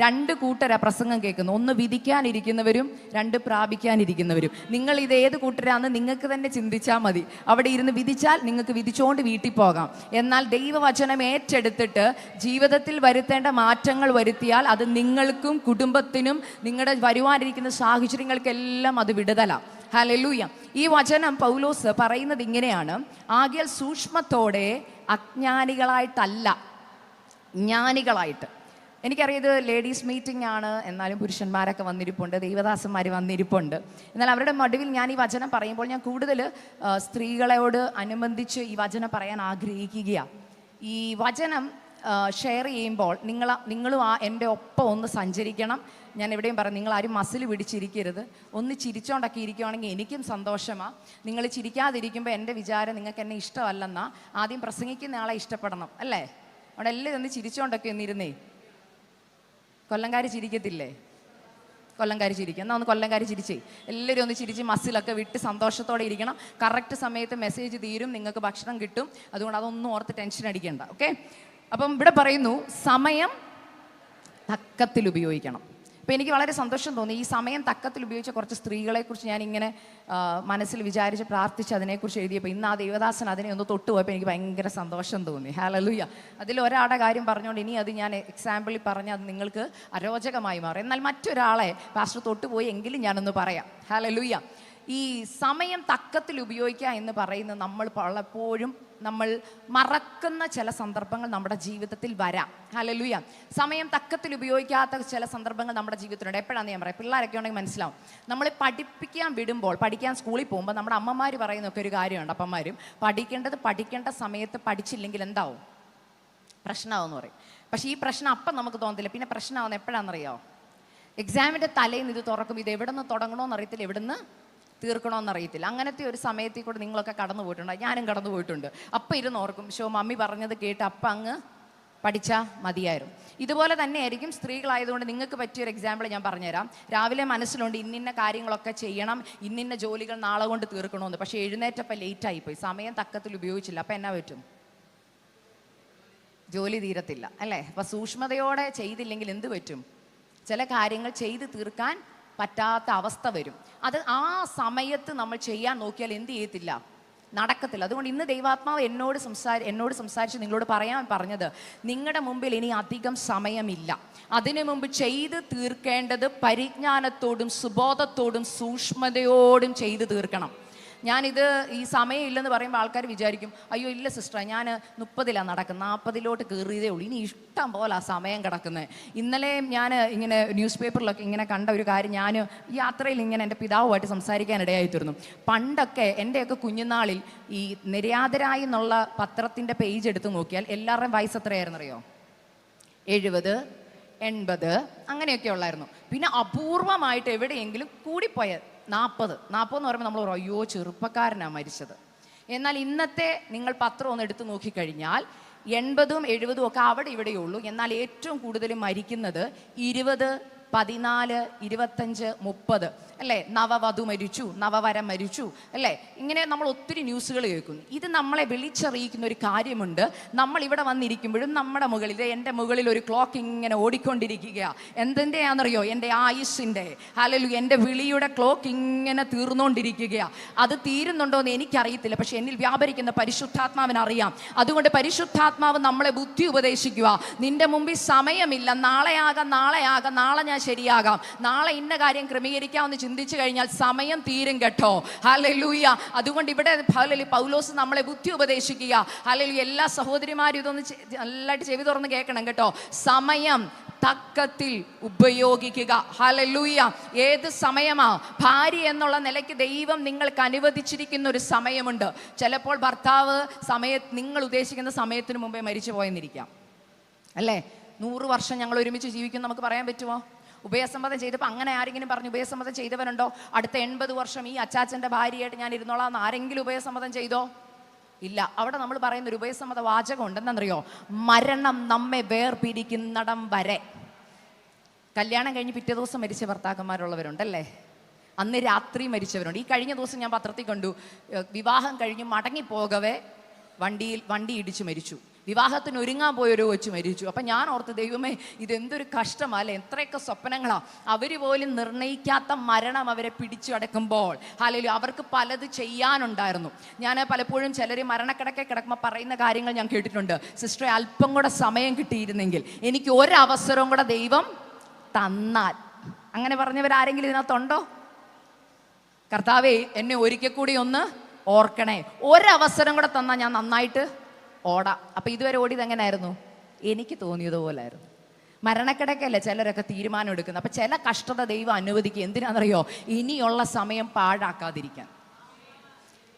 രണ്ട് കൂട്ടരാ പ്രസംഗം കേൾക്കുന്നു. ഒന്ന് വിധിക്കാനിരിക്കുന്നവരും, രണ്ട് പ്രാപിക്കാനിരിക്കുന്നവരും. നിങ്ങൾ ഇത് ഏത് കൂട്ടരാന്ന് നിങ്ങൾക്ക് തന്നെ ചിന്തിച്ചാൽ മതി. അവിടെ ഇരുന്ന് വിധിച്ചാൽ നിങ്ങൾക്ക് വിധിച്ചുകൊണ്ട് വീട്ടിൽ പോകാം. എന്നാൽ ദൈവവചനം ഏറ്റെടുത്തിട്ട് ജീവിതത്തിൽ വരുത്തേണ്ട മാറ്റങ്ങൾ വരുത്തിയാൽ അത് നിങ്ങൾക്കും കുടുംബത്തിനും നിങ്ങളുടെ വരുവാനിരിക്കുന്ന സാഹചര്യങ്ങൾക്കെല്ലാം അത് വിടുതലാണ്. ഹല്ലേലൂയ. ഈ വചനം പൗലോസ് പറയുന്നത് ഇങ്ങനെയാണ്: ആകയാൽ സൂക്ഷ്മത്തോടെ, അജ്ഞാനികളായിട്ടല്ല, ജ്ഞാനികളായിട്ട്. എനിക്കറിയാം ഇത് ലേഡീസ് മീറ്റിംഗ് ആണ്, എന്നാലും പുരുഷന്മാരൊക്കെ വന്നിരിപ്പുണ്ട്, ദൈവദാസന്മാർ വന്നിരിപ്പുണ്ട്. എന്നാൽ അവരുടെ നടുവിൽ ഞാൻ ഈ വചനം പറയുമ്പോൾ ഞാൻ കൂടുതൽ സ്ത്രീകളോട് അനുബന്ധിച്ച് ഈ വചനം പറയാൻ ആഗ്രഹിക്കുകയാണ്. ഈ വചനം ഷെയർ ചെയ്യുമ്പോൾ നിങ്ങളും എൻ്റെ ഒപ്പം ഒന്ന് സഞ്ചരിക്കണം. ഞാൻ എവിടെയും പറഞ്ഞു, നിങ്ങളാരും മസിൽ പിടിച്ചിരിക്കരുത്. ഒന്ന് ചിരിച്ചോണ്ടൊക്കെ ഇരിക്കുവാണെങ്കിൽ എനിക്കും സന്തോഷമാണ്. നിങ്ങൾ ചിരിക്കാതിരിക്കുമ്പോൾ എൻ്റെ വിചാരം നിങ്ങൾക്ക് എന്നെ ഇഷ്ടമല്ലെന്നാ. ആദ്യം പ്രസംഗിക്കുന്ന ആളെ ഇഷ്ടപ്പെടണം, അല്ലേ? അവിടെ എല്ലാം ഒന്ന് ചിരിച്ചോണ്ടൊക്കെ ഒന്നിരുന്നേ. കൊല്ലംകാരി ചിരിക്കത്തില്ലേ? കൊല്ലംകാരി ചിരിക്കുക. എന്നാൽ ഒന്ന് കൊല്ലംകാരി ചിരിച്ചേ. എല്ലാവരും ഒന്ന് ചിരിച്ച് മസിലൊക്കെ വിട്ട് സന്തോഷത്തോടെ ഇരിക്കണം. കറക്റ്റ് സമയത്ത് മെസ്സേജ് തീരും, നിങ്ങൾക്ക് ഭക്ഷണം കിട്ടും. അതുകൊണ്ട് അതൊന്നും ഓർത്ത് ടെൻഷൻ അടിക്കേണ്ട. ഓക്കെ? അപ്പം ഇവിടെ പറയുന്നു സമയം തക്കത്തിൽ ഉപയോഗിക്കണം. അപ്പോൾ എനിക്ക് വളരെ സന്തോഷം തോന്നി. ഈ സമയം തക്കത്തിൽ ഉപയോഗിച്ച കുറച്ച് സ്ത്രീകളെക്കുറിച്ച് ഞാനിങ്ങനെ മനസ്സിൽ വിചാരിച്ച് പ്രാർത്ഥിച്ച് അതിനെക്കുറിച്ച് എഴുതിയപ്പോൾ ഇന്ന് ആ ദേവദാസൻ അതിനെ ഒന്ന് തൊട്ടുപോയപ്പോൾ എനിക്ക് ഭയങ്കര സന്തോഷം തോന്നി. ഹല്ലേലൂയ. അതിൽ ഒരാളുടെ കാര്യം പറഞ്ഞുകൊണ്ട് ഇനി അത് ഞാൻ എക്സാമ്പിളിൽ പറഞ്ഞ് അത് നിങ്ങൾക്ക് അരോചകമായി മാറും. എന്നാൽ മറ്റൊരാളെ പാസ്റ്റർ തൊട്ടുപോയി എങ്കിലും ഞാനൊന്ന് പറയാം. ഹല്ലേലൂയ. ഈ സമയം തക്കത്തിൽ ഉപയോഗിക്കുക എന്ന് പറയുന്നത് നമ്മൾ പലപ്പോഴും നമ്മൾ മറക്കുന്ന ചില സന്ദർഭങ്ങൾ നമ്മുടെ ജീവിതത്തിൽ വരാം. ഹല്ലേലൂയ. സമയം തക്കത്തിൽ ഉപയോഗിക്കാത്ത ചില സന്ദർഭങ്ങൾ നമ്മുടെ ജീവിതത്തിലുണ്ട്. എപ്പോഴാണെന്ന് ഞാൻ പറയാം. പിള്ളേരൊക്കെ ഉണ്ടെങ്കിൽ മനസ്സിലാവും. നമ്മൾ പഠിപ്പിക്കാൻ വിടുമ്പോൾ, പഠിക്കാൻ സ്കൂളിൽ പോകുമ്പോൾ നമ്മുടെ അമ്മമാർ പറയുന്നൊക്കെ ഒരു കാര്യമുണ്ട്. അപ്പന്മാരും പഠിക്കേണ്ട സമയത്ത് പഠിച്ചില്ലെങ്കിൽ എന്താവും? പ്രശ്നമാവെന്ന് പറയും. പക്ഷേ ഈ പ്രശ്നം അപ്പം നമുക്ക് തോന്നത്തില്ല. പിന്നെ പ്രശ്നമാവുന്ന എപ്പോഴാണെന്നറിയോ? എക്സാമിൻ്റെ തലേന്ന് ഇത് തുറക്കും. ഇത് എവിടെ നിന്ന് തുടങ്ങണമെന്ന് അറിയത്തില്ല, എവിടെ നിന്ന് തീർക്കണമെന്നറിയത്തില്ല. അങ്ങനത്തെ ഒരു സമയത്തിൽ കൂടെ നിങ്ങളൊക്കെ കടന്നു പോയിട്ടുണ്ട്. ഞാനും കടന്നു പോയിട്ടുണ്ട്. അപ്പം ഇരുന്ന് ഓർക്കും, മമ്മി പറഞ്ഞത് കേട്ട് അപ്പം അങ്ങ് പഠിച്ചാൽ മതിയായിരുന്നു. ഇതുപോലെ തന്നെ ആയിരിക്കും സ്ത്രീകളായതുകൊണ്ട് നിങ്ങൾക്ക് പറ്റിയൊരു എക്സാമ്പിൾ ഞാൻ പറഞ്ഞുതരാം. രാവിലെ മനസ്സിലുണ്ട് ഇന്നിന്ന കാര്യങ്ങളൊക്കെ ചെയ്യണം, ഇന്നിന്ന ജോലികൾ നാളെ കൊണ്ട് തീർക്കണമെന്ന്. പക്ഷേ എഴുന്നേറ്റപ്പോൾ ലേറ്റായിപ്പോയി, സമയം തക്കത്തിൽ ഉപയോഗിച്ചില്ല. അപ്പം എന്നാ പറ്റും? ജോലി തീരത്തില്ല, അല്ലേ? അപ്പം സൂക്ഷ്മതയോടെ ചെയ്തില്ലെങ്കിൽ എന്ത് പറ്റും? ചില കാര്യങ്ങൾ ചെയ്ത് തീർക്കാൻ പറ്റാത്ത അവസ്ഥ വരും. അത് ആ സമയത്ത് നമ്മൾ ചെയ്യാൻ നോക്കിയാൽ എന്ത് ചെയ്യത്തില്ല? നടക്കത്തില്ല. അതുകൊണ്ട് ഇന്ന് ദൈവാത്മാവ് എന്നോട് സംസാരിച്ച് നിങ്ങളോട് പറയാൻ പറഞ്ഞത്, നിങ്ങളുടെ മുമ്പിൽ ഇനി അധികം സമയമില്ല. അതിനു മുമ്പ് ചെയ്ത് തീർക്കേണ്ടത് പരിജ്ഞാനത്തോടും സുബോധത്തോടും സൂക്ഷ്മതയോടും ചെയ്ത് തീർക്കണം. ഞാനിത് ഈ സമയം ഇല്ലെന്ന് പറയുമ്പോൾ ആൾക്കാർ വിചാരിക്കും, അയ്യോ ഇല്ല സിസ്റ്റർ, ഞാൻ 30-ലാണ് നടക്കുന്നത്, 40-ലോട്ട് കയറിയതേ ഉള്ളൂ, ഇനി ഇഷ്ടം പോലെ ആ സമയം കിടക്കുന്നത്. ഇന്നലെ ഞാൻ ഇങ്ങനെ ന്യൂസ് പേപ്പറിലൊക്കെ ഇങ്ങനെ കണ്ട ഒരു കാര്യം, ഞാൻ യാത്രയിൽ ഇങ്ങനെ എൻ്റെ പിതാവുമായിട്ട് സംസാരിക്കാനിടയായി തീർന്നു. പണ്ടൊക്കെ എൻ്റെയൊക്കെ കുഞ്ഞുനാളിൽ ഈ നിര്യാതരായി എന്നുള്ള പത്രത്തിൻ്റെ പേജ് എടുത്ത് നോക്കിയാൽ എല്ലാവരുടെയും വയസ്സ് എത്രയായിരുന്നറിയോ? 70, 80 അങ്ങനെയൊക്കെ ഉള്ളായിരുന്നു. പിന്നെ അപൂർവമായിട്ട് എവിടെയെങ്കിലും കൂടിപ്പോയ 40 എന്ന് പറയുമ്പോൾ നമ്മൾ അയ്യോ ചെറുപ്പക്കാരനാണ് മരിച്ചത്. എന്നാൽ ഇന്നത്തെ നിങ്ങൾ പത്രം ഒന്ന് എടുത്ത് നോക്കിക്കഴിഞ്ഞാൽ 80ഉം 70ഉം ഒക്കെ അവിടെ ഇവിടെയുള്ളൂ. എന്നാൽ ഏറ്റവും കൂടുതൽ മരിക്കുന്നത് 20, 14, 25, 30 അല്ലേ? നവവധു മരിച്ചു, നവവരം മരിച്ചു, അല്ലേ? ഇങ്ങനെ നമ്മൾ ഒത്തിരി ന്യൂസുകൾ കേൾക്കുന്നു. ഇത് നമ്മളെ വിളിച്ചറിയിക്കുന്ന ഒരു കാര്യമുണ്ട്. നമ്മൾ ഇവിടെ വന്നിരിക്കുമ്പോഴും നമ്മുടെ മുകളിൽ, എൻ്റെ മുകളിൽ ഒരു ക്ലോക്ക് ഇങ്ങനെ ഓടിക്കൊണ്ടിരിക്കുകയാണ്. എന്തിൻ്റെയാണെന്നറിയോ? എൻ്റെ ആയുസ്സിൻ്റെ, ഹല്ലേലൂയ, എൻ്റെ വിളിയുടെ ക്ലോക്ക് ഇങ്ങനെ തീർന്നുകൊണ്ടിരിക്കുകയാണ്. അത് തീരുന്നുണ്ടോ എന്ന് എനിക്കറിയത്തില്ല, പക്ഷെ എന്നിൽ വ്യാപരിക്കുന്ന പരിശുദ്ധാത്മാവിനറിയാം. അതുകൊണ്ട് പരിശുദ്ധാത്മാവ് നമ്മളെ ബുദ്ധി ഉപദേശിക്കുക. നിന്റെ മുമ്പിൽ സമയമില്ല, നാളെയാകാം, നാളെ ഞാൻ ശരിയാകാം, നാളെ ഇന്ന കാര്യം ക്രമീകരിക്കാമെന്ന് ചിന്തിച്ചു കഴിഞ്ഞാൽ സമയം തീരും കേട്ടോ. ഹല്ലേലൂയ. അതുകൊണ്ട് ഇവിടെ പൗലോസ് നമ്മളെ ബുദ്ധി ഉപദേശിക്കുക. ഹല്ലേലൂയ. എല്ലാ സഹോദരിമാരും ഇതൊന്ന് നല്ലതായിട്ട് ചെവി തുറന്ന് കേൾക്കണം കേട്ടോ. സമയം തക്കത്തിൽ ഉപയോഗിക്കുക. ഹല്ലേലൂയ. ഏത് സമയമാ? ഭാര്യ എന്നുള്ള നിലയ്ക്ക് ദൈവം നിങ്ങൾക്ക് അനുവദിച്ചിരിക്കുന്ന ഒരു സമയമുണ്ട്. ചിലപ്പോൾ ഭർത്താവ് നിങ്ങൾ ഉദ്ദേശിക്കുന്ന സമയത്തിന് മുമ്പേ മരിച്ചു പോയെന്നിരിക്കാം, അല്ലേ? 100 വർഷം ഞങ്ങൾ ഒരുമിച്ച് ജീവിക്കും നമുക്ക് പറയാൻ പറ്റുമോ? ഉഭയസമ്മതം ചെയ്തപ്പോൾ അങ്ങനെ ആരെങ്കിലും പറഞ്ഞു ഉഭയസമ്മതം ചെയ്തവരുണ്ടോ? അടുത്ത 80 വർഷം ഈ അച്ചാച്ചൻ്റെ ഭാര്യയായിട്ട് ഞാൻ ഇരുന്നോളാം എന്ന് ആരെങ്കിലും ഉഭയസമ്മതം ചെയ്തോ? ഇല്ല. അവിടെ നമ്മൾ പറയുന്ന ഒരു ഉഭയസമ്മത വാചകം ഉണ്ടെന്നറിയോ? മരണം നമ്മെ വേർപിരിക്കുന്നിടം വരെ. കല്യാണം കഴിഞ്ഞ് പിറ്റേ ദിവസം മരിച്ച ഭർത്താക്കന്മാരുള്ളവരുണ്ടല്ലേ? അന്ന് രാത്രി മരിച്ചവരുണ്ട്. ഈ കഴിഞ്ഞ ദിവസം ഞാൻ പത്രത്തിൽ കണ്ടു, വിവാഹം കഴിഞ്ഞ് മടങ്ങിപ്പോകവേ വണ്ടി ഇടിച്ച് മരിച്ചു. വിവാഹത്തിന് ഒരുങ്ങാൻ പോയൊരു കൊച്ചു മരിച്ചു. അപ്പം ഞാൻ ഓർത്ത്, ദൈവമേ ഇതെന്തൊരു കഷ്ടമല്ലേ, എത്രയൊക്കെ സ്വപ്നങ്ങളാണ്. അവർ പോലും നിർണ്ണയിക്കാത്ത മരണം അവരെ പിടിച്ചടക്കുമ്പോൾ ഹല്ലേലൂയ, അവർക്ക് പലത് ചെയ്യാനുണ്ടായിരുന്നു. ഞാൻ പലപ്പോഴും ചിലർ മരണക്കിടക്കെ കിടക്കുമ്പോൾ പറയുന്ന കാര്യങ്ങൾ ഞാൻ കേട്ടിട്ടുണ്ട്. സിസ്റ്ററെ, അല്പം കൂടെ സമയം കിട്ടിയിരുന്നെങ്കിൽ, എനിക്ക് ഒരവസരവും കൂടെ ദൈവം തന്നാൽ. അങ്ങനെ പറഞ്ഞവരാരെങ്കിലും ഇതിനകത്തുണ്ടോ? കർത്താവേ, എന്നെ ഒരിക്കൽ കൂടി ഒന്ന് ഓർക്കണേ, ഒരവസരം കൂടെ തന്നാൽ ഞാൻ നന്നായിട്ട് ഓടാം. അപ്പം ഇതുവരെ ഓടിയത് എങ്ങനെയായിരുന്നു? എനിക്ക് തോന്നിയതുപോലായിരുന്നു. മരണക്കിടക്കല്ലേ ചിലരൊക്കെ തീരുമാനം എടുക്കുന്നത്. അപ്പം ചില കഷ്ടത ദൈവം അനുവദിക്കുക. എന്തിനാണെന്നറിയോ? ഇനിയുള്ള സമയം പാഴാക്കാതിരിക്കാൻ.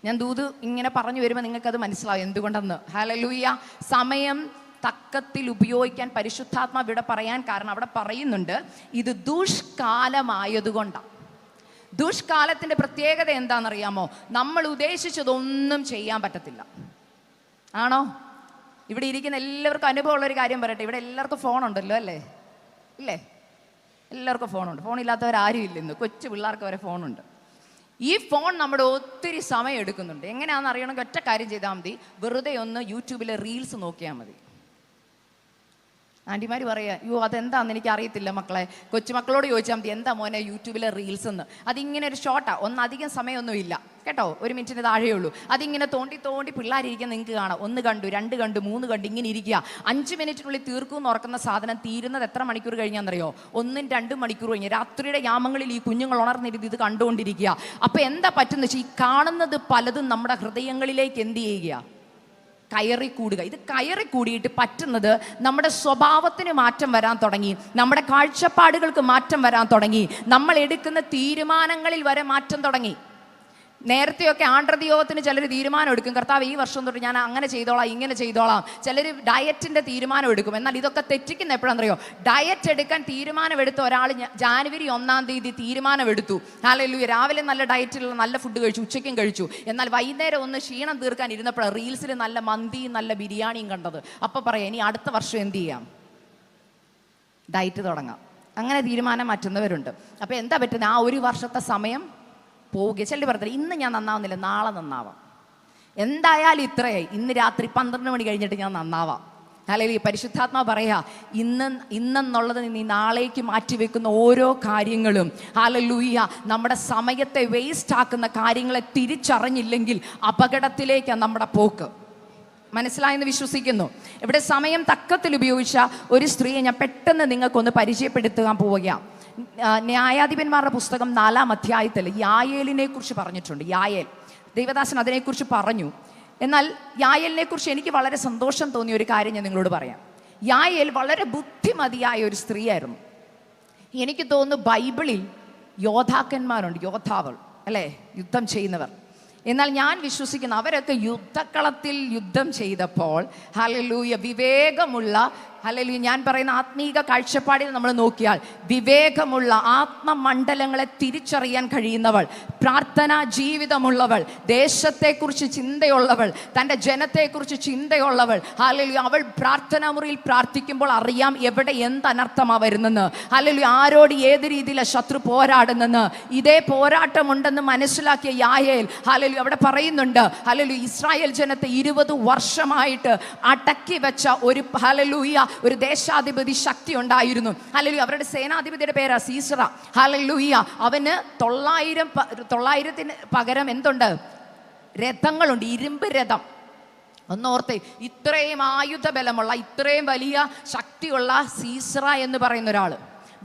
ഞാൻ ദൂത് ഇങ്ങനെ പറഞ്ഞു വരുമ്പോൾ നിങ്ങൾക്കത് മനസ്സിലാവും എന്തുകൊണ്ടെന്ന്. ഹല്ലേലൂയ. സമയം തക്കത്തിൽ ഉപയോഗിക്കാൻ പരിശുദ്ധാത്മാവ് ഇവിടെ പറയാൻ കാരണം, അവിടെ പറയുന്നുണ്ട് ഇത് ദുഷ്കാലമായതുകൊണ്ടാണ്. ദുഷ്കാലത്തിൻ്റെ പ്രത്യേകത എന്താണെന്നറിയാമോ? നമ്മൾ ഉദ്ദേശിച്ചതൊന്നും ചെയ്യാൻ പറ്റത്തില്ല. ആണോ? ഇവിടെ ഇരിക്കുന്ന എല്ലാവർക്കും അനുഭവമുള്ളൊരു കാര്യം പറയട്ടെ. ഇവിടെ എല്ലാവർക്കും ഫോണുണ്ടല്ലോ അല്ലേ? ഇല്ലേ? എല്ലാവർക്കും ഫോണുണ്ട്. ഫോണില്ലാത്തവരാരും ഇല്ല. ഇന്ന് കൊച്ചു പിള്ളേർക്ക് വരെ ഫോണുണ്ട്. ഈ ഫോൺ നമ്മുടെ ഒത്തിരി സമയം എടുക്കുന്നുണ്ട്. എങ്ങനെയാണെന്ന് അറിയണമെങ്കിൽ ഒറ്റ കാര്യം ചെയ്താൽ മതി. വെറുതെ ഒന്ന് യൂട്യൂബിലെ റീൽസ് നോക്കിയാൽ മതി. ആൻറ്റിമാർ പറയുക, അയ്യോ അതെന്താണെന്ന് എനിക്ക് അറിയത്തില്ല മക്കളെ. കൊച്ചുമക്കളോട് ചോദിച്ചാൽ മതി, എന്താ മോനെ യൂട്യൂബിലെ റീൽസ് എന്ന്. അതിങ്ങനെ ഒരു ഷോർട്ടാണ്, അധികം സമയമൊന്നും ഇല്ല കേട്ടോ, 1 മിനിറ്റിന് താഴെ ഉള്ളൂ. അതിങ്ങനെ തോണ്ടി തോണ്ടി പിള്ളേരിരിക്കാൻ നിങ്ങൾക്ക് കാണാം. 1 കണ്ടു, 2 കണ്ടു, 3 കണ്ടു, ഇങ്ങനെ ഇരിക്കുക. 5 മിനിറ്റിനുള്ളിൽ തീർക്കുമെന്ന് ഓർക്കുന്ന സാധനം തീരുന്നത് എത്ര മണിക്കൂർ കഴിഞ്ഞാണെന്നറിയോ? 1-2 മണിക്കൂർ കഴിഞ്ഞ്. രാത്രിയുടെ യാമങ്ങളിൽ ഈ കുഞ്ഞുങ്ങൾ ഉണർന്നിരുന്ന് ഇത് കണ്ടുകൊണ്ടിരിക്കുക. അപ്പം എന്താ പറ്റുന്ന വെച്ചാൽ, ഈ കാണുന്നത് പലതും നമ്മുടെ ഹൃദയങ്ങളിലേക്ക് എന്ത് ചെയ്യുക? കയറിക്കൂടുക. ഇത് കയറിക്കൂടിയിട്ട് പറ്റുന്നത് നമ്മുടെ സ്വഭാവത്തിന് മാറ്റം വരാൻ തുടങ്ങി, നമ്മുടെ കാഴ്ചപ്പാടുകൾക്ക് മാറ്റം വരാൻ തുടങ്ങി, നമ്മൾ എടുക്കുന്ന തീരുമാനങ്ങളിൽ വരെ മാറ്റം തുടങ്ങി. നേരത്തെയൊക്കെ ആണ്ഡ്രതിയോഗത്തിന് ചിലർ തീരുമാനം എടുക്കും, കർത്താവ് ഈ വർഷം തൊട്ട് ഞാൻ അങ്ങനെ ചെയ്തോളാം, ഇങ്ങനെ ചെയ്തോളാം. ചിലർ ഡയറ്റിൻ്റെ തീരുമാനം എടുക്കും. എന്നാൽ ഇതൊക്കെ തെറ്റിക്കുന്ന എപ്പോഴാണെന്നറിയോ? ഡയറ്റ് എടുക്കാൻ തീരുമാനമെടുത്ത ഒരാൾ ജാനുവരി 1-ാം തീയതി തീരുമാനമെടുത്തു. ഹല്ലേലൂയ, രാവിലെ നല്ല ഡയറ്റിലുള്ള നല്ല ഫുഡ് കഴിച്ചു, ഉച്ചയ്ക്കും കഴിച്ചു. എന്നാൽ വൈകുന്നേരം ഒന്ന് ക്ഷീണം തീർക്കാൻ ഇരുന്നപ്പോൾ റീൽസിൽ നല്ല മന്തിയും നല്ല ബിരിയാണിയും കണ്ടത്. അപ്പം പറയാം, ഇനി അടുത്ത വർഷം എന്ത് ചെയ്യാം? ഡയറ്റ് തുടങ്ങാം. അങ്ങനെ തീരുമാനം മാറ്റുന്നവരുണ്ട്. അപ്പം എന്താ പറ്റുന്നത്? ആ ഒരു വർഷത്തെ സമയം പോവുക. ചിലർ പറഞ്ഞില്ല, ഇന്ന് ഞാൻ നന്നാവുന്നില്ല, നാളെ നന്നാവാം. എന്തായാലും ഇത്രയായി, ഇന്ന് രാത്രി 12 മണി കഴിഞ്ഞിട്ട് ഞാൻ നന്നാവാം. അല്ലെങ്കിൽ പരിശുദ്ധാത്മാവ് പറയാ, ഇന്നെന്നുള്ളത് നീ നാളേക്ക് മാറ്റിവെക്കുന്ന ഓരോ കാര്യങ്ങളും ഹല്ലേലൂയ നമ്മുടെ സമയത്തെ വേസ്റ്റ് ആക്കുന്ന കാര്യങ്ങളെ തിരിച്ചറിഞ്ഞില്ലെങ്കിൽ അപകടത്തിലേക്കാണ് നമ്മുടെ പോക്ക്. മനസ്സിലായെന്ന് വിശ്വസിക്കുന്നു. ഇവിടെ സമയം തക്കത്തിൽ ഉപയോഗിച്ച ഒരു സ്ത്രീയെ ഞാൻ പെട്ടെന്ന് നിങ്ങൾക്കൊന്ന് പരിചയപ്പെടുത്താൻ പോവുകയാണ്. ന്യായാധിപന്മാരുടെ പുസ്തകം 4-ാം അധ്യായത്തിൽ യായേലിനെ കുറിച്ച് പറഞ്ഞിട്ടുണ്ട്. യായേൽ ദൈവദാസൻ അതിനെക്കുറിച്ച് പറഞ്ഞു. എന്നാൽ യായേലിനെ കുറിച്ച് എനിക്ക് വളരെ സന്തോഷം തോന്നിയ ഒരു കാര്യം ഞാൻ നിങ്ങളോട് പറയാം. യായേൽ വളരെ ബുദ്ധിമതിയായ ഒരു സ്ത്രീയായിരുന്നു. എനിക്ക് തോന്നുന്നു ബൈബിളിൽ യോദ്ധാക്കന്മാരുണ്ട്, യോദ്ധാവൾ അല്ലേ, യുദ്ധം ചെയ്യുന്നവർ. എന്നാൽ ഞാൻ വിശ്വസിക്കുന്നു അവരൊക്കെ യുദ്ധക്കളത്തിൽ യുദ്ധം ചെയ്തപ്പോൾ ഹല്ലേലൂയ വിവേകമുള്ള, ഹല്ലേലൂയ ഞാൻ പറയുന്ന ആത്മീക കാഴ്ചപ്പാടിൽ നമ്മൾ നോക്കിയാൽ വിവേകമുള്ള, ആത്മമണ്ഡലങ്ങളെ തിരിച്ചറിയാൻ കഴിയുന്നവൾ, പ്രാർത്ഥനാ ജീവിതമുള്ളവൾ, ദേശത്തെക്കുറിച്ച് ചിന്തയുള്ളവൾ, തൻ്റെ ജനത്തെക്കുറിച്ച് ചിന്തയുള്ളവൾ. ഹല്ലേലൂയ അവൾ പ്രാർത്ഥനാ മുറിയിൽ പ്രാർത്ഥിക്കുമ്പോൾ അറിയാം എവിടെ എന്ത് അനർത്ഥമാണ് വരുന്നെന്ന്. ഹല്ലേലൂയ ആരോട് ഏത് രീതിയിലാണ് ശത്രു പോരാടുന്നെന്ന്. ഇതേ പോരാട്ടമുണ്ടെന്ന് മനസ്സിലാക്കിയ യായേൽ ഹല്ലേലൂയ അവിടെ പറയുന്നുണ്ട്, ഹല്ലേലൂയ ഇസ്രായേൽ ജനത്തെ 20 വർഷമായിട്ട് അടക്കി വെച്ച ഒരു ഹല്ലേലൂയ ഒരു ദേശാധിപതി ശക്തി ഉണ്ടായിരുന്നു. ഹല്ലേലൂയ അവരുടെ സേനാധിപതിയുടെ പേരാ സീസറ. ഹല്ലേലൂയ അവന് 900 പകരം എന്തുണ്ട്? രഥങ്ങളുണ്ട്, ഇരുമ്പ് രഥം. ഒന്നോർത്തെ, ഇത്രയും ആയുധ ബലമുള്ള, ഇത്രയും വലിയ ശക്തിയുള്ള സീസറ എന്ന് പറയുന്ന ഒരാൾ.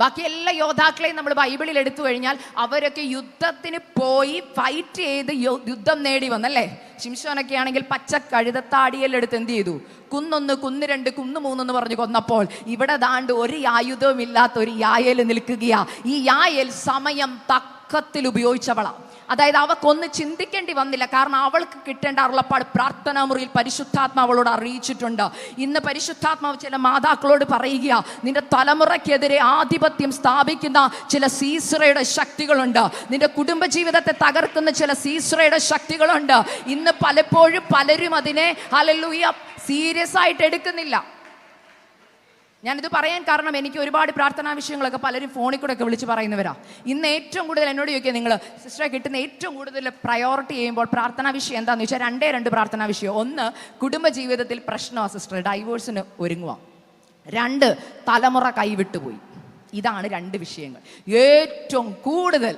ബാക്കി എല്ലാ യോദ്ധാക്കളെയും നമ്മൾ ബൈബിളിൽ എടുത്തു കഴിഞ്ഞാൽ അവരൊക്കെ യുദ്ധത്തിന് പോയി ഫൈറ്റ് ചെയ്ത് യുദ്ധം നേടി വന്നല്ലേ. ശിംശോനൊക്കെ ആണെങ്കിൽ പച്ച കഴുതത്താടിയെടുത്ത് എന്ത് ചെയ്തു? കുന്നൊന്ന്, കുന്ന് 2, കുന്ന് 3 എന്ന് പറഞ്ഞ് കൊന്നപ്പോൾ ഇവിടെ ദാണ്ട് ഒരു ആയുധവും ഇല്ലാത്ത ഒരു യായേൽ നിൽക്കുകയാ. ഈ യായേൽ സമയം തക്കത്തിൽ ഉപയോഗിച്ചവളാ. അതായത് അവക്കൊന്ന് ചിന്തിക്കേണ്ടി വന്നില്ല. കാരണം അവൾക്ക് കിട്ടേണ്ട അരുളപ്പാട് പ്രാർത്ഥനാ മുറിയിൽ പരിശുദ്ധാത്മാവ് അവളോട് അറിയിച്ചിട്ടുണ്ട്. ഇന്ന് പരിശുദ്ധാത്മാവ് ചില മാതാക്കളോട് പറയുക, നിന്റെ തലമുറയ്ക്കെതിരെ ആധിപത്യം സ്ഥാപിക്കുന്ന ചില സീസറയുടെ ശക്തികളുണ്ട്. നിന്റെ കുടുംബജീവിതത്തെ തകർക്കുന്ന ചില സീസറയുടെ ശക്തികളുണ്ട്. ഇന്ന് പലപ്പോഴും പലരും അതിനെ ഹല്ലേലൂയ സീരിയസ് ആയിട്ട് എടുക്കുന്നില്ല. ഞാനിത് പറയാൻ കാരണം എനിക്ക് ഒരുപാട് പ്രാർത്ഥനാ വിഷയങ്ങളൊക്കെ പലരും ഫോണിൽ കൂടെ ഒക്കെ വിളിച്ച് പറയുന്നവരാ. ഇന്ന് ഏറ്റവും കൂടുതൽ എന്നോട് ചോദിക്കുക, നിങ്ങൾ സിസ്റ്ററെ കിട്ടുന്ന ഏറ്റവും കൂടുതൽ പ്രയോറിറ്റി ചെയ്യുമ്പോൾ പ്രാർത്ഥനാ വിഷയം എന്താണെന്ന് ചോദിച്ചാൽ രണ്ട് പ്രാർത്ഥനാ വിഷയം. ഒന്ന്, കുടുംബജീവിതത്തിൽ പ്രശ്നമാണ് സിസ്റ്റർ, ഡൈവോഴ്സിന് ഒരുങ്ങുക. 2, തലമുറ കൈവിട്ടുപോയി. ഇതാണ് 2 വിഷയങ്ങൾ ഏറ്റവും കൂടുതൽ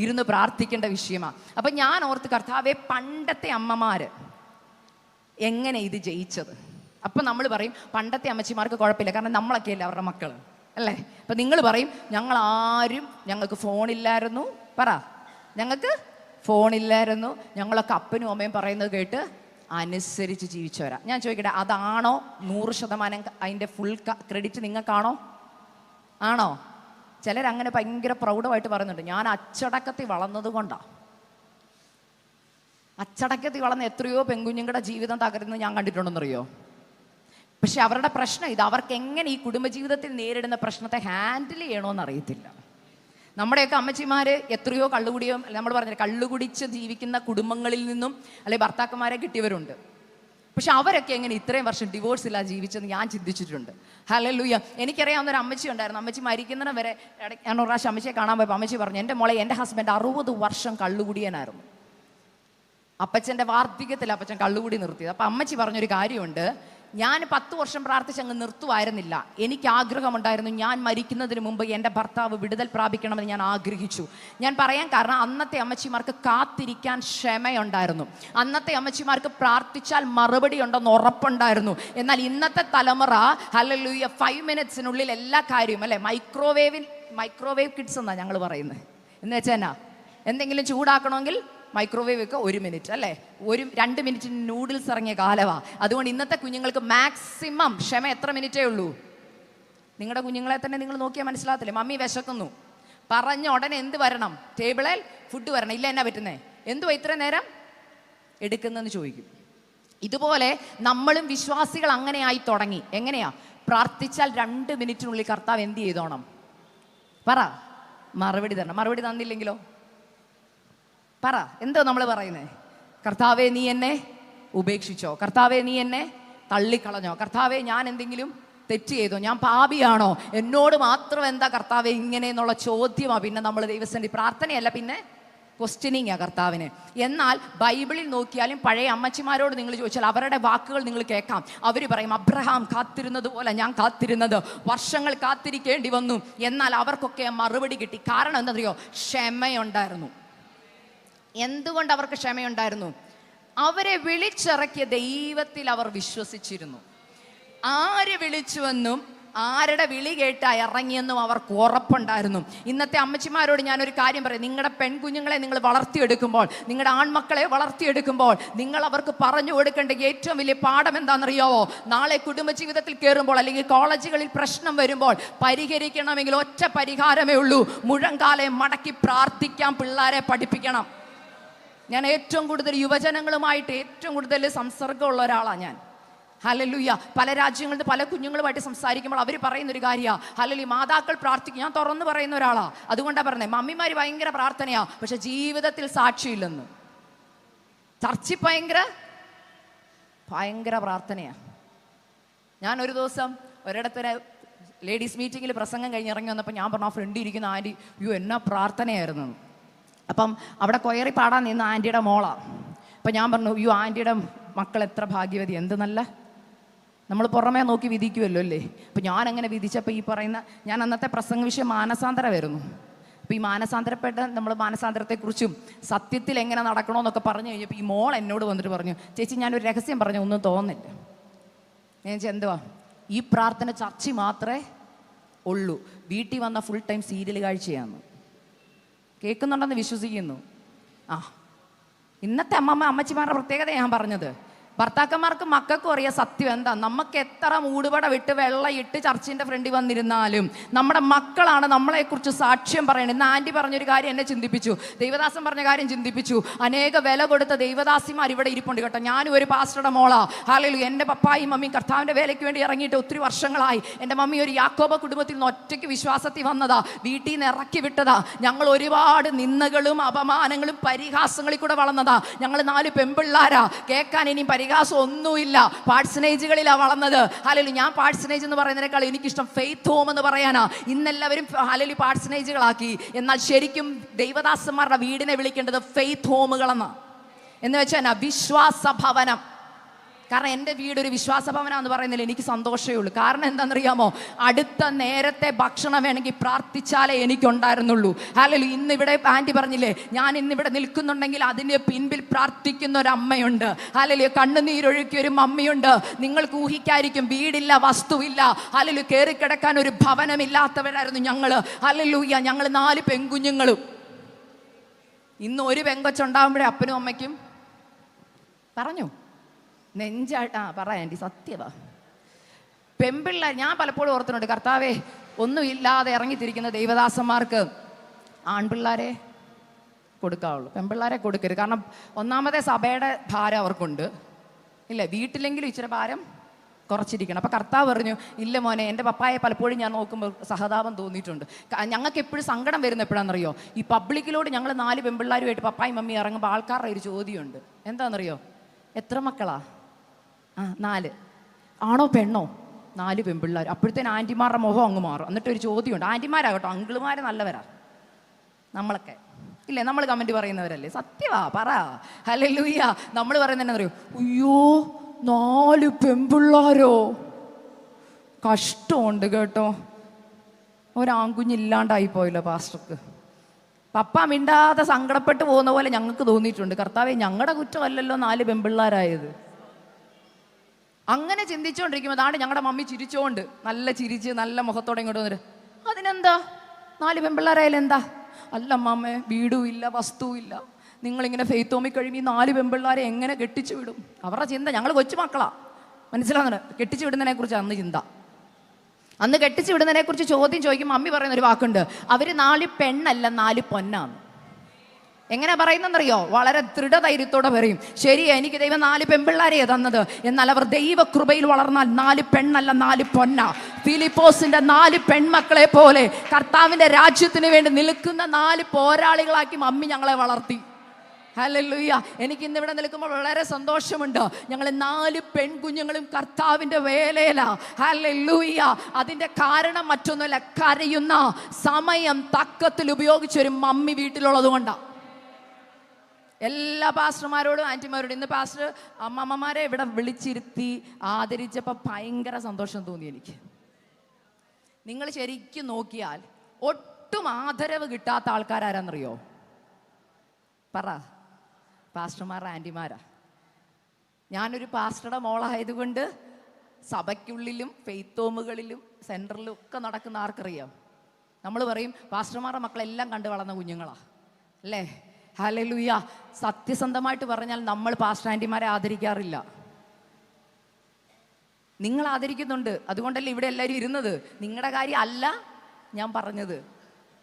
ഇരുന്ന് പ്രാർത്ഥിക്കേണ്ട വിഷയമാണ്. അപ്പം ഞാൻ ഓർത്ത്, കർത്താവേ, പണ്ടത്തെ അമ്മമാര് എങ്ങനെ ഇത് ജയിച്ചത്? അപ്പം നമ്മൾ പറയും പണ്ടത്തെ അമ്മച്ചിമാർക്ക് കുഴപ്പമില്ല, കാരണം നമ്മളൊക്കെയല്ലേ അവരുടെ മക്കൾ, അല്ലേ? അപ്പം നിങ്ങൾ പറയും ഞങ്ങൾക്ക് ഫോണില്ലായിരുന്നു. ഞങ്ങൾക്ക് ഫോണില്ലായിരുന്നു, ഞങ്ങളൊക്കെ അപ്പനും അമ്മയും പറയുന്നത് കേട്ട് അനുസരിച്ച് ജീവിച്ചവരാ. ഞാൻ ചോദിക്കട്ടെ, അതാണോ 100% അതിൻ്റെ ഫുൾ ക്രെഡിറ്റ് നിങ്ങൾക്കാണോ? ആണോ? ചിലരങ്ങനെ ഭയങ്കര പ്രൗഢമായിട്ട് പറയുന്നുണ്ട്, ഞാൻ അച്ചടക്കത്തിൽ വളർന്നത് കൊണ്ടാണ്. അച്ചടക്കത്തിൽ വളർന്ന എത്രയോ പെൺകുഞ്ഞുങ്ങളുടെ ജീവിതം തകരുന്നത് ഞാൻ കണ്ടിട്ടുണ്ടെന്നറിയോ? പക്ഷെ അവരുടെ പ്രശ്നം ഇത്, അവർക്ക് എങ്ങനെ ഈ കുടുംബജീവിതത്തിൽ നേരിടുന്ന പ്രശ്നത്തെ ഹാൻഡിൽ ചെയ്യണമെന്ന് അറിയത്തില്ല. നമ്മുടെയൊക്കെ അമ്മച്ചിമാർ എത്രയോ കള്ളുകുടിയോ, നമ്മൾ പറഞ്ഞ കള്ളുകുടിച്ച് ജീവിക്കുന്ന കുടുംബങ്ങളിൽ നിന്നും അല്ലെങ്കിൽ ഭർത്താക്കന്മാരെ കിട്ടിയവരുണ്ട്. പക്ഷെ അവരൊക്കെ എങ്ങനെ ഇത്രയും വർഷം ഡിവോഴ്സ് ഇല്ലാതെ ജീവിച്ചെന്ന് ഞാൻ ചിന്തിച്ചിട്ടുണ്ട്. ഹല്ലേലൂയ. എനിക്കറിയാവുന്ന ഒരു അമ്മച്ചി ഉണ്ടായിരുന്നു. അമ്മച്ചി മരിക്കുന്നതിന് വരെ ഞാൻ ഒരു പ്രാവശ്യം അമ്മച്ചിയെ കാണാൻ പോയപ്പോൾ അമ്മച്ചി പറഞ്ഞു, എൻ്റെ മോളെ, എൻ്റെ ഹസ്ബൻഡ് 60 വർഷം കള്ളുകുടിയനായിരുന്നു. അപ്പച്ചൻ്റെ വാർദ്ധക്യത്തിൽ അപ്പച്ചൻ കള്ളുകൂടി നിർത്തിയത്. അപ്പം അമ്മച്ചി പറഞ്ഞൊരു കാര്യമുണ്ട്, ഞാൻ 10 വർഷം പ്രാർത്ഥിച്ചങ്ങ് നിർത്തുമായിരുന്നില്ല. എനിക്ക് ആഗ്രഹമുണ്ടായിരുന്നു, ഞാൻ മരിക്കുന്നതിന് മുമ്പ് എൻ്റെ ഭർത്താവ് വിടുതൽ പ്രാപിക്കണമെന്ന് ഞാൻ ആഗ്രഹിച്ചു. ഞാൻ പറയാൻ കാരണം, അന്നത്തെ അമ്മച്ചിമാർക്ക് കാത്തിരിക്കാൻ ക്ഷമയുണ്ടായിരുന്നു. അന്നത്തെ അമ്മച്ചിമാർക്ക് പ്രാർത്ഥിച്ചാൽ മറുപടി ഉണ്ടെന്ന് ഉറപ്പുണ്ടായിരുന്നു. എന്നാൽ ഇന്നത്തെ തലമുറ ഹല്ലേലൂയ 5 മിനിറ്റ്സിനുള്ളിൽ എല്ലാ കാര്യവും, അല്ലേ? മൈക്രോവേവ് കിഡ്സ് എന്നാണ് ഞങ്ങൾ പറയുന്നത്. എന്ന് വെച്ചാൽ എന്നാ, എന്തെങ്കിലും ചൂടാക്കണമെങ്കിൽ മൈക്രോവേവ് ഒക്കെ 1 മിനിറ്റ്, അല്ലേ? 2 മിനിറ്റിന് നൂഡിൽസ് ഇറങ്ങിയ കാലമാണ്. അതുകൊണ്ട് ഇന്നത്തെ കുഞ്ഞുങ്ങൾക്ക് മാക്സിമം ക്ഷമ എത്ര മിനിറ്റേ ഉള്ളൂ? നിങ്ങളുടെ കുഞ്ഞുങ്ങളെ തന്നെ നിങ്ങൾ നോക്കിയാൽ മനസ്സിലാകത്തില്ലേ? മമ്മി വിശക്കുന്നു പറഞ്ഞ ഉടനെ എന്ത് വരണം? ടേബിളിൽ ഫുഡ് വരണം. ഇല്ല, എന്നാ പറ്റുന്നേ? എന്തുവാ ഇത്ര നേരം എടുക്കുന്നതെന്ന് ചോദിക്കും. ഇതുപോലെ നമ്മളും വിശ്വാസികൾ അങ്ങനെയായി തുടങ്ങി. എങ്ങനെയാ? പ്രാർത്ഥിച്ചാൽ 2 മിനിറ്റിനുള്ളിൽ കർത്താവ് എന്ത് ചെയ്തോണം? മറുപടി തരണം. മറുപടി തന്നില്ലെങ്കിലോ? എന്തോ നമ്മൾ പറയുന്നേ? കർത്താവേ, നീ എന്നെ ഉപേക്ഷിച്ചോ? കർത്താവേ, നീ എന്നെ തള്ളിക്കളഞ്ഞോ? കർത്താവേ, ഞാൻ എന്തെങ്കിലും തെറ്റ് ചെയ്തോ? ഞാൻ പാപിയാണോ? എന്നോട് മാത്രം എന്താ കർത്താവേ ഇങ്ങനെ എന്നുള്ള ചോദ്യമാണ് പിന്നെ നമ്മൾ ദൈവസന്നിധി. പ്രാർത്ഥനയല്ല, പിന്നെ ക്വസ്റ്റ്യനിങ്ങാ കർത്താവിന്. എന്നാൽ ബൈബിളിൽ നോക്കിയാലും പഴയ അമ്മച്ചിമാരോട് നിങ്ങൾ ചോദിച്ചാൽ അവരുടെ വാക്കുകൾ നിങ്ങൾ കേൾക്കാം. അവർ പറയും, അബ്രഹാം കാത്തിരുന്നത് പോലെ ഞാൻ കാത്തിരുന്നത്, വർഷങ്ങൾ കാത്തിരിക്കേണ്ടി വന്നു, എന്നാൽ അവർക്കൊക്കെ മറുപടി കിട്ടി. കാരണം എന്താണെന്നറിയോ? ക്ഷമയുണ്ടായിരുന്നു. എന്തുകൊണ്ട് അവർക്ക് ക്ഷമയുണ്ടായിരുന്നു? അവരെ വിളിച്ചിറക്കിയ ദൈവത്തിൽ അവർ വിശ്വസിച്ചിരുന്നു. ആര് വിളിച്ചുവെന്നും ആരുടെ വിളി കേട്ടാ ഇറങ്ങിയെന്നും അവർക്ക് ഉറപ്പുണ്ടായിരുന്നു. ഇന്നത്തെ അമ്മച്ചിമാരോട് ഞാനൊരു കാര്യം പറയും, നിങ്ങളുടെ പെൺകുഞ്ഞുങ്ങളെ നിങ്ങൾ വളർത്തിയെടുക്കുമ്പോൾ, നിങ്ങളുടെ ആൺമക്കളെ വളർത്തിയെടുക്കുമ്പോൾ നിങ്ങൾ അവർക്ക് പറഞ്ഞു കൊടുക്കേണ്ട ഏറ്റവും വലിയ പാഠം എന്താണെന്നറിയാവോ? നാളെ കുടുംബജീവിതത്തിൽ കയറുമ്പോൾ അല്ലെങ്കിൽ കോളേജുകളിൽ പ്രശ്നം വരുമ്പോൾ പരിഹരിക്കണമെങ്കിൽ ഒറ്റ പരിഹാരമേ ഉള്ളൂ: മുഴങ്കാലെ മടക്കി പ്രാർത്ഥിക്കാൻ പിള്ളേരെ പഠിപ്പിക്കണം. ഞാൻ ഏറ്റവും കൂടുതൽ യുവജനങ്ങളുമായിട്ട് ഏറ്റവും കൂടുതൽ സംസർഗമുള്ള ഒരാളാണ് ഞാൻ. ഹല്ലേലൂയ. പല രാജ്യങ്ങളിൽ പല കുഞ്ഞുങ്ങളുമായിട്ട് സംസാരിക്കുമ്പോൾ അവർ പറയുന്നൊരു കാര്യമാണ്, ഹല്ലേലൂയ, മാതാക്കൾ പ്രാർത്ഥിക്കും. ഞാൻ തുറന്ന് പറയുന്ന ഒരാളാണ്. അതുകൊണ്ടാണ് പറഞ്ഞത്, മമ്മിമാർ ഭയങ്കര പ്രാർത്ഥനയാണ്, പക്ഷെ ജീവിതത്തിൽ സാക്ഷിയില്ലെന്ന്. ചർച്ചിൽ ഭയങ്കര പ്രാർത്ഥനയാണ്. ഞാൻ ഒരു ദിവസം ഒരിടത്തൊരു ലേഡീസ് മീറ്റിങ്ങിൽ പ്രസംഗം കഴിഞ്ഞ് ഇറങ്ങി വന്നപ്പോൾ ഞാൻ പറഞ്ഞു, ആ ഫ്രണ്ട് ഇരിക്കുന്ന ആൻറ്റി, എന്നാ പ്രാർത്ഥനയായിരുന്നു. അപ്പം അവിടെ കൊയറി പാടാൻ നിന്ന ആൻറ്റിയുടെ മോളാണ്. അപ്പം ഞാൻ പറഞ്ഞു, ആൻറ്റിയുടെ മക്കൾ എത്ര ഭാഗ്യവതി, എന്ത് നല്ല. നമ്മൾ പുറമേ നോക്കി വിധിക്കുമല്ലോ, അല്ലേ? അപ്പം ഞാൻ അങ്ങനെ വിധിച്ചപ്പോൾ ഈ പറയുന്ന, ഞാൻ അന്നത്തെ പ്രസംഗ വിഷയം മാനസാന്തരമായിരുന്നു. അപ്പോൾ ഈ നമ്മൾ മാനസാന്തരത്തെക്കുറിച്ചും സത്യത്തിൽ എങ്ങനെ നടക്കണമെന്നൊക്കെ പറഞ്ഞു കഴിഞ്ഞപ്പോൾ ഈ മോൾ എന്നോട് വന്നിട്ട് പറഞ്ഞു, ചേച്ചി, ഞാനൊരു രഹസ്യം പറഞ്ഞു, ഒന്നും തോന്നില്ല. ഞാൻ ചോദിച്ചാൽ എന്തുവാ? ഈ പ്രാർത്ഥന ചർച്ച മാത്രമേ ഉള്ളൂ, വീട്ടിൽ വന്ന ഫുൾ ടൈം സീരിയൽ കാഴ്ചയാണ്. കേൾക്കുന്നുണ്ടെന്ന് വിശ്വസിക്കുന്നു. ഇന്നത്തെ അമ്മച്ചിമാരുടെ പ്രത്യേകത ഞാൻ പറഞ്ഞത്. ഭർത്താക്കന്മാർക്കും മക്കൾക്കും അറിയാം സത്യം എന്താ. നമുക്ക് എത്ര മൂടുപട വിട്ട് വെള്ളയിട്ട് ചർച്ചിൻ്റെ ഫ്രണ്ടിൽ വന്നിരുന്നാലും നമ്മുടെ മക്കളാണ് നമ്മളെക്കുറിച്ച് സാക്ഷ്യം പറയുന്നത്. ഇന്ന് ആൻറ്റി പറഞ്ഞൊരു കാര്യം എന്നെ ചിന്തിപ്പിച്ചു, ദൈവദാസൻ പറഞ്ഞ കാര്യം ചിന്തിപ്പിച്ചു. അനേക വില കൊടുത്ത ദൈവദാസിമാർ ഇവിടെ ഇരിപ്പുണ്ട് കേട്ടോ. ഞാനും ഒരു പാസ്റ്ററുടെ മോളാ. ഹല്ലേലൂയ. എൻ്റെ പപ്പായും മമ്മിയും കർത്താവിൻ്റെ വേലയ്ക്ക് വേണ്ടി ഇറങ്ങിയിട്ട് ഒത്തിരി വർഷങ്ങളായി. എൻ്റെ മമ്മി ഒരു യാക്കോബ കുടുംബത്തിൽ നിന്ന് ഒറ്റയ്ക്ക് വിശ്വാസത്തിൽ വന്നതാ, വീട്ടിൽ നിന്ന് ഇറക്കി വിട്ടതാ. ഞങ്ങൾ ഒരുപാട് നിന്ദകളും അപമാനങ്ങളും പരിഹാസങ്ങളിൽ കൂടെ വളർന്നതാ. ഞങ്ങൾ 4 പെൺപിള്ളാരാ. കേൾക്കാൻ ഇനിയും പരിഹാസം ഒന്നുമില്ല. പാഴ്സനേജുകളിലാണ് വളർന്നത്. ഹല്ലേലൂയ. ഞാൻ പാഴ്സനേജ് എന്ന് പറയുന്നതിനേക്കാൾ എനിക്കിഷ്ടം ഫെയ്ത്ത് ഹോം എന്ന് പറയാനാ. ഇന്നെല്ലാവരും ഹല്ലേലൂയ പാഴ്സനേജുകളാക്കി. എന്നാൽ ശരിക്കും ദൈവദാസന്മാരുടെ വീടിനെ വിളിക്കേണ്ടത് ഫെയ്ത്ത് ഹോമുകളെന്നാ. എന്ന് വെച്ചാൽ വിശ്വാസ ഭവനം. കാരണം എൻ്റെ വീടൊരു വിശ്വാസ ഭവനം എന്ന് പറയുന്നതിൽ എനിക്ക് സന്തോഷമേ ഉള്ളൂ. കാരണം എന്താണെന്നറിയാമോ? അടുത്ത നേരത്തെ ഭക്ഷണം വേണമെങ്കിൽ പ്രാർത്ഥിച്ചാലേ എനിക്കുണ്ടായിരുന്നുള്ളൂ. ഹല്ലേലൂയ. ഇന്നിവിടെ ആൻറ്റി പറഞ്ഞില്ലേ, ഞാൻ ഇന്നിവിടെ നിൽക്കുന്നുണ്ടെങ്കിൽ അതിൻ്റെ പിൻപിൽ പ്രാർത്ഥിക്കുന്ന ഒരു അമ്മയുണ്ട്. ഹല്ലേലൂയ. കണ്ണുനീരൊഴുക്കിയ ഒരു മമ്മിയുണ്ട്. നിങ്ങൾക്ക് ഊഹിക്കായിരിക്കും, വീടില്ല, വസ്തുവില്ല, ഹല്ലേലൂയ, കയറിക്കിടക്കാൻ ഒരു ഭവനമില്ലാത്തവരായിരുന്നു ഞങ്ങൾ. ഹല്ലേലൂയ. ഞങ്ങൾ 4 പെൺകുഞ്ഞുങ്ങളും. ഇന്ന് ഒരു പെങ്കൊച്ചുണ്ടാകുമ്പോഴേ അപ്പനും അമ്മയ്ക്കും പറഞ്ഞു പറയാ ആൻറ്റി, സത്യവാ. പെൺപിള്ളേർ, ഞാൻ പലപ്പോഴും ഓർത്തുന്നുണ്ട്, കർത്താവേ, ഒന്നുമില്ലാതെ ഇറങ്ങിത്തിരിക്കുന്ന ദൈവദാസന്മാർക്ക് ആൺപിള്ളേരെ കൊടുക്കാവുള്ളൂ, പെൺപിള്ളേരെ കൊടുക്കരുത്. കാരണം ഒന്നാമത്തെ സഭയുടെ ഭാരം അവർക്കുണ്ട്, ഇല്ല, വീട്ടിലെങ്കിലും ഇച്ചിരി ഭാരം കുറച്ചിരിക്കണം. അപ്പം കർത്താവ് പറഞ്ഞു, ഇല്ല മോനെ, എൻ്റെ പപ്പായെ പലപ്പോഴും ഞാൻ നോക്കുമ്പോൾ സഹതാപം തോന്നിയിട്ടുണ്ട്. ഞങ്ങൾക്ക് എപ്പോഴും സങ്കടം വരുന്ന എപ്പോഴാണെന്നറിയോ? ഈ പബ്ലിക്കിലോട് ഞങ്ങൾ 4 പെൺപിള്ളേരുമായിട്ട് പപ്പായും മമ്മി ഇറങ്ങുമ്പോൾ ആൾക്കാരുടെ ഒരു ചോദ്യമുണ്ട്. എന്താണെന്നറിയോ? എത്ര മക്കളാ? 4. ആണോ പെണ്ണോ? 4 പെൺപിള്ളേർ. അപ്പോഴത്തേന് ആൻറ്റിമാരുടെ മുഖം അങ്ങ് മാറും. എന്നിട്ടൊരു ചോദ്യമുണ്ട്. ആൻറ്റിമാരാകട്ടോ, അങ്കിളുമാർ നല്ലവരാ, നമ്മളൊക്കെ ഇല്ലേ, നമ്മൾ കമൻറ്റ് പറയുന്നവരല്ലേ? സത്യവാ, പറ. ഹല്ലേലൂയ. നമ്മൾ പറയുന്നത് എന്നാ അറിയോ? അയ്യോ, 4 പെൺപിള്ളാരോ, കഷ്ടമുണ്ട് കേട്ടോ. ഒരാൺകുഞ്ഞില്ലാണ്ടായി പോയല്ലോ പാസ്റ്റർക്ക്. പപ്പ മിണ്ടാതെ സങ്കടപ്പെട്ട് പോകുന്ന പോലെ ഞങ്ങൾക്ക് തോന്നിയിട്ടുണ്ട്. കർത്താവേ, ഞങ്ങളുടെ കുറ്റമല്ലല്ലോ 4 പെൺപിള്ളാരായത്. അങ്ങനെ ചിന്തിച്ചുകൊണ്ടിരിക്കുമ്പോൾ അതാണ് ഞങ്ങളുടെ മമ്മി ചിരിച്ചോണ്ട്, നല്ല ചിരിച്ച് നല്ല മുഖത്തോടെ ഇങ്ങോട്ട് വന്നിട്ട്, അതിനെന്താ 4 പെൺപിള്ളാരായാലും എന്താ? അല്ല അമ്മാമ്മേ, വീടും ഇല്ല, വസ്തുവും ഇല്ല, നിങ്ങളിങ്ങനെ ഫെയ്ത്ത് ഹോമിൽ കഴിയുമ്പോൾ ഈ 4 പെൺപിള്ളാരെ എങ്ങനെ കെട്ടിച്ചു വിടും? അവരുടെ ചിന്ത, ഞങ്ങൾ കൊച്ചു മക്കളാ, മനസ്സിലാവുന്നുണ്ട്. കെട്ടിച്ചു വിടുന്നതിനെ കുറിച്ച് അന്ന് ചിന്ത. അന്ന് കെട്ടിച്ചു വിടുന്നതിനെ കുറിച്ച് ചോദ്യം ചോദിക്കുമ്പോൾ മമ്മി പറയുന്നൊരു വാക്കുണ്ട്, അവർ 4 പെണ്ണല്ല 4 പൊന്നാണ്. എങ്ങനെ പറയുന്നറിയോ? വളരെ ദൃഢധൈര്യത്തോടെ പറയും, ശരി, എനിക്ക് ദൈവം 4 പെൺപിള്ളാരെയാണ് തന്നത്, എന്നാൽ അവർ ദൈവകൃപയിൽ വളർന്നാൽ 4 പെണ്ണല്ല 4 പൊന്ന. ഫിലിപ്പോസിന്റെ 4 പെൺമക്കളെ പോലെ കർത്താവിന്റെ രാജ്യത്തിന് വേണ്ടി നിൽക്കുന്ന 4 പോരാളികളാക്കി മമ്മി ഞങ്ങളെ വളർത്തി. ഹല്ലേലൂയ. എനിക്ക് ഇന്നിവിടെ നിൽക്കുമ്പോൾ വളരെ സന്തോഷമുണ്ട്. ഞങ്ങൾ 4 പെൺകുഞ്ഞുങ്ങളും കർത്താവിൻ്റെ വേലയിലാ. ഹല്ലേലൂയ. അതിൻ്റെ കാരണം മറ്റൊന്നുമല്ല, കരയുന്ന സമയം തക്കത്തിൽ ഉപയോഗിച്ചൊരു മമ്മി വീട്ടിലുള്ളത് കൊണ്ടാണ്. എല്ലാ പാസ്റ്റർമാരോടും ആൻറ്റിമാരോടും, ഇന്ന് പാസ്റ്റർ അമ്മമ്മമാരെ ഇവിടെ വിളിച്ചിരുത്തി ആദരിച്ചപ്പോൾ ഭയങ്കര സന്തോഷം തോന്നി എനിക്ക്. നിങ്ങൾ ശരിക്കും നോക്കിയാൽ ഒട്ടും ആദരവ് കിട്ടാത്ത ആൾക്കാരാരാന്നറിയോ? പറ. പാസ്റ്റർമാർ, ആൻറ്റിമാരാ. ഞാനൊരു പാസ്റ്ററുടെ മോളായതുകൊണ്ട് സഭയ്ക്കുള്ളിലും ഫെയ്ത്ത് ഹോമുകളിലും സെൻറ്ററിലും ഒക്കെ നടക്കുന്ന ആർക്കറിയാം? നമ്മൾ പറയും പാസ്റ്റർമാരുടെ മക്കളെല്ലാം കണ്ട് വളർന്ന കുഞ്ഞുങ്ങളാ, അല്ലേ? ഹല്ലേലൂയ. സത്യസന്ധമായിട്ട് പറഞ്ഞാൽ നമ്മൾ പാസ്റ്റർ ആൻറ്റിമാരെ ആദരിക്കാറില്ല. നിങ്ങൾ ആദരിക്കുന്നുണ്ട്, അതുകൊണ്ടല്ലേ ഇവിടെ എല്ലാവരും ഇരുന്നത്. നിങ്ങളുടെ കാര്യം അല്ല ഞാൻ പറഞ്ഞത്.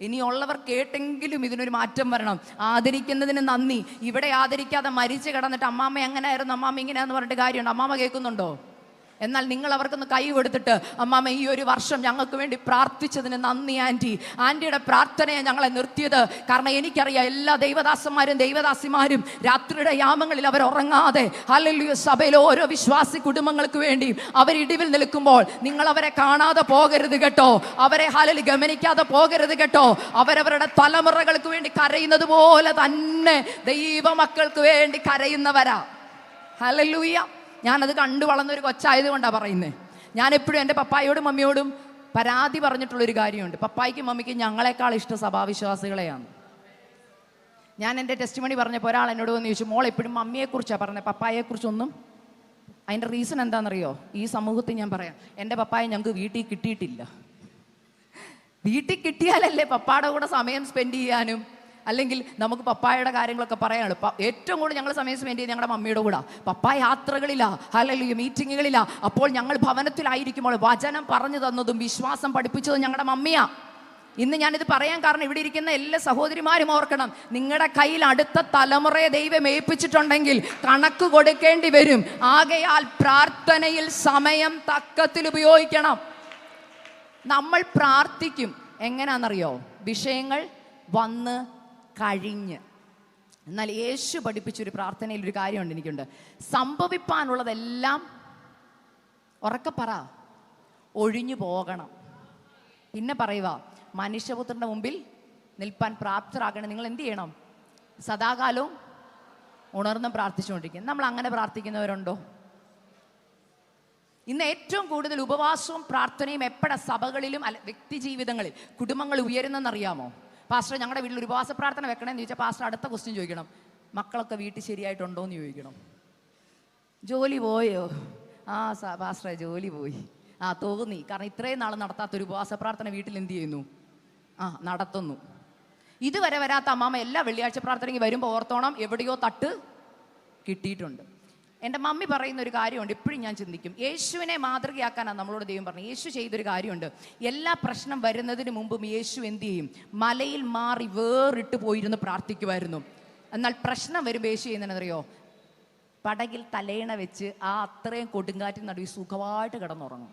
ഇനിയുള്ളവർ കേട്ടെങ്കിലും ഇതിനൊരു മാറ്റം വരണം. ആദരിക്കുന്നതിന് നന്ദി. ഇവിടെ ആദരിക്കാതെ മരിച്ചു കിടന്നിട്ട് അമ്മാമ്മ എങ്ങനെയായിരുന്നു, അമ്മാമ്മ ഇങ്ങനെയാന്ന് പറഞ്ഞിട്ട് കാര്യമുണ്ട്? അമ്മാമ്മ കേൾക്കുന്നുണ്ടോ? എന്നാൽ നിങ്ങൾ അവർക്കൊന്ന് കൈ കൊടുത്തിട്ട്, അമ്മാമ്മ ഈ ഒരു വർഷം ഞങ്ങൾക്ക് വേണ്ടി പ്രാർത്ഥിച്ചതിന് നന്ദി ആൻറ്റി. ആൻറ്റിയുടെ പ്രാർത്ഥനയെ ഞങ്ങളെ നിർത്തിയത്. കാരണം എനിക്കറിയാം, എല്ലാ ദൈവദാസന്മാരും ദൈവദാസിമാരും രാത്രിയുടെ യാമങ്ങളിൽ അവർ ഉറങ്ങാതെ, ഹല്ലേലൂയ, സഭയിലെ ഓരോ വിശ്വാസി കുടുംബങ്ങൾക്ക് വേണ്ടി അവരിടിവിൽ നിൽക്കുമ്പോൾ നിങ്ങൾ അവരെ കാണാതെ പോകരുത് കേട്ടോ. അവരെ ഹല്ലേലൂയ ഗമനിക്കാതെ പോകരുത് കേട്ടോ. അവരവരുടെ തലമുറകൾക്ക് വേണ്ടി കരയുന്നത് പോലെ തന്നെ ദൈവമക്കൾക്ക് വേണ്ടി കരയുന്നവരാ. ഹല്ലേലൂയ. ഞാനത് കണ്ടു വളർന്നൊരു കൊച്ചായത് കൊണ്ടാണ് പറയുന്നത്. ഞാൻ എപ്പോഴും എൻ്റെ പപ്പായോടും മമ്മിയോടും പരാതി പറഞ്ഞിട്ടുള്ളൊരു കാര്യമുണ്ട്. പപ്പായ്ക്കും മമ്മിക്കും ഞങ്ങളെക്കാൾ ഇഷ്ടം സഭാവിശ്വാസികളെയാണ്. ഞാൻ എൻ്റെ ടെസ്റ്റ് മണി പറഞ്ഞപ്പോൾ ഒരാൾ എന്നോട് വന്ന് ചോദിച്ചു, മോൾ എപ്പോഴും മമ്മിയെക്കുറിച്ചാണ് പറഞ്ഞത്, പപ്പായെക്കുറിച്ചൊന്നും. അതിൻ്റെ റീസൺ എന്താണെന്നറിയോ? ഈ സമൂഹത്തിൽ ഞാൻ പറയാം, എൻ്റെ പപ്പായെ ഞങ്ങൾക്ക് വീട്ടിൽ കിട്ടിയിട്ടില്ല. വീട്ടിൽ കിട്ടിയാലല്ലേ പപ്പായുടെ കൂടെ സമയം സ്പെൻഡ് ചെയ്യാനും അല്ലെങ്കിൽ നമുക്ക് പപ്പായുടെ കാര്യങ്ങളൊക്കെ പറയാനുള്ളൂ. ഏറ്റവും കൂടുതൽ ഞങ്ങൾ സമയം സ്പെൻഡ് ചെയ്ത് ഞങ്ങളുടെ മമ്മിയുടെ കൂടെ. പപ്പ യാത്രകളില്ല, ഹല്ലേലൂയ, മീറ്റിങ്ങുകളില്ല. അപ്പോൾ ഞങ്ങൾ ഭവനത്തിലായിരിക്കുമ്പോൾ വചനം പറഞ്ഞു തന്നതും വിശ്വാസം പഠിപ്പിച്ചതും ഞങ്ങളുടെ മമ്മിയാ. ഇന്ന് ഞാനിത് പറയാൻ കാരണം ഇവിടെ ഇരിക്കുന്ന എല്ലാ സഹോദരിമാരും ഓർക്കണം, നിങ്ങളുടെ കയ്യിൽ അടുത്ത തലമുറയെ ദൈവം ഏൽപ്പിച്ചിട്ടുണ്ടെങ്കിൽ കണക്ക് കൊടുക്കേണ്ടി വരും. ആകയാൽ പ്രാർത്ഥനയിൽ സമയം തക്കത്തിൽ ഉപയോഗിക്കണം. നമ്മൾ പ്രാർത്ഥിക്കും എങ്ങനെയാണെന്നറിയോ? വിഷയങ്ങൾ വന്ന് കഴിഞ്ഞ്. എന്നാൽ യേശു പഠിപ്പിച്ചൊരു പ്രാർത്ഥനയിൽ ഒരു കാര്യമുണ്ട് എനിക്കുണ്ട്. സംഭവിപ്പാനുള്ളതെല്ലാം ഉറക്കെ പറ, ഒഴിഞ്ഞു പോകണം. പിന്നെ പറയുക, മനുഷ്യപുത്രന്റെ മുമ്പിൽ നിൽപ്പാൻ പ്രാപ്തരാകണം. നിങ്ങൾ എന്ത് ചെയ്യണം? സദാകാലവും ഉണർന്നും പ്രാർത്ഥിച്ചുകൊണ്ടിരിക്കും. നമ്മൾ അങ്ങനെ പ്രാർത്ഥിക്കുന്നവരുണ്ടോ? ഇന്ന് ഏറ്റവും കൂടുതൽ ഉപവാസവും പ്രാർത്ഥനയും എപ്പോഴാണ് സഭകളിലും അല്ല വ്യക്തി ജീവിതങ്ങളിൽ കുടുംബങ്ങൾ ഉയരുന്നെന്നറിയാമോ? പാസ്റ്റർ ഞങ്ങളുടെ വീട്ടിൽ ഒരു ഉപവാസ പ്രാർത്ഥന വെക്കണമെന്ന് ചോദിച്ചാൽ പാസ്റ്റർ അടുത്ത ക്വസ്റ്റ്യൻ ചോദിക്കണം, മക്കളൊക്കെ വീട്ടിൽ ശരിയായിട്ടുണ്ടോ എന്ന് ചോദിക്കണം. ജോലി പോയോ? പാസ്റ്ററെ ജോലി പോയി. തോന്നി. കാരണം ഇത്രയും നാൾ നടത്താത്തൊരു ഉപവാസ പ്രാർത്ഥന വീട്ടിൽ എന്ത് ചെയ്യുന്നു? നടത്തുന്നു. ഇതുവരെ വരാത്ത അമ്മാമ്മ എല്ലാ വെള്ളിയാഴ്ച പ്രാർത്ഥനയ്ക്ക് വരുമ്പോൾ ഓർത്തോണം, എവിടെയോ തട്ട് കിട്ടിയിട്ടുണ്ട്. എൻ്റെ മമ്മി പറയുന്ന ഒരു കാര്യമുണ്ട്, എപ്പോഴും ഞാൻ ചിന്തിക്കും. യേശുവിനെ മാതൃകയാക്കാനാണ് നമ്മളോട് ദൈവം പറഞ്ഞു. യേശു ചെയ്തൊരു കാര്യമുണ്ട്. എല്ലാ പ്രശ്നം വരുന്നതിന് മുമ്പും യേശു എന്ത് ചെയ്യും? മലയിൽ മാറി വേറിട്ട് പോയിരുന്ന് പ്രാർത്ഥിക്കുമായിരുന്നു. എന്നാൽ പ്രശ്നം വരുമ്പോൾ യേശു ചെയ്യുന്നതെന്നറിയോ? പടകിൽ തലയിണ വെച്ച് അത്രയും കൊടുങ്കാറ്റിൽ നടുവിൽ സുഖമായിട്ട് കിടന്നുറങ്ങും.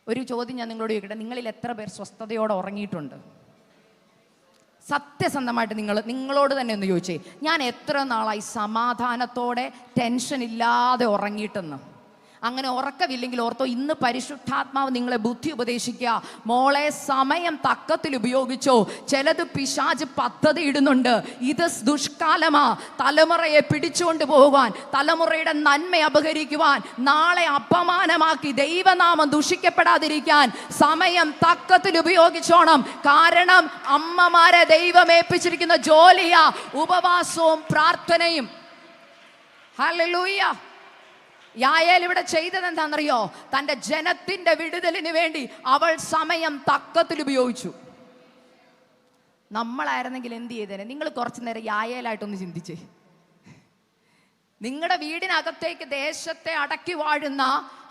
ഒരു ചോദ്യം ഞാൻ നിങ്ങളോട് ചോദിക്കട്ടെ, നിങ്ങളിൽ എത്ര പേർ സ്വസ്ഥതയോടെ ഉറങ്ങിയിട്ടുണ്ട്? സത്യസന്ധമായിട്ട് നിങ്ങളോട് തന്നെ ഒന്ന് ചോദിച്ചേ, ഞാൻ എത്ര നാളായി സമാധാനത്തോടെ ടെൻഷൻ ഇല്ലാതെ ഉറങ്ങിയിട്ടെന്ന്. അങ്ങനെ ഉറക്കമില്ലെങ്കിൽ ഓർത്തോ, ഇന്ന് പരിശുദ്ധാത്മാവ് നിങ്ങളെ ബുദ്ധി ഉപദേശിക്കുക. മോളെ, സമയം തക്കത്തിൽ ഉപയോഗിച്ചോ. ചിലത് പിശാച് പദ്ധതി ഇടുന്നുണ്ട്. ഇത് ദുഷ്കാലമാ. തലമുറയെ പിടിച്ചുകൊണ്ട് പോകുവാൻ, തലമുറയുടെ നന്മ അപഹരിക്കുവാൻ, നാളെ അപമാനമാക്കി ദൈവനാമം ദുഷിക്കപ്പെടാതിരിക്കാൻ സമയം തക്കത്തിൽ ഉപയോഗിച്ചോണം. കാരണം അമ്മമാരെ ദൈവം ഏൽപ്പിച്ചിരിക്കുന്ന ജോലിയാ ഉപവാസവും പ്രാർത്ഥനയും. ഹല്ലേലൂയ. യായേൽ ഇവിടെ ചെയ്തത് എന്താണെന്നറിയോ? തൻ്റെ ജനത്തിന്റെ വിടുതലിന് വേണ്ടി അവൾ സമയം തക്കത്തിൽ ഉപയോഗിച്ചു. നമ്മളായിരുന്നെങ്കിൽ എന്ത് ചെയ്തേനെ? നിങ്ങൾ കുറച്ചു നേരം യായേലായിട്ടൊന്ന് ചിന്തിച്ചേ. നിങ്ങളുടെ വീടിനകത്തേക്ക് ദേശത്തെ അടക്കി വാഴുന്ന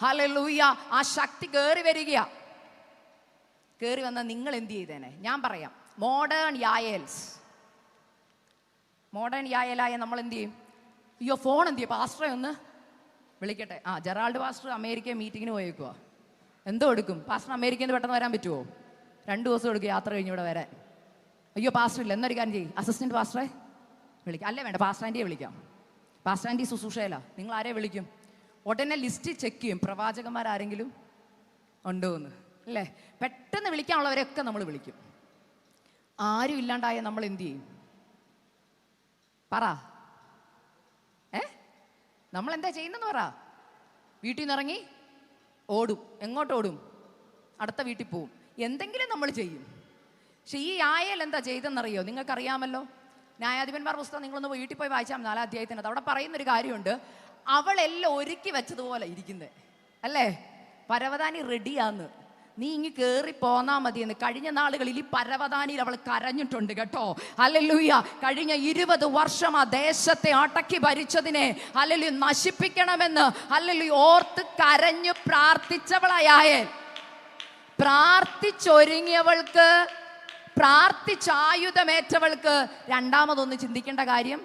ഹല്ലേലൂയ ആ ശക്തി കയറി വരിക. കയറി വന്നാൽ നിങ്ങൾ എന്ത് ചെയ്തേനെ? ഞാൻ പറയാം, മോഡേൺ യായേലായ നമ്മൾ എന്ത് ചെയ്യും? അയ്യോ, ഫോൺ എന്ത് ചെയ്യും? പാസ്റ്ററെ ഒന്ന് വിളിക്കട്ടെ. ജെറാൾഡ് പാസ്റ്റർ അമേരിക്ക മീറ്റിങ്ങിന് പോയേക്കുക. എന്തോ എടുക്കും? പാസ്റ്റർ അമേരിക്കയിൽ നിന്ന് പെട്ടെന്ന് വരാൻ പറ്റുമോ? 2 ദിവസം എടുക്കും യാത്ര കഴിഞ്ഞ് ഇവിടെ വരാൻ. അയ്യോ പാസ്റ്റർ ഇല്ല, എന്നൊരു കാര്യം ചെയ്യും, അസിസ്റ്റന്റ് പാസ്റ്ററെ വിളിക്കാം. അല്ലേ വേണ്ട, പാസ്റ്റർ ആൻറ്റിയെ വിളിക്കാം. പാസ്റ്റർ ആൻറ്റി ശുശ്രൂഷയില്ല. നിങ്ങൾ ആരെ വിളിക്കും? ഉടനെ ലിസ്റ്റ് ചെക്ക് ചെയ്യും, പ്രവാചകന്മാരാരെങ്കിലും ഉണ്ടോ എന്ന്. അല്ലേ? പെട്ടെന്ന് വിളിക്കാനുള്ളവരെയൊക്കെ നമ്മൾ വിളിക്കും. ആരും ഇല്ലാണ്ടായ നമ്മൾ എന്ത് ചെയ്യും? പറ. നമ്മൾ എന്താ ചെയ്യുന്നെന്ന് പറ. വീട്ടിൽ നിന്ന് ഇറങ്ങി ഓടും. എങ്ങോട്ട് ഓടും? അടുത്ത വീട്ടിൽ പോവും. എന്തെങ്കിലും നമ്മൾ ചെയ്യും. പക്ഷെ ഈ യായേൽ എന്താ ചെയ്തെന്നറിയോ? നിങ്ങൾക്കറിയാമല്ലോ. ന്യായാധിപന്മാർ പുസ്തകം നിങ്ങളൊന്ന് വീട്ടിൽ പോയി വായിച്ചാൽ 4-ാം അധ്യായത്തിനകത്ത് അവിടെ പറയുന്നൊരു കാര്യമുണ്ട്. അവളെല്ലാം ഒരുക്കി വെച്ചതുപോലെ ഇരിക്കുന്നത്, അല്ലേ? പരവതാനി റെഡിയാന്ന്, നീ ഇങ്ങ് കയറി പോന്നാ മതിയെന്ന്. കഴിഞ്ഞ നാളുകളിൽ ഈ പരവതാനിയിൽ അവൾ കരഞ്ഞിട്ടുണ്ട് കേട്ടോ. ഹല്ലേലൂയ. കഴിഞ്ഞ 20 വർഷം ആ ദേശത്തെ അടക്കി ഭരിച്ചതിനെ ഹല്ലേലൂയ നശിപ്പിക്കണമെന്ന് ഹല്ലേലൂയ ഓർത്ത് കരഞ്ഞു പ്രാർത്ഥിച്ചവളായാൽ, പ്രാർത്ഥിച്ചൊരുങ്ങിയവൾക്ക്, പ്രാർത്ഥിച്ചായുധമേറ്റവൾക്ക് രണ്ടാമതൊന്ന് ചിന്തിക്കേണ്ട കാര്യം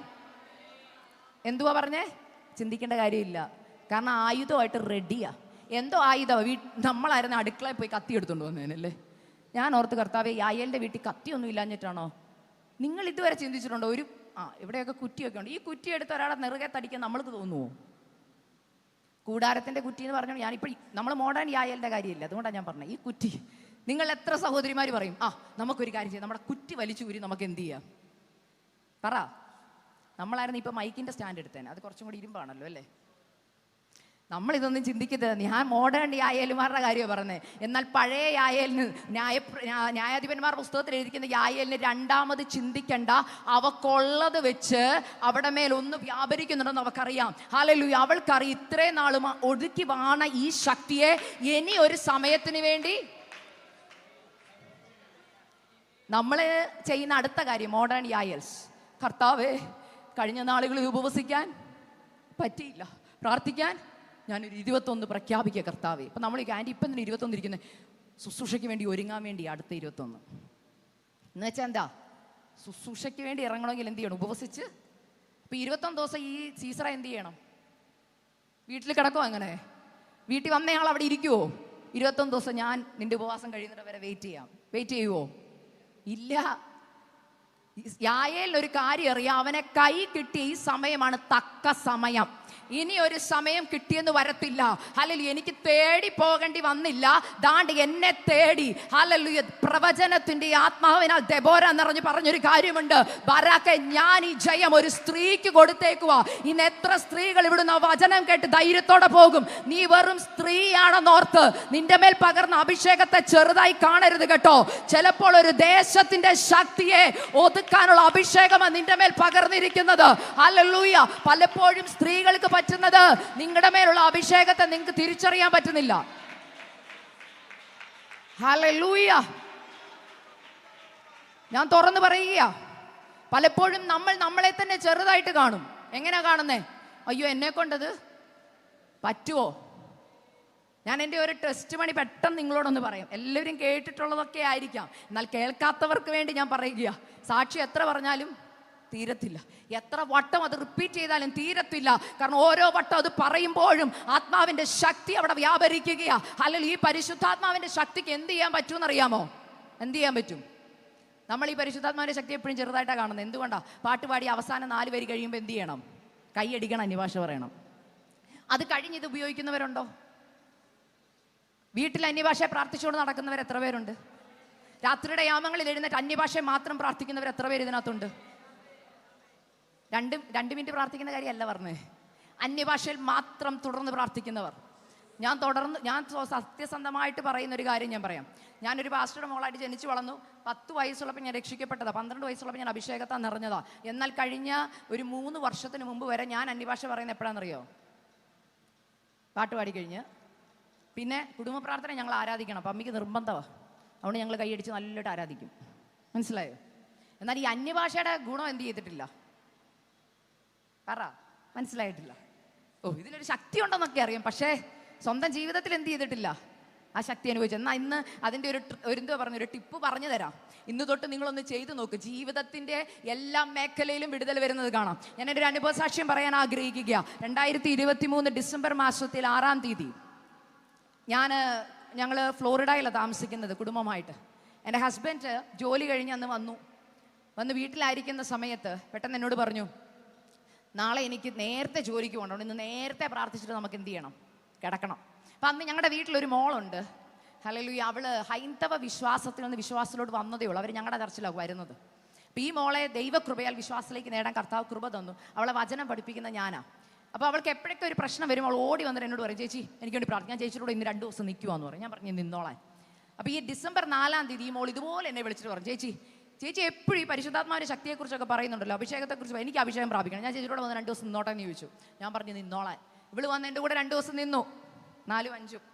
എന്തുവാ പറഞ്ഞേ? ചിന്തിക്കേണ്ട കാര്യമില്ല. കാരണം ആയുധമായിട്ട് റെഡിയാ. എന്തോ ആയുധം. നമ്മളായിരുന്നു അടുക്കളയിൽ പോയി കത്തി എടുത്തുകൊണ്ട് വന്നേനല്ലേ. ഞാൻ ഓർത്ത്, കർത്താവേ, യായേലിൻ്റെ വീട്ടിൽ കത്തിയൊന്നും ഇല്ലാഞ്ഞിട്ടാണോ? നിങ്ങൾ ഇതുവരെ ചിന്തിച്ചിട്ടുണ്ടോ? ഇവിടെയൊക്കെ കുറ്റിയൊക്കെ ഉണ്ട്. ഈ കുറ്റി എടുത്ത് ഒരാളെ നെറുകെ തടിക്കാൻ നമ്മൾക്ക് തോന്നുമോ? കൂടാരത്തിൻ്റെ കുറ്റി എന്ന് പറഞ്ഞാൽ ഞാനിപ്പോൾ നമ്മൾ മോഡേൺ യായേലിൻ്റെ കാര്യമില്ല, അതുകൊണ്ടാണ് ഞാൻ പറഞ്ഞത്. ഈ കുറ്റി നിങ്ങൾ എത്ര സഹോദരിമാർ പറയും, നമുക്കൊരു കാര്യം ചെയ്യാം, നമ്മുടെ കുറ്റി വലിച്ചു ഊരി നമുക്ക് എന്ത് ചെയ്യാം? പറ. നമ്മളായിരുന്നു ഇപ്പോൾ മൈക്കിൻ്റെ സ്റ്റാൻഡ് എടുത്തേനെ, അത് കുറച്ചും കൂടി ഇരുമ്പാണല്ലോ, അല്ലേ? നമ്മളിതൊന്നും ചിന്തിക്കരുത്. ഞാൻ മോഡേൺ യായേലുമാരുടെ കാര്യമാണ് പറഞ്ഞത്. എന്നാൽ പഴയ യായേലിന്, ന്യായാധിപന്മാർ പുസ്തകത്തിൽ എഴുതിക്കുന്ന യായേലിന് രണ്ടാമത് ചിന്തിക്കണ്ട. അവക്കുള്ളത് വെച്ച് അവിടെ മേലൊന്ന് വ്യാപരിക്കുന്നുണ്ടെന്ന് അവൾക്കറിയാം. ഹല്ലേലൂയ. അവൾക്കറിയാം ഇത്രയും നാളും ഒതുക്കി വാണ ഈ ശക്തിയെ ഇനി ഒരു സമയത്തിന് വേണ്ടി. നമ്മൾ ചെയ്യുന്ന അടുത്ത കാര്യം മോഡേൺ യായേൽസ്, കർത്താവേ, കഴിഞ്ഞ നാളുകളിൽ ഉപവസിക്കാൻ പറ്റിയില്ല, പ്രാർത്ഥിക്കാൻ ഞാനൊരു 21 പ്രഖ്യാപിക്കുക കർത്താവേ. ഇപ്പം നമ്മൾ ആൻറ്റി ഇപ്പം തന്നെ 21 ഇരിക്കുന്നത് ശുശ്രൂഷയ്ക്ക് വേണ്ടി ഒരുങ്ങാൻ വേണ്ടി. അടുത്ത 21 എന്ന് വെച്ചാൽ എന്താ? ശുശ്രൂഷയ്ക്ക് വേണ്ടി ഇറങ്ങണമെങ്കിൽ എന്ത് ചെയ്യണം? ഉപവസിച്ച്. ഇപ്പം 21 ദിവസം ഈ സീസറ എന്ത് ചെയ്യണം? വീട്ടിൽ കിടക്കുമോ? അങ്ങനെ വീട്ടിൽ വന്നയാൾ അവിടെ ഇരിക്കുമോ? 21 ദിവസം ഞാൻ നിന്റെ ഉപവാസം കഴിയുന്നിട്ട് വരെ വെയിറ്റ് ചെയ്യുമോ? ഇല്ല. യായേലിന് ഒരു കാര്യം അറിയാം, അവനെ കൈ കിട്ടിയ ഈ സമയമാണ് തക്ക സമയം. ഇനി ഒരു സമയം കിട്ടിയെന്ന് വരത്തില്ല. ഹല്ലേലൂയ. എനിക്ക് തേടി പോകേണ്ടി വന്നില്ല, ദാണ്ട് എന്നെ തേടി. ഹല്ലേലൂയ. പ്രവചനത്തിന്റെ ആത്മാവിനാൽ ദെബോര നിറഞ്ഞു പറഞ്ഞൊരു കാര്യമുണ്ട്, ബരാക്കെ ഞാൻ ഈ ജയം ഒരു സ്ത്രീക്ക് കൊടുത്തേക്കുവാ. ഇന്ന് എത്ര സ്ത്രീകൾ ഇവിടുന്ന് വചനം കേട്ട് ധൈര്യത്തോടെ പോകും. നീ വെറും സ്ത്രീയാണെന്നോർത്ത് നിന്റെ മേൽ പകർന്ന അഭിഷേകത്തെ ചെറുതായി കാണരുത് കേട്ടോ. ചിലപ്പോൾ ഒരു ദേശത്തിന്റെ ശക്തിയെ ഒതുക്കാനുള്ള അഭിഷേകമാണ് നിന്റെ മേൽ പകർന്നിരിക്കുന്നത്. ഹല്ലേലൂയ. പലപ്പോഴും സ്ത്രീകൾക്ക് പറ്റുന്നത് നിങ്ങളുടെ മേലുള്ള അഭിഷേകത്തെ നിങ്ങൾക്ക് തിരിച്ചറിയാൻ പറ്റുന്നില്ല. ഹല്ലേലൂയ. ഞാൻ തുറന്നു പറയുക, പലപ്പോഴും നമ്മൾ നമ്മളെ തന്നെ ചെറുതായിട്ട് കാണും. എങ്ങനെയാ കാണുന്നേ? അയ്യോ, എന്നെ കൊണ്ടത് പറ്റുമോ? ഞാൻ എൻ്റെ ഒരു ടെസ്റ്റ് മണി പെട്ടെന്ന് നിങ്ങളോടൊന്ന് പറയാം. എല്ലാവരും കേട്ടിട്ടുള്ളതൊക്കെ ആയിരിക്കാം, എന്നാൽ കേൾക്കാത്തവർക്ക് വേണ്ടി ഞാൻ പറയുക. സാക്ഷി എത്ര പറഞ്ഞാലും തീരത്തില്ല, എത്ര വട്ടം അത് റിപ്പീറ്റ് ചെയ്താലും തീരത്തില്ല. കാരണം ഓരോ വട്ടം അത് പറയുമ്പോഴും ആത്മാവിന്റെ ശക്തി അവിടെ വ്യാപരിക്കുകയാ. അല്ലെങ്കിൽ ഈ പരിശുദ്ധാത്മാവിന്റെ ശക്തിക്ക് എന്ത് ചെയ്യാൻ പറ്റുമെന്നറിയാമോ? എന്ത് ചെയ്യാൻ പറ്റും? നമ്മൾ ഈ പരിശുദ്ധാത്മാവിന്റെ ശക്തി എപ്പോഴും ചെറുതായിട്ടാണ് കാണുന്നത്. എന്തുകൊണ്ടാ? പാട്ട് പാടി അവസാനം 4 വരി കഴിയുമ്പോൾ എന്ത് ചെയ്യണം? കൈയടിക്കണം, അന്യഭാഷ പറയണം. അത് കഴിഞ്ഞ് ഇത് ഉപയോഗിക്കുന്നവരുണ്ടോ? വീട്ടിൽ അന്യഭാഷയെ പ്രാർത്ഥിച്ചുകൊണ്ട് നടക്കുന്നവർ എത്ര പേരുണ്ട്? രാത്രിയുടെ യാമങ്ങളിൽ എഴുന്നേറ്റ് അന്യഭാഷയെ മാത്രം പ്രാർത്ഥിക്കുന്നവർ എത്ര പേര് ഇതിനകത്തുണ്ട്? 2 മിനിറ്റ് പ്രാർത്ഥിക്കുന്ന കാര്യമല്ല പറഞ്ഞേ, അന്യഭാഷയിൽ മാത്രം തുടർന്ന് പ്രാർത്ഥിക്കുന്നവർ. ഞാൻ സത്യസന്ധമായിട്ട് പറയുന്ന ഒരു കാര്യം ഞാൻ പറയാം. ഞാനൊരു പാസ്റ്ററുടെ മോളായിട്ട് ജനിച്ചു വളർന്നു. 10 വയസ്സുള്ളപ്പോൾ ഞാൻ രക്ഷിക്കപ്പെട്ടതാ. 12 വയസ്സുള്ളപ്പോൾ ഞാൻ അഭിഷേകത്താൽ നിറഞ്ഞതാ. എന്നാൽ കഴിഞ്ഞ ഒരു 3 വർഷത്തിന് മുമ്പ് വരെ ഞാൻ അന്യഭാഷ പറയുന്നത് എപ്പോഴാണെന്നറിയോ? പാട്ട് പാടിക്കഴിഞ്ഞ് പിന്നെ കുടുംബ പ്രാർത്ഥന ഞങ്ങൾ ആരാധിക്കണം. അപ്പം അമ്മയ്ക്ക് നിർബന്ധമാണ്, അതുകൊണ്ട് ഞങ്ങൾ കൈയടിച്ച് നല്ലോട്ട് ആരാധിക്കും. മനസ്സിലായോ? എന്നാൽ ഈ അന്യഭാഷയുടെ ഗുണം എന്ത് ചെയ്തിട്ടില്ല? പറ, മനസ്സിലായിട്ടില്ല. ഓ, ഇതിലൊരു ശക്തി ഉണ്ടെന്നൊക്കെ അറിയാം, പക്ഷേ സ്വന്തം ജീവിതത്തിൽ എന്ത് ചെയ്തിട്ടില്ല? ആ ശക്തി അനുഭവിച്ചു. എന്നാൽ ഇന്ന് അതിൻ്റെ എന്തോ പറഞ്ഞൊരു ടിപ്പ് പറഞ്ഞു തരാം. ഇന്ന് തൊട്ട് നിങ്ങളൊന്ന് ചെയ്തു നോക്ക്, ജീവിതത്തിൻ്റെ എല്ലാ മേഖലയിലും വിടുതൽ വരുന്നത് കാണാം. ഞാൻ എൻ്റെ ഒരു അനുഭവ സാക്ഷ്യം പറയാൻ ആഗ്രഹിക്കുക. 2023 ഡിസംബർ മാസത്തിൽ 6-ാം തീയതി ഞങ്ങൾ ഫ്ലോറിഡയിലാണ് താമസിക്കുന്നത് കുടുംബമായിട്ട്. എൻ്റെ ഹസ്ബൻഡ് ജോലി കഴിഞ്ഞ് അന്ന് വന്ന് വീട്ടിലായിരിക്കുന്ന സമയത്ത് പെട്ടെന്ന് എന്നോട് പറഞ്ഞു, നാളെ എനിക്ക് നേരത്തെ ജോലിക്ക് പോകണം, ഇന്ന് നേരത്തെ പ്രാർത്ഥിച്ചിട്ട് നമുക്ക് എന്ത് ചെയ്യണം? കിടക്കണം. അപ്പം അന്ന് ഞങ്ങളുടെ വീട്ടിലൊരു മോളുണ്ട്. ഹല്ലേലൂയ. അവൾ ഹൈന്ദവ വിശ്വാസത്തിൽ നിന്ന് വിശ്വാസത്തിലോട്ട് വന്നതേ ഉള്ളൂ. അവർ ഞങ്ങളുടെ ചർച്ചിലാണ് വരുന്നത്. അപ്പം ഈ മോളെ ദൈവകൃപയാൽ വിശ്വാസത്തിലേക്ക് നേടാൻ കർത്താവ് കൃപ തന്നു. അവളെ വചനം പഠിപ്പിക്കുന്ന ഞാനാ. അപ്പോൾ അവൾക്ക് എപ്പോഴൊക്കെ ഒരു പ്രശ്നം വരും അവൾ ഓടി വന്നിട്ട് എന്നോട് പറയും, ചേച്ചി എനിക്ക് വേണ്ടി പ്രാർത്ഥിക്കാം, ചേച്ചിയോട് ഇന്ന് 2 ദിവസം നിൽക്കുവാന്ന് പറയും. ഞാൻ പറഞ്ഞു നിന്നോളാൻ. അപ്പോൾ ഈ ഡിസംബർ 4-ാം തീയതി ഈ മോൾ ഇതുപോലെ എന്നെ വിളിച്ചിട്ട് പറഞ്ഞു, ചേച്ചി എപ്പോഴും ഈ പരിശുദ്ധാത്മാവിൻ്റെ ശക്തിയെക്കുറിച്ചൊക്കെ പറയുന്നുണ്ടല്ലോ, അഭിഷേകത്തെക്കുറിച്ച്. എനിക്ക് അഭിഷേകം പ്രാപിക്കണം, ഞാൻ ചേച്ചിയോട് വന്ന് 2 ദിവസം നിന്നോട്ടെ എന്ന് ചോദിച്ചു. ഞാൻ പറഞ്ഞു നിന്നോളാൻ. ഇവള് വന്ന് എൻ്റെ കൂടെ 2 ദിവസം നിന്നു, 4-ഉം 5-ഉം.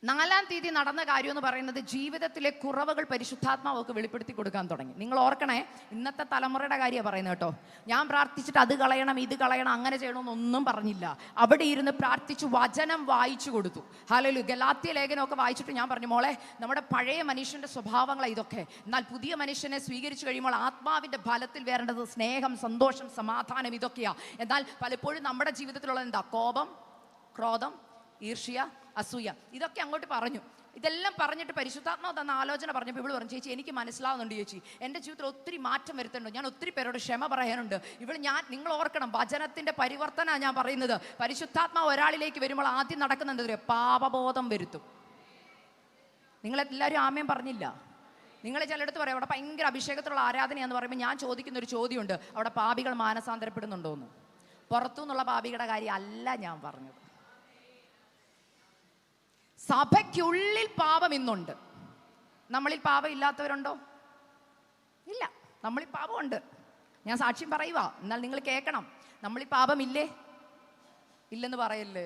4-ാം തീയതി നടന്ന കാര്യം എന്ന് പറയുന്നത് ജീവിതത്തിലെ കുറവുകൾ പരിശുദ്ധാത്മാവൊക്കെ വെളിപ്പെടുത്തി കൊടുക്കാൻ തുടങ്ങി. നിങ്ങൾ ഓർക്കണേ, ഇന്നത്തെ തലമുറയുടെ കാര്യമാണ് പറയുന്നത് കേട്ടോ. ഞാൻ പ്രാർത്ഥിച്ചിട്ട് അത് കളയണം ഇത് കളയണം അങ്ങനെ ചെയ്യണമെന്നൊന്നും പറഞ്ഞില്ല. അവിടെ ഇരുന്ന് പ്രാർത്ഥിച്ചു വചനം വായിച്ചു കൊടുത്തു. ഹല്ലേലൂയ. ഗലാത്യ ലേഖനമൊക്കെ വായിച്ചിട്ട് ഞാൻ പറഞ്ഞു, മോളെ, നമ്മുടെ പഴയ മനുഷ്യൻ്റെ സ്വഭാവങ്ങളാണ് ഇതൊക്കെ. എന്നാൽ പുതിയ മനുഷ്യനെ സ്വീകരിച്ചു കഴിയുമ്പോൾ ആത്മാവിൻ്റെ ഫലത്തിൽ വരേണ്ടത് സ്നേഹം, സന്തോഷം, സമാധാനം, ഇതൊക്കെയാണ്. എന്നാൽ പലപ്പോഴും നമ്മുടെ ജീവിതത്തിലുള്ള എന്താ? കോപം, ക്രോധം, ഈർഷ്യ, അസൂയ, ഇതൊക്കെ അങ്ങോട്ട് പറഞ്ഞു. ഇതെല്ലാം പറഞ്ഞിട്ട് പരിശുദ്ധാത്മാവ് തന്ന ആലോചന പറഞ്ഞപ്പോൾ ഇവള് പറഞ്ഞു, ചേച്ചി എനിക്ക് മനസ്സിലാവുന്നുണ്ട് ചേച്ചി, എൻ്റെ ജീവിതത്തിൽ ഒത്തിരി മാറ്റം വരുത്തുന്നുണ്ട്, ഞാൻ ഒത്തിരി പേരോട് ക്ഷമ പറയാനുണ്ട്. നിങ്ങൾ ഓർക്കണം, വചനത്തിൻ്റെ പരിവർത്തനമാണ് ഞാൻ പറയുന്നത്. പരിശുദ്ധാത്മാവ് ഒരാളിലേക്ക് വരുമ്പോൾ ആദ്യം നടക്കുന്നത് എന്താ? പാപബോധം വരുത്തും. നിങ്ങളെല്ലാവരും ആമേൻ പറഞ്ഞില്ല. നിങ്ങൾ ചിലയിടത്ത് പറയും അവിടെ ഭയങ്കര അഭിഷേകത്തിലുള്ള ആരാധനയാന്ന് പറയുമ്പോൾ ഞാൻ ചോദിക്കുന്ന ഒരു ചോദ്യമുണ്ട്, അവിടെ പാപികൾ മാനസാന്തരപ്പെടുന്നുണ്ടോ എന്ന്. പുറത്തുനിന്നുള്ള പാപികളുടെ കാര്യം അല്ല ഞാൻ പറഞ്ഞത്. സഭയ്ക്കുള്ളിൽ പാപം ഇന്നുണ്ട്. നമ്മളിൽ പാപം ഇല്ലാത്തവരുണ്ടോ? ഇല്ല, നമ്മളിൽ പാപമുണ്ട്. ഞാൻ സാക്ഷ്യം പറയുക, എന്നാൽ നിങ്ങൾ കേൾക്കണം. നമ്മളിൽ പാപമില്ലേ? ഇല്ലെന്ന് പറയല്ലേ?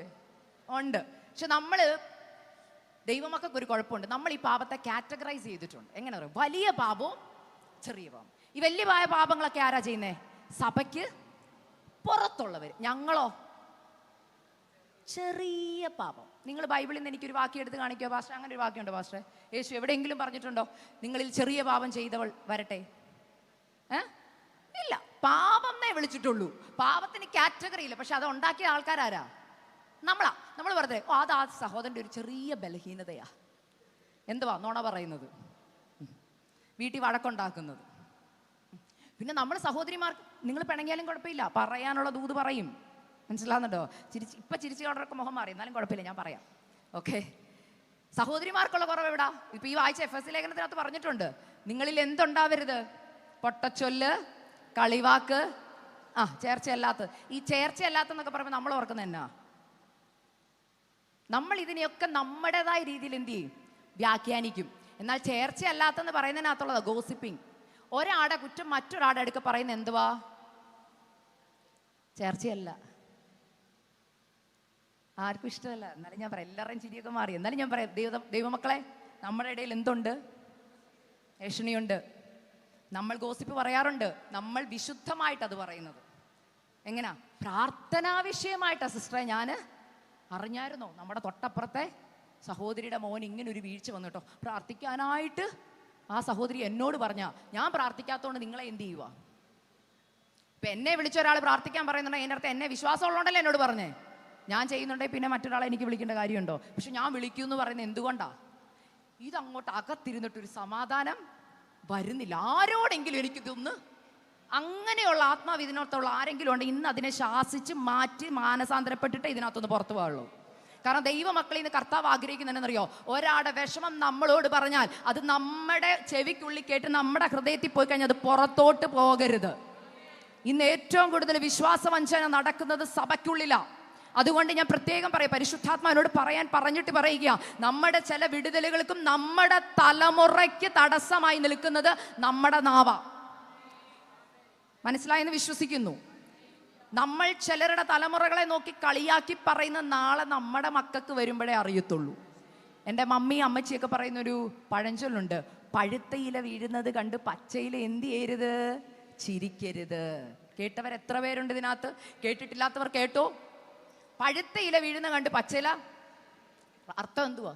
ഉണ്ട്. പക്ഷെ ദൈവമക്കൾക്ക് ഒരു കുഴപ്പമുണ്ട്. നമ്മൾ ഈ പാപത്തെ കാറ്റഗറൈസ് ചെയ്തിട്ടുണ്ട്. എങ്ങനെ പറയും? വലിയ പാപവും ചെറിയ പാപം. ഈ വലിയ പാപങ്ങളൊക്കെ ആരാ ചെയ്യുന്നേ? സഭയ്ക്ക് പുറത്തുള്ളവർ. ഞങ്ങളോ? ചെറിയ പാപം. നിങ്ങൾ ബൈബിളിൽ നിന്ന് എനിക്കൊരു വാക്യം എടുത്ത് കാണിക്കുക പാസ്റ്റർ. അങ്ങനെ ഒരു വാക്യമുണ്ടോ പാസ്റ്ററെ? യേശു എവിടെയെങ്കിലും പറഞ്ഞിട്ടുണ്ടോ നിങ്ങളിൽ ചെറിയ പാപം ചെയ്തവൾ വരട്ടെ? ഇല്ല. പാപം എന്നേ വിളിച്ചിട്ടുള്ളൂ. പാപത്തിന് കാറ്റഗറി ഇല്ല. പക്ഷെ അത് ഉണ്ടാക്കിയ ആൾക്കാരാരാ? നമ്മൾ വെറുതെ അത് ആ സഹോദരൻ്റെ ഒരു ചെറിയ ബലഹീനതയാ. എന്തുവാ? നോണ പറയുന്നത്, വീട്ടിൽ വഴക്കുണ്ടാക്കുന്നത്, പിന്നെ നമ്മൾ സഹോദരിമാർ, നിങ്ങൾ പിണങ്ങിയാലും കുഴപ്പമില്ല, പറയാനുള്ള ദൂത് പറയും. മനസ്സിലാകുന്നുണ്ടോ? ചിരിച്ചുകൊണ്ടൊക്കെ മുഖം മാറി, എന്നാലും കുഴപ്പമില്ല, ഞാൻ പറയാം. ഓക്കെ, സഹോദരിമാർക്കുള്ള കുറവ് എവിടാ? ഇപ്പൊ ഈ വായിച്ച FS ലേഖനത്തിനകത്ത് പറഞ്ഞിട്ടുണ്ട്, നിങ്ങളിൽ എന്തുണ്ടാവരുത്? പൊട്ടച്ചൊല്ല്, കളിവാക്ക്, ചേർച്ചയല്ലാത്ത. ഈ ചേർച്ചയല്ലാത്തെന്നൊക്കെ പറയുമ്പോൾ നമ്മൾ ഓർക്കുന്നത് എന്നാ? നമ്മൾ ഇതിനെയൊക്കെ നമ്മുടേതായ രീതിയിൽ എന്ത് ചെയ്യും? വ്യാഖ്യാനിക്കും. എന്നാൽ ചേർച്ചയല്ലാത്തെന്ന് പറയുന്നതിനകത്തുള്ളതാ ഗോസിപ്പിംഗ്. ഒരാടെ കുറ്റം മറ്റൊരാടെ അടുക്ക പറയുന്നത് എന്തുവാ? ചേർച്ചയല്ല. ആർക്കും ഇഷ്ടമല്ല. എന്നാലും ഞാൻ പറയാം, എല്ലാവരുടെയും ചിരിയൊക്കെ മാറി. എന്നാലും ഞാൻ പറയാം, ദൈവമക്കളെ, നമ്മുടെ ഇടയിൽ എന്തുണ്ട്? ഏഷണിയുണ്ട്. നമ്മൾ ഗോസിപ്പ് പറയാറുണ്ട്. നമ്മൾ വിശുദ്ധമായിട്ട് അത് പറയുന്നത് എങ്ങനാ? പ്രാർത്ഥനാ വിഷയമായിട്ടാ. സിസ്റ്ററെ, ഞാൻ അറിഞ്ഞായിരുന്നോ നമ്മുടെ തൊട്ടപ്പുറത്തെ സഹോദരിയുടെ മോൻ ഇങ്ങനെ ഒരു വീഴ്ച വന്നു കേട്ടോ, പ്രാർത്ഥിക്കാനായിട്ട് ആ സഹോദരി എന്നോട് പറഞ്ഞാ, ഞാൻ പ്രാർത്ഥിക്കാത്തതുകൊണ്ട് നിങ്ങളെ എന്ത് ചെയ്യുക? ഇപ്പം എന്നെ വിളിച്ച ഒരാൾ പ്രാർത്ഥിക്കാൻ പറയുന്നുണ്ടെങ്കിൽ എൻ്റെ അടുത്ത് എന്നെ വിശ്വാസം ഉള്ളതുകൊണ്ടല്ലേ എന്നോട് പറഞ്ഞേ. ഞാൻ ചെയ്യുന്നുണ്ടെങ്കിൽ പിന്നെ മറ്റൊരാളെ എനിക്ക് വിളിക്കേണ്ട കാര്യമുണ്ടോ? പക്ഷെ ഞാൻ വിളിക്കൂ എന്ന് പറയുന്നത് എന്തുകൊണ്ടാ? ഇതങ്ങോട്ട് അകത്തിരുന്നിട്ടൊരു സമാധാനം വരുന്നില്ല. ആരോടെങ്കിലും എനിക്കിതൊന്ന് അങ്ങനെയുള്ള ആത്മാവ് ഇതിനകത്തുള്ള ആരെങ്കിലും ഉണ്ടെങ്കിൽ ഇന്ന് അതിനെ ശാസിച്ച് മാറ്റി മാനസാന്തരപ്പെട്ടിട്ട് ഇതിനകത്തൊന്ന് പുറത്തു പോവുള്ളൂ. കാരണം ദൈവമക്കളിൽ നിന്ന് കർത്താവ് ആഗ്രഹിക്കുന്നതെന്നറിയോ? ഒരാളുടെ വിഷമം നമ്മളോട് പറഞ്ഞാൽ അത് നമ്മുടെ ചെവിക്കുള്ളിൽ കേട്ട് നമ്മുടെ ഹൃദയത്തിൽ പോയി കഴിഞ്ഞാൽ അത് പുറത്തോട്ട് പോകരുത്. ഇന്ന് ഏറ്റവും കൂടുതൽ വിശ്വാസവഞ്ചന നടക്കുന്നത് സഭയ്ക്കുള്ളിലാണ്. അതുകൊണ്ട് ഞാൻ പ്രത്യേകം പറയാം, പരിശുദ്ധാത്മാവിനോട് പറഞ്ഞിട്ട് പറയുക, നമ്മുടെ ചില വിടുതലുകൾക്കും നമ്മുടെ തലമുറയ്ക്ക് തടസ്സമായി നിൽക്കുന്നത് നമ്മുടെ നാവ. മനസ്സിലായെന്ന് വിശ്വസിക്കുന്നു. നമ്മൾ ചിലരുടെ തലമുറകളെ നോക്കി കളിയാക്കി പറയുന്ന നാളെ നമ്മുടെ മക്കൾക്ക് വരുമ്പോഴേ അറിയത്തുള്ളൂ. എൻ്റെ മമ്മി അമ്മച്ചിയൊക്കെ പറയുന്നൊരു പഴഞ്ചൊല്ലുണ്ട്, പഴുത്ത ഇല വീഴുന്നത് കണ്ട് പച്ചയില എന്ത് ചെയ്യരുത്? ചിരിക്കരുത്. കേട്ടവർ എത്ര പേരുണ്ട് ഇതിനകത്ത്? കേട്ടിട്ടില്ലാത്തവർ കേട്ടോ? പഴുത്ത ഇല വീഴുന്ന കണ്ട് പച്ചയില, അർത്ഥം എന്തുവാ?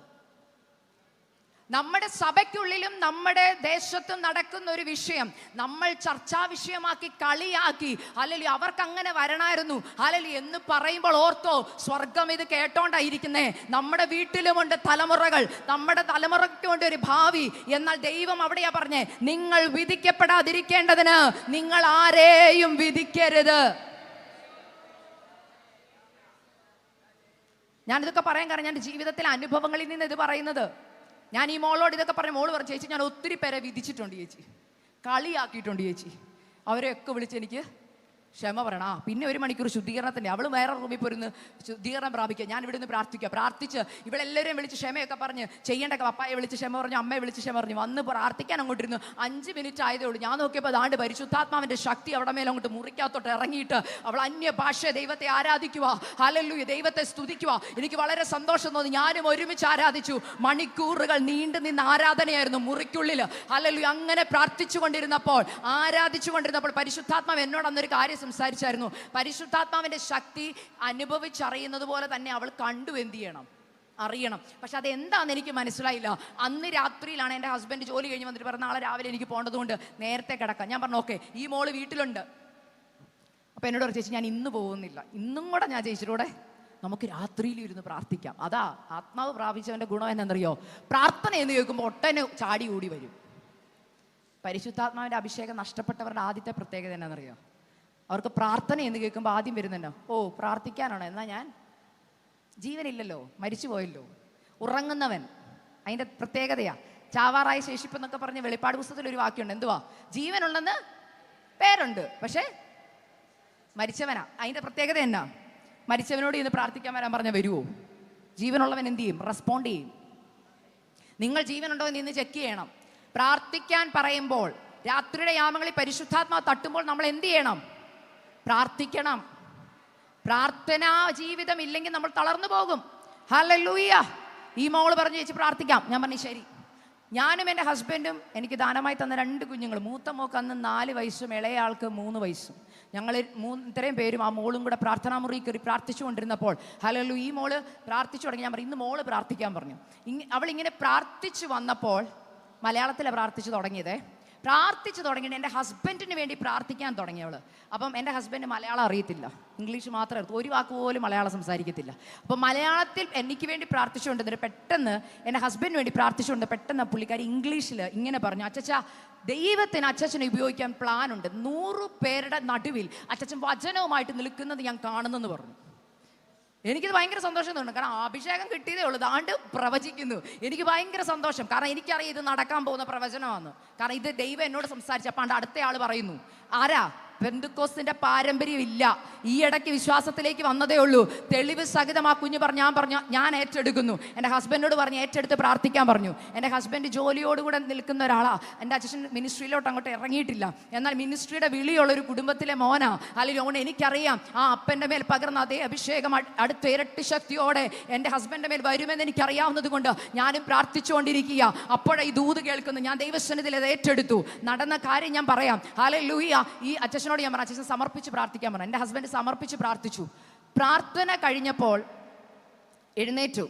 നമ്മുടെ സഭയ്ക്കുള്ളിലും നമ്മുടെ ദേശത്തും നടക്കുന്ന ഒരു വിഷയം നമ്മൾ ചർച്ചാ വിഷയമാക്കി കളിയാക്കി, അല്ലെങ്കിൽ അവർക്ക് അങ്ങനെ വരണമായിരുന്നു അല്ലെങ്കിൽ എന്ന് പറയുമ്പോൾ ഓർത്തോ, സ്വർഗം ഇത് കേട്ടോണ്ടായിരിക്കുന്നേ. നമ്മുടെ വീട്ടിലുമുണ്ട് തലമുറകൾ, നമ്മുടെ തലമുറയ്ക്കുണ്ട് ഒരു ഭാവി. എന്നാൽ ദൈവം അവിടെയാ പറഞ്ഞേ, നിങ്ങൾ വിധിക്കപ്പെടാതിരിക്കേണ്ടതിന് നിങ്ങൾ ആരെയും വിധിക്കരുത്. ഞാനിതൊക്കെ പറയാൻ കാരണം ഞാൻ ജീവിതത്തിലെ അനുഭവങ്ങളിൽ നിന്ന് ഇത് പറയുന്നത്. ഞാൻ ഈ മോളോട് ഇതൊക്കെ പറഞ്ഞു, മോള് പറഞ്ഞു, ചേച്ചി ഞാൻ ഒത്തിരി പേരെ വിധിച്ചിട്ടുണ്ട് ചേച്ചി, കളിയാക്കിയിട്ടുണ്ട് ചേച്ചി, അവരെയൊക്കെ വിളിച്ച് എനിക്ക് ക്ഷമ പറയണം. പിന്നെ 1 മണിക്കൂർ ശുദ്ധീകരണത്തിൻ്റെ, അവൾ വേറെ റൂമിൽ പോരുന്ന് ശുദ്ധീകരണം പ്രാപിക്കുക, ഞാൻ ഇവിടെ നിന്ന് പ്രാർത്ഥിച്ച് ഇവളെല്ലാവരെയും വിളിച്ച് ക്ഷമയൊക്കെ പറഞ്ഞ് ചെയ്യേണ്ടൊക്കെ, പപ്പായെ വിളിച്ച് ക്ഷമ പറഞ്ഞു, അമ്മയെ വിളിച്ച് ക്ഷമ പറഞ്ഞു, വന്ന് പ്രാർത്ഥിക്കാൻ അങ്ങോട്ടിരുന്നു. 5 മിനിറ്റ് ആയതേ ഉള്ളൂ. ഞാൻ നോക്കിയപ്പോൾ അതാണ്ട് പരിശുദ്ധാത്മാവിൻ്റെ ശക്തി അവിടെ മേലെ അങ്ങോട്ട് മുറിക്കകത്തോട്ട് ഇറങ്ങിയിട്ട് അവൾ അന്യ ഭാഷ ദൈവത്തെ ആരാധിക്കുക, ഹല്ലേലൂയ, ദൈവത്തെ സ്തുതിക്കുക. എനിക്ക് വളരെ സന്തോഷം തോന്നി. ഞാനും ഒരുമിച്ച് ആരാധിച്ചു. മണിക്കൂറുകൾ നീണ്ടു നിന്ന ആരാധനയായിരുന്നു മുറിക്കുള്ളിൽ. ഹല്ലേലൂയ. അങ്ങനെ ആരാധിച്ചു കൊണ്ടിരുന്നപ്പോൾ പരിശുദ്ധാത്മാവ് എന്നോട് അന്നൊരു കാര്യം സംസാരിച്ചായിരുന്നു. പരിശുദ്ധാത്മാവിന്റെ ശക്തി അനുഭവിച്ചറിയുന്നത് പോലെ തന്നെ അവൾ കണ്ടു. എന്ത് ചെയ്യണം? അറിയണം. പക്ഷെ അതെന്താണെന്ന് എനിക്ക് മനസ്സിലായില്ല. അന്ന് രാത്രിയിലാണ് എൻ്റെ ഹസ്ബൻഡ് ജോലി കഴിഞ്ഞ് വന്നിട്ട് പറഞ്ഞ, നാളെ രാവിലെ എനിക്ക് പോകേണ്ടതുകൊണ്ട് നേരത്തെ കിടക്കാം. ഞാൻ പറഞ്ഞു ഓക്കെ. ഈ മോള് വീട്ടിലുണ്ട്. അപ്പം എന്നോട് പറഞ്ഞു, ചേച്ചി ഞാൻ ഇന്ന് പോകുന്നില്ല, ഇന്നും കൂടെ ഞാൻ ചേച്ചിയുടെ നമുക്ക് രാത്രിയിൽ ഇരുന്ന് പ്രാർത്ഥിക്കാം. അതാ ആത്മാവ് പ്രാപിച്ചവൻ്റെ ഗുണം എന്നറിയോ? പ്രാർത്ഥന എന്ന് കേൾക്കുമ്പോൾ ഒട്ടനെ ചാടി കൂടി വരും. പരിശുദ്ധാത്മാവിൻ്റെ അഭിഷേകം നഷ്ടപ്പെട്ടവരുടെ ആദ്യത്തെ പ്രത്യേകത എന്നാണെന്നറിയോ? അവർക്ക് പ്രാർത്ഥന എന്ന് കേൾക്കുമ്പോൾ ആദ്യം വരുന്നുണ്ടോ, ഓ പ്രാർത്ഥിക്കാനാണോ, എന്നാൽ ഞാൻ ജീവനില്ലല്ലോ, മരിച്ചു പോയല്ലോ. ഉറങ്ങുന്നവൻ, അതിൻ്റെ പ്രത്യേകതയാ. ചാവാറായ ശേഷിപ്പ് എന്നൊക്കെ പറഞ്ഞ് വെളിപ്പാട് പുസ്തകത്തിൽ ഒരു വാക്യമുണ്ട്. എന്തുവാ? ജീവനുള്ളെന്ന് പേരുണ്ട്, പക്ഷേ മരിച്ചവനാ. അതിൻ്റെ പ്രത്യേകത എന്നാ? മരിച്ചവനോട് ഇന്ന് പ്രാർത്ഥിക്കാൻ വരാൻ പറഞ്ഞാൽ വരുമോ? ജീവനുള്ളവൻ എന്ത് ചെയ്യും? റെസ്പോണ്ട് ചെയ്യും. നിങ്ങൾ ജീവനുണ്ടോ എന്ന് ഇന്ന് ചെക്ക് ചെയ്യണം. പ്രാർത്ഥിക്കാൻ പറയുമ്പോൾ രാത്രിയുടെ യാമങ്ങളിൽ പരിശുദ്ധാത്മാവ് തട്ടുമ്പോൾ നമ്മൾ എന്ത് ചെയ്യണം? പ്രാർത്ഥിക്കണം. പ്രാർത്ഥനാ ജീവിതം ഇല്ലെങ്കിൽ നമ്മൾ തളർന്നു പോകും. ഹല്ലേലൂയ. ഈ മോള് പറഞ്ഞു, ചേച്ചി പ്രാർത്ഥിക്കാം. ഞാൻ പറഞ്ഞു ശരി. ഞാനും എൻ്റെ ഹസ്ബൻഡും എനിക്ക് ദാനമായി തന്ന 2 കുഞ്ഞുങ്ങൾ, മൂത്ത മോക്ക് അന്ന് 4 വയസ്സും ഇളയ ആൾക്ക് 3 വയസ്സും, ഞങ്ങൾ ഇത്രയും പേരും ആ മോളും കൂടെ പ്രാർത്ഥനാ മുറി കയറി പ്രാർത്ഥിച്ചു കൊണ്ടിരുന്നപ്പോൾ ഹല്ലേലൂയ ഈ മോള് പ്രാർത്ഥിച്ചു തുടങ്ങി. ഞാൻ പറഞ്ഞു ഇന്ന് മോള് പ്രാർത്ഥിക്കാൻ പറഞ്ഞു. അവളിങ്ങനെ പ്രാർത്ഥിച്ചു വന്നപ്പോൾ, മലയാളത്തിലാണ് പ്രാർത്ഥിച്ചു തുടങ്ങിയതേ, പ്രാർത്ഥിച്ചു തുടങ്ങിയിട്ട് എൻ്റെ ഹസ്ബൻഡിന് വേണ്ടി പ്രാർത്ഥിക്കാൻ തുടങ്ങിയവൾ. അപ്പം എൻ്റെ ഹസ്ബൻഡ് മലയാളം അറിയത്തില്ല, ഇംഗ്ലീഷ് മാത്രമേ അറിയൂ, ഒരു വാക്ക് പോലും മലയാളം സംസാരിക്കത്തില്ല. അപ്പം മലയാളത്തിൽ എനിക്ക് വേണ്ടി പ്രാർത്ഥിച്ചുകൊണ്ടിരുന്നിട്ട് പെട്ടെന്ന് എൻ്റെ ഹസ്ബൻഡിന് വേണ്ടി പ്രാർത്ഥിച്ചുകൊണ്ട് പെട്ടെന്ന് പുള്ളിക്കാരി ഇംഗ്ലീഷിൽ ഇങ്ങനെ പറഞ്ഞു, അച്ചച്ച ദൈവത്തിന് അച്ചച്ചനെ ഉപയോഗിക്കാൻ പ്ലാനുണ്ട്, 100 പേരുടെ നടുവിൽ അച്ചച്ചൻ വചനവുമായിട്ട് നിൽക്കുന്നത് ഞാൻ കാണുന്നെന്ന് പറഞ്ഞു. എനിക്കിത് ഭയങ്കര സന്തോഷം തോന്നുന്നു. കാരണം അഭിഷേകം കിട്ടിയതേ ഉള്ളൂ, ദാണ്ട് പ്രവചിക്കുന്നു. എനിക്ക് ഭയങ്കര സന്തോഷം. കാരണം എനിക്കറിയാം ഇത് നടക്കാൻ പോകുന്ന പ്രവചനമാണ്. കാരണം ഇത് ദൈവം എന്നോട് സംസാരിച്ചപ്പോൾ അടുത്ത ആൾ പറയുന്നു, ആരാ? പെന്തക്കോസ്തിന്റെ പാരമ്പര്യം ഇല്ല, ഈ ഇടയ്ക്ക് വിശ്വാസത്തിലേക്ക് വന്നതേ ഉള്ളൂ. തെളിവ് സഹിതം ആ കുഞ്ഞ് ഞാൻ ഏറ്റെടുക്കുന്നു. എൻ്റെ ഹസ്ബൻഡോട് പറഞ്ഞ് ഏറ്റെടുത്ത് പ്രാർത്ഥിക്കാൻ പറഞ്ഞു. എൻ്റെ ഹസ്ബൻഡ് ജോലിയോടുകൂടെ നിൽക്കുന്ന ഒരാളാ. എൻ്റെ അച്ഛൻ മിനിസ്ട്രിയിലോട്ട് അങ്ങോട്ട് ഇറങ്ങിയിട്ടില്ല. എന്നാൽ മിനിസ്ട്രിയുടെ വിളിയുള്ളൊരു കുടുംബത്തിലെ മോനാ. അല്ലെങ്കിൽ എനിക്കറിയാം ആ അപ്പൻ്റെ മേൽ പകർന്ന അതേ അഭിഷേകം അടുത്ത ഇരട്ടി ശക്തിയോടെ എൻ്റെ ഹസ്ബൻഡിൻ്റെ മേൽ വരുമെന്ന് എനിക്കറിയാവുന്നത് കൊണ്ട് ഞാനും പ്രാർത്ഥിച്ചുകൊണ്ടിരിക്കുക. അപ്പോഴേ ഈ ദൂത് കേൾക്കുന്നു. ഞാൻ ദൈവസന്നിധിയിൽ അത് ഏറ്റെടുത്തു. നടന്ന കാര്യം ഞാൻ പറയാം. ഹല്ലേലൂയ. ഈ അച്ഛനോട് ഞാൻ പറഞ്ഞു, അച്ഛൻ സമർപ്പിച്ച് പ്രാർത്ഥിക്കാൻ പറഞ്ഞു. എൻ്റെ ഹസ്ബൻഡ് സമർപ്പിച്ച് പ്രാർത്ഥിച്ചു. പ്രാർത്ഥന കഴിഞ്ഞപ്പോൾ എഴുന്നേറ്റു.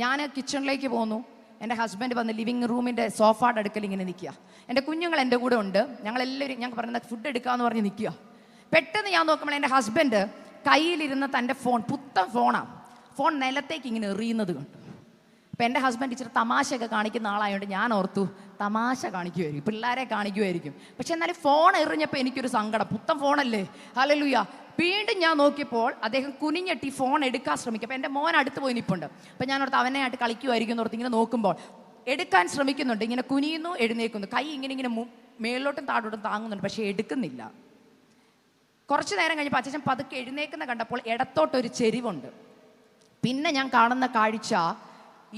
ഞാൻ കിച്ചണിലേക്ക് പോന്നു. എൻ്റെ ഹസ്ബൻഡ് വന്ന് ലിവിങ് റൂമിൻ്റെ സോഫായുടെ അടുക്കൽ ഇങ്ങനെ നിൽക്കുക. എൻ്റെ കുഞ്ഞുങ്ങൾ എൻ്റെ കൂടെ ഉണ്ട്. ഞങ്ങളെല്ലാവരും ഞാൻ പറയുന്നത് ഫുഡ് എടുക്കാമെന്ന് പറഞ്ഞ് നിൽക്കുക. പെട്ടെന്ന് ഞാൻ നോക്കുമ്പോൾ എൻ്റെ ഹസ്ബൻഡ് കയ്യിലിരുന്ന തൻ്റെ പുത്തൻ ഫോൺ നിലത്തേക്ക് ഇങ്ങനെ എറിയുന്നത് കണ്ടു. അപ്പം എൻ്റെ ഹസ്ബൻഡ് ഇച്ചിരി തമാശയൊക്കെ കാണിക്കുന്ന ആളായതുകൊണ്ട് ഞാൻ ഓർത്തു തമാശ കാണിക്കുമായിരിക്കും, പിള്ളേരെ കാണിക്കുമായിരിക്കും. പക്ഷെ എന്നാലും ഫോൺ എറിഞ്ഞപ്പോൾ എനിക്കൊരു സങ്കടം. പുത്തൻ ഫോണല്ലേ, ഹല്ലേലൂയ. വീണ്ടും ഞാൻ നോക്കിയപ്പോൾ അദ്ദേഹം കുനിഞ്ഞെട്ടി ഫോൺ എടുക്കാൻ ശ്രമിക്കും. അപ്പം എൻ്റെ മോൻ അടുത്ത് പോയി നിൽപ്പുണ്ട്. അപ്പം ഞാൻ ഓർത്ത് അവനായിട്ട് കളിക്കുമായിരിക്കും എന്നോർത്ത് ഇങ്ങനെ നോക്കുമ്പോൾ എടുക്കാൻ ശ്രമിക്കുന്നുണ്ട്. ഇങ്ങനെ കുനിയുന്നു, എഴുന്നേക്കുന്നു, കൈ ഇങ്ങനെ മേളിലോട്ടും താഴോട്ടും താങ്ങുന്നുണ്ട്, പക്ഷെ എടുക്കുന്നില്ല. കുറച്ച് നേരം കഴിഞ്ഞപ്പോൾ അച്ഛൻ പതുക്കെ എഴുന്നേക്കുന്ന കണ്ടപ്പോൾ ഇടത്തോട്ടൊരു ചെരിവുണ്ട്. പിന്നെ ഞാൻ കാണുന്ന കാഴ്ച,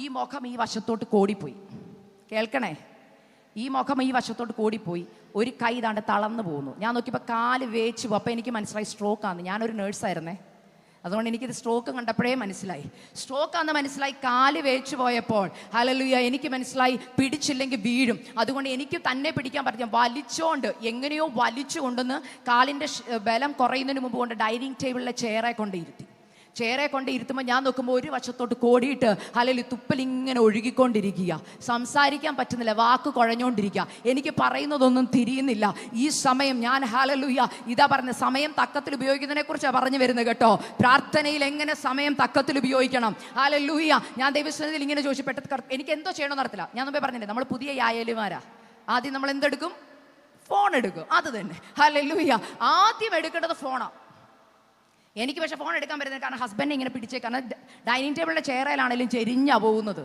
ഈ മുഖം ഈ വശത്തോട്ട് കോടിപ്പോയി. കേൾക്കണേ, ഈ മുഖം ഈ വശത്തോട്ട് കോടിപ്പോയി. ഒരു കൈ താണ്ട് തളർന്നു പോകുന്നു. ഞാൻ നോക്കിയപ്പോൾ കാല് വേച്ചു പോകും. അപ്പോൾ എനിക്ക് മനസ്സിലായി സ്ട്രോക്കാന്ന്. ഞാനൊരു നേഴ്സായിരുന്നേ, അതുകൊണ്ട് എനിക്കിത് സ്ട്രോക്ക് കണ്ടപ്പോഴേ മനസ്സിലായി. സ്ട്രോക്കാന്ന് മനസ്സിലായി. കാല് വേച്ചു പോയപ്പോൾ ഹല്ലേലൂയ എനിക്ക് മനസ്സിലായി പിടിച്ചില്ലെങ്കിൽ വീഴും. അതുകൊണ്ട് എനിക്ക് തന്നെ പിടിക്കാൻ പറ്റില്ല. വലിച്ചോണ്ട് എങ്ങനെയോ വലിച്ചു കൊണ്ടുവന്ന് കാലിൻ്റെ ബലം കുറയുന്നതിന് മുമ്പ് കൊണ്ട് ഡൈനിങ് ടേബിളിലെ ചെയറെ കൊണ്ട് ഇരുത്തുമ്പോൾ ഞാൻ നോക്കുമ്പോൾ ഒരു വശത്തോട്ട് കോടിയിട്ട് ഹല്ലേലൂയ തുപ്പലിങ്ങനെ ഒഴുകിക്കൊണ്ടിരിക്കുക. സംസാരിക്കാൻ പറ്റുന്നില്ല, വാക്ക് കുഴഞ്ഞുകൊണ്ടിരിക്കുക. എനിക്ക് പറയുന്നതൊന്നും തിരിയുന്നില്ല. ഈ സമയം ഞാൻ ഹല്ലേലൂയ ഇതാ പറഞ്ഞ സമയം തക്കത്തിൽ ഉപയോഗിക്കുന്നതിനെ കുറിച്ചാണ് പറഞ്ഞു വരുന്നത് കേട്ടോ. പ്രാർത്ഥനയിൽ എങ്ങനെ സമയം തക്കത്തിൽ ഉപയോഗിക്കണം. ഹല്ലേലൂയ. ഞാൻ ദൈവസന്നിധിയിൽ ഇങ്ങനെ ചോദിച്ചു, പെട്ടെന്ന് എനിക്ക് എന്തോ ചെയ്യണമെന്ന് അറിയത്തില്ല. ഞാൻ മുമ്പേ പറഞ്ഞില്ലേ, നമ്മൾ പുതിയ യായാലുമാരാ. ആദ്യം നമ്മൾ എന്തെടുക്കും? ഫോൺ എടുക്കും. അത് തന്നെ, ഹല്ലേലൂയ. ആദ്യം എടുക്കേണ്ടത് ഫോണാണ്. എനിക്ക് പക്ഷേ ഫോൺ എടുക്കാൻ പറ്റുന്നത് കാരണം ഹസ്ബൻഡ് ഇങ്ങനെ പിടിച്ചേ. കാരണം ഡൈനിങ് ടേബിളിൻ്റെ ചെയറിലാണെങ്കിലും ചെരിഞ്ഞാണ് പോകുന്നത്.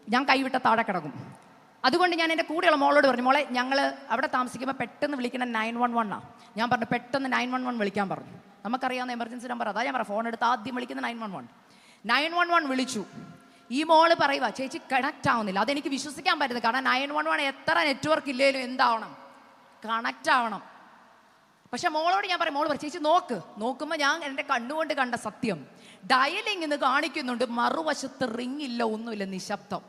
ഞാൻ കൈവിട്ട താഴെ കിടക്കും. അതുകൊണ്ട് ഞാൻ എൻ്റെ കൂടെയുള്ള മോളോട് പറഞ്ഞു, മോളെ ഞങ്ങൾ അവിടെ താമസിക്കുമ്പോൾ പെട്ടെന്ന് വിളിക്കുന്ന 911 ഞാൻ പറഞ്ഞു, പെട്ടെന്ന് 911 വിളിക്കാൻ പറഞ്ഞു. നമുക്കറിയാവുന്ന എമർജൻസി നമ്പർ അതാ. ഞാൻ പറഞ്ഞു ഫോൺ എടുത്ത് ആദ്യം വിളിക്കുന്ന 911 വിളിച്ചു. ഈ മോള് പറയുക, ചേച്ചി കണക്റ്റ് ആവുന്നില്ല. അതെനിക്ക് വിശ്വസിക്കാൻ പറ്റുന്നത്. കാരണം 911 എത്ര നെറ്റ്വർക്ക് ഇല്ലേലും എന്താവണം, കണക്റ്റ് ആവണം. പക്ഷെ മോളോട് ഞാൻ പറയും, മോള് പറയും ചേച്ചി നോക്കുമ്പോൾ ഞാൻ എൻ്റെ കണ്ണുകൊണ്ട് കണ്ട സത്യം, ഡയലിംഗ് എന്ന് കാണിക്കുന്നുണ്ട്, മറുവശത്ത് റിംഗ് ഇല്ല, ഒന്നുമില്ല, നിശബ്ദം.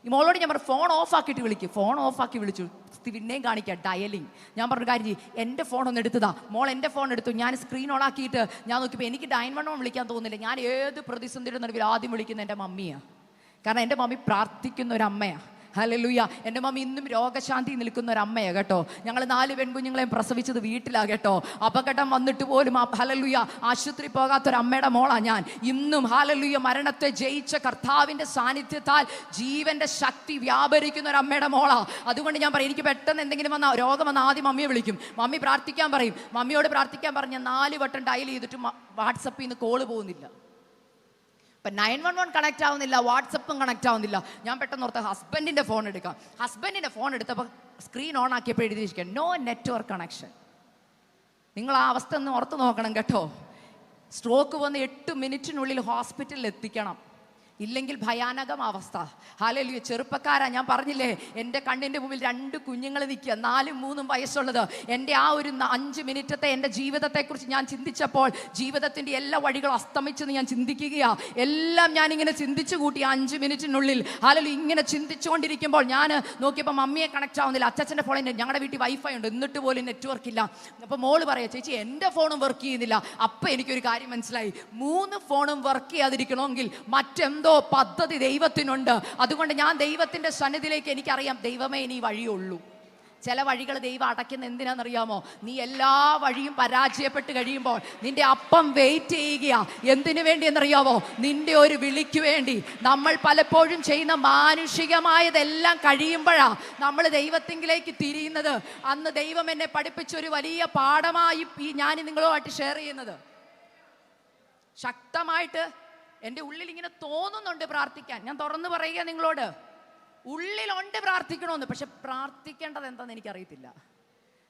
ഈ മോളോട് ഞാൻ പറഞ്ഞു ഫോൺ ഓഫ് ആക്കിയിട്ട് വിളിക്കും. ഫോൺ ഓഫ് ആക്കി വിളിച്ചു. പിന്നെയും കാണിക്കാം ഡയലിംഗ്. ഞാൻ പറഞ്ഞു കാര്യം ചെയ്യും, എൻ്റെ ഫോൺ ഒന്ന് എടുത്തതാ. മോൾ എൻ്റെ ഫോൺ എടുത്തു. ഞാൻ സ്ക്രീൻ ഓൺ ആക്കിയിട്ട് ഞാൻ നോക്കിയപ്പോൾ എനിക്ക് 911 വിളിക്കാൻ തോന്നുന്നില്ല. ഞാൻ ഏത് പ്രതിസന്ധിയുടെ നടുവിൽ ആദ്യം വിളിക്കുന്ന എൻ്റെ മമ്മിയാണ്. കാരണം എൻ്റെ മമ്മി പ്രാർത്ഥിക്കുന്ന ഒരു അമ്മയാണ്. ഹല്ലേലൂയ. എൻ്റെ മമ്മി ഇന്നും രോഗശാന്തി നിൽക്കുന്ന ഒരു അമ്മയാണ് കേട്ടോ. ഞങ്ങൾ 4 പെൺകുഞ്ഞുങ്ങളെയും പ്രസവിച്ചത് വീട്ടിലാണ് കേട്ടോ. അപകടം വന്നിട്ട് പോലും ഹല്ലേലൂയ ആശുപത്രി പോകാത്തൊരമ്മയുടെ മോളാണ് ഞാൻ. ഇന്നും ഹല്ലേലൂയ മരണത്തെ ജയിച്ച കർത്താവിൻ്റെ സാന്നിധ്യത്താൽ ജീവൻ്റെ ശക്തി വ്യാപരിക്കുന്ന ഒരു അമ്മയുടെ മോളാ. അതുകൊണ്ട് ഞാൻ പറയും, എനിക്ക് പെട്ടെന്ന് എന്തെങ്കിലും രോഗം വന്ന് ആദ്യം മമ്മിയെ വിളിക്കും. മമ്മി പ്രാർത്ഥിക്കാൻ പറയും. മമ്മിയോട് പ്രാർത്ഥിക്കാൻ പറഞ്ഞ് 4 വട്ടം ഡയൽ ചെയ്തിട്ട് വാട്സപ്പിൽ നിന്ന് കോള് പോകുന്നില്ല. ഇപ്പം 911 കണക്റ്റ് ആവുന്നില്ല, വാട്സപ്പും കണക്റ്റ് ആവുന്നില്ല. ഞാൻ പെട്ടെന്ന് ഓർത്ത് ഹസ്ബൻഡിൻ്റെ ഫോൺ എടുക്കാം. ഹസ്ബൻഡിൻ്റെ ഫോൺ എടുത്തപ്പോൾ സ്ക്രീൻ ഓൺ ആക്കിയപ്പോൾ എഴുതിയിരിക്കുക നോ നെറ്റ്വർക്ക് കണക്ഷൻ. നിങ്ങൾ ആ അവസ്ഥ ഒന്ന് ഓർത്ത് നോക്കണം കേട്ടോ. സ്ട്രോക്ക് വന്ന് 8 മിനിറ്റിനുള്ളിൽ ഹോസ്പിറ്റലിൽ എത്തിക്കണം, ഇല്ലെങ്കിൽ ഭയാനകം അവസ്ഥ. ഹല്ലേലൂയ. ചെറുപ്പക്കാരാ, ഞാൻ പറഞ്ഞില്ലേ എൻ്റെ കണ്ണിൻ്റെ മുമ്പിൽ 2 കുഞ്ഞുങ്ങൾ നിൽക്കുക, 4ഉം 3ഉം വയസ്സുള്ളത്. എൻ്റെ ആ ഒരു 5 മിനിറ്റത്തെ എൻ്റെ ജീവിതത്തെക്കുറിച്ച് ഞാൻ ചിന്തിച്ചപ്പോൾ ജീവിതത്തിൻ്റെ എല്ലാ വഴികളും അസ്തമിച്ചെന്ന് ഞാൻ ചിന്തിക്കുകയാണ്. എല്ലാം ഞാനിങ്ങനെ ചിന്തിച്ചു കൂട്ടി 5 മിനിറ്റിനുള്ളിൽ. ഹല്ലേലൂയ. ഇങ്ങനെ ചിന്തിച്ചുകൊണ്ടിരിക്കുമ്പോൾ ഞാൻ നോക്കിയപ്പോൾ മമ്മിയെ കണക്റ്റ് ആവുന്നില്ല. അച്ഛൻ്റെ ഫോണിൽ ഞങ്ങളുടെ വീട്ടിൽ വൈഫൈ ഉണ്ട്, എന്നിട്ട് പോലും നെറ്റ്വർക്ക് ഇല്ല. അപ്പോൾ മോള് പറയാം, ചേച്ചി എൻ്റെ ഫോണും വർക്ക് ചെയ്യുന്നില്ല. അപ്പം എനിക്കൊരു കാര്യം മനസ്സിലായി, 3 ഫോണും വർക്ക് ചെയ്യാതിരിക്കണമെങ്കിൽ മറ്റെന്തോ പദ്ധതി ദൈവത്തിനുണ്ട്. അതുകൊണ്ട് ഞാൻ ദൈവത്തിൻ്റെ സന്നിധിയിലേക്ക്, എനിക്കറിയാം ദൈവമേ ഇനി വഴിയുള്ളൂ. ചില വഴികൾ ദൈവം അടയ്ക്കുന്ന എന്തിനാണെന്നറിയാമോ? നീ എല്ലാ വഴിയും പരാജയപ്പെട്ട് കഴിയുമ്പോൾ നിന്റെ അപ്പം വെയിറ്റ് ചെയ്യുക. എന്തിനു വേണ്ടി എന്നറിയാമോ? നിന്റെ ഒരു വിളിക്ക് വേണ്ടി. നമ്മൾ പലപ്പോഴും ചെയ്യുന്ന മാനുഷികമായതെല്ലാം കഴിയുമ്പോഴാ നമ്മൾ ദൈവത്തിങ്കിലേക്ക് തിരിയുന്നത്. അന്ന് ദൈവം എന്നെ പഠിപ്പിച്ചൊരു വലിയ പാഠമായി ഞാൻ നിങ്ങളുമായിട്ട് ഷെയർ ചെയ്യുന്നത്. ശക്തമായിട്ട് എൻ്റെ ഉള്ളിൽ ഇങ്ങനെ തോന്നുന്നുണ്ട് പ്രാർത്ഥിക്കാൻ. ഞാൻ തുറന്നു പറയുക നിങ്ങളോട്, ഉള്ളിലുണ്ട് പ്രാർത്ഥിക്കണമെന്ന്. പക്ഷെ പ്രാർത്ഥിക്കേണ്ടത് എന്താണെന്ന് എനിക്കറിയത്തില്ല.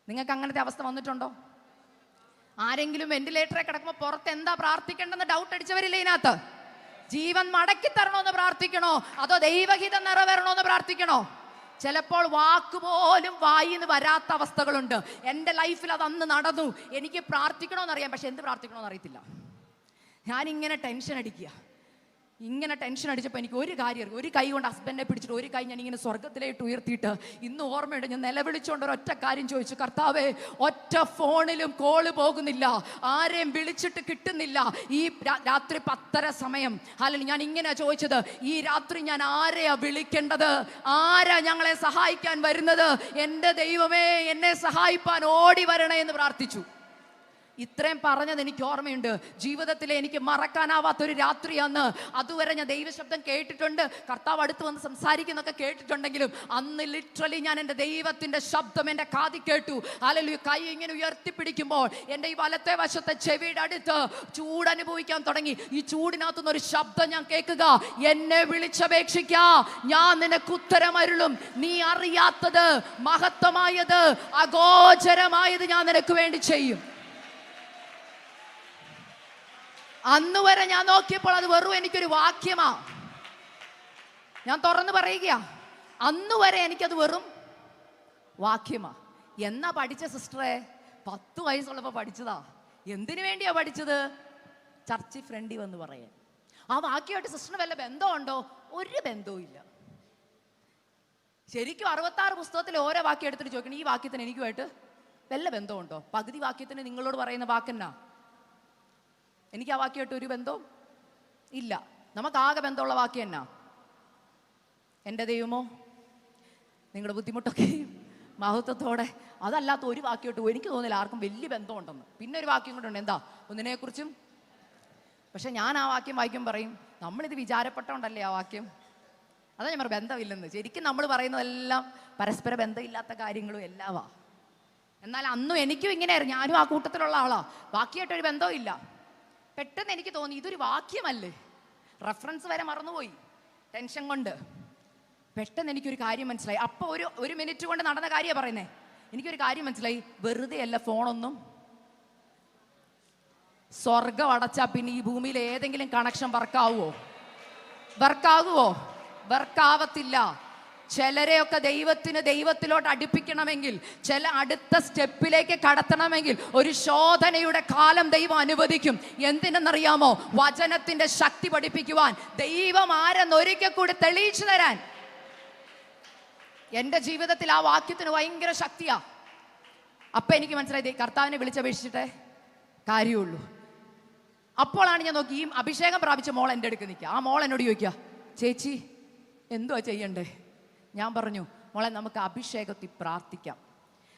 നിങ്ങൾക്ക് അങ്ങനത്തെ അവസ്ഥ വന്നിട്ടുണ്ടോ? ആരെങ്കിലും വെന്റിലേറ്ററെ കിടക്കുമ്പോൾ പുറത്ത് എന്താ പ്രാർത്ഥിക്കേണ്ടെന്ന് ഡൗട്ട് അടിച്ചവരില്ലേ ഇതിനകത്ത്? ജീവൻ മടക്കി തരണമെന്ന് പ്രാർത്ഥിക്കണോ, അതോ ദൈവഹിതം നിറവേറണമെന്ന് പ്രാർത്ഥിക്കണോ? ചിലപ്പോൾ വാക്കുപോലും വായിന്ന് വരാത്ത അവസ്ഥകളുണ്ട്. എൻ്റെ ലൈഫിൽ അത് അന്ന് നടന്നു. എനിക്ക് പ്രാർത്ഥിക്കണമെന്നറിയാം, പക്ഷെ എന്ത് പ്രാർത്ഥിക്കണമെന്ന് അറിയത്തില്ല. ഞാനിങ്ങനെ ടെൻഷൻ അടിക്കുക. ഇങ്ങനെ ടെൻഷൻ അടിച്ചപ്പോൾ എനിക്ക് ഒരു കാര്യം, ഒരു കൈ കൊണ്ട് ഹസ്ബൻഡിനെ പിടിച്ചിട്ട് ഒരു കൈ ഞാൻ ഇങ്ങനെ സ്വർഗത്തിലേക്ക് ഉയർത്തിയിട്ട് ഇന്ന് ഓർമ്മയുണ്ട്, ഞാൻ നിലവിളിച്ചുകൊണ്ട് ഒരൊറ്റ കാര്യം ചോദിച്ചു, കർത്താവേ, ഒറ്റ ഫോണിലും കോള് പോകുന്നില്ല, ആരെയും വിളിച്ചിട്ട് കിട്ടുന്നില്ല. ഈ രാത്രി 10:30 സമയം അല്ലെങ്കിൽ ഞാൻ ഇങ്ങനെ ചോദിച്ചത്, ഈ രാത്രി ഞാൻ ആരെയാ വിളിക്കേണ്ടത്? ആരാ ഞങ്ങളെ സഹായിക്കാൻ വരുന്നത്? എൻ്റെ ദൈവമേ, എന്നെ സഹായിപ്പാൻ ഓടി വരണേ എന്ന് പ്രാർത്ഥിച്ചു. ഇത്രയും പറഞ്ഞത് എനിക്ക് ഓർമ്മയുണ്ട്. ജീവിതത്തിലെ എനിക്ക് മറക്കാനാവാത്തൊരു രാത്രിയാന്ന്. അതുവരെ ഞാൻ ദൈവശബ്ദം കേട്ടിട്ടുണ്ട്, കർത്താവ് അടുത്ത് വന്ന് സംസാരിക്കുന്നൊക്കെ കേട്ടിട്ടുണ്ടെങ്കിലും അന്ന് ലിറ്ററലി ഞാൻ എൻ്റെ ദൈവത്തിൻ്റെ ശബ്ദം എൻ്റെ കാതിൽ കേട്ടു. ഹല്ലേലൂയ. കൈ ഇങ്ങനെ ഉയർത്തിപ്പിടിക്കുമ്പോൾ എൻ്റെ ഈ വലത്തെ വശത്തെ ചെവിയുടെ അടുത്ത് ചൂട് അനുഭവിക്കാൻ തുടങ്ങി. ഈ ചൂടിനകത്തുനിന്ന് ഒരു ശബ്ദം ഞാൻ കേൾക്കുക, എന്നെ വിളിച്ചപേക്ഷിക്ക, ഞാൻ നിനക്ക് ഉത്തരമരുളും. നീ അറിയാത്തത്, മഹത്വമായത്, അഗോചരമായത് ഞാൻ നിനക്ക് വേണ്ടി ചെയ്യും. അന്ന് വരെ ഞാൻ നോക്കിയപ്പോൾ അത് വെറും എനിക്കൊരു വാക്യമാ. ഞാൻ തുറന്നു പറയുക, അന്ന് വരെ എനിക്കത് വെറും വാക്യമാ. എന്നാ പഠിച്ച സിസ്റ്ററെ? 10 വയസ്സുള്ളപ്പോൾ പഠിച്ചതാ. എന്തിനു വേണ്ടിയാ പഠിച്ചത്? ചർച്ചിൽ ഫ്രണ്ടി വന്ന് പറയാൻ. ആ വാക്യമായിട്ട് സിസ്റ്ററിന് വല്ല ബന്ധമുണ്ടോ? ഒരു ബന്ധവും ഇല്ല. ശരിക്കും 66 പുസ്തകത്തിൽ ഓരോ വാക്യം എടുത്തിട്ട് ചോദിക്കണം, ഈ വാക്യത്തിന് എനിക്കുമായിട്ട് വല്ല ബന്ധമുണ്ടോ? പകുതി വാക്യത്തിന് നിങ്ങളോട് പറയുന്ന വാക്കെന്നാ? എനിക്ക് ആ വാക്യമായിട്ട് ഒരു ബന്ധവും ഇല്ല. നമുക്കാകെ ബന്ധമുള്ള വാക്യം എന്നാ? എൻ്റെ ദൈവമോ, നിങ്ങളുടെ ബുദ്ധിമുട്ടൊക്കെ മഹത്വത്തോടെ. അതല്ലാത്ത ഒരു വാക്യമായിട്ട് എനിക്ക് തോന്നില്ല ആർക്കും വലിയ ബന്ധമുണ്ടെന്ന്. പിന്നെ ഒരു വാക്യം കൊണ്ടുണ്ട്, എന്താ? ഒന്നിനെക്കുറിച്ചും. പക്ഷെ ഞാൻ ആ വാക്യം വായിക്കും പറയും, നമ്മളിത് വിചാരപ്പെട്ടോണ്ടല്ലേ ആ വാക്യം. അതാ ഞാൻ പറയും ബന്ധമില്ലെന്ന്. ശരിക്കും നമ്മൾ പറയുന്നതെല്ലാം പരസ്പര ബന്ധമില്ലാത്ത കാര്യങ്ങളും എല്ലാവാ. എന്നാൽ അന്നും എനിക്കും ഇങ്ങനെയായിരുന്നു. ഞാനും ആ കൂട്ടത്തിലുള്ള ആളാ. വാക്യമായിട്ടൊരു ബന്ധവും ഇല്ല. പെട്ടെന്ന് എനിക്ക് തോന്നി, ഇതൊരു വാക്യമല്ലേ? റെഫറൻസ് വരെ മറന്നുപോയി ടെൻഷൻ കൊണ്ട്. പെട്ടെന്ന് എനിക്കൊരു കാര്യം മനസ്സിലായി. അപ്പോൾ ഒരു മിനിറ്റ് കൊണ്ട് നടന്ന കാര്യമാണ് പറയുന്നേ. എനിക്കൊരു കാര്യം മനസ്സിലായി, വെറുതെ അല്ല ഫോണൊന്നും. സ്വർഗം അടച്ചാൽ പിന്നെ ഈ ഭൂമിയിൽ ഏതെങ്കിലും കണക്ഷൻ വർക്കാവുമോ? വർക്കാവത്തില്ല. ചിലരെയൊക്കെ ദൈവത്തിലോട്ട് അടുപ്പിക്കണമെങ്കിൽ, ചില അടുത്ത സ്റ്റെപ്പിലേക്ക് കടത്തണമെങ്കിൽ ഒരു ശോധനയുടെ കാലം ദൈവം അനുവദിക്കും. എന്തിനെന്നറിയാമോ? വചനത്തിന്റെ ശക്തി പഠിപ്പിക്കുവാൻ, ദൈവം ആരെന്ന് ഒരിക്കൽ കൂടി തെളിയിച്ചു തരാൻ. എൻ്റെ ജീവിതത്തിൽ ആ വാക്യത്തിന് ഭയങ്കര ശക്തിയാ. അപ്പൊ എനിക്ക് മനസ്സിലായി, കർത്താവിനെ വിളിച്ചപേക്ഷിച്ചിട്ടേ കാര്യമുള്ളൂ. അപ്പോഴാണ് ഞാൻ നോക്കി, ഈ അഭിഷേകം പ്രാപിച്ച മോൾ എൻ്റെ അടുക്ക് നിൽക്കുക. ആ മോൾ എന്നോട് ചോദിക്കുക, ചേച്ചി എന്തുവാ ചെയ്യണ്ടേ? ഞാൻ പറഞ്ഞു, മോളെ നമുക്ക് അഭിഷേകത്തിൽ പ്രാർത്ഥിക്കാം.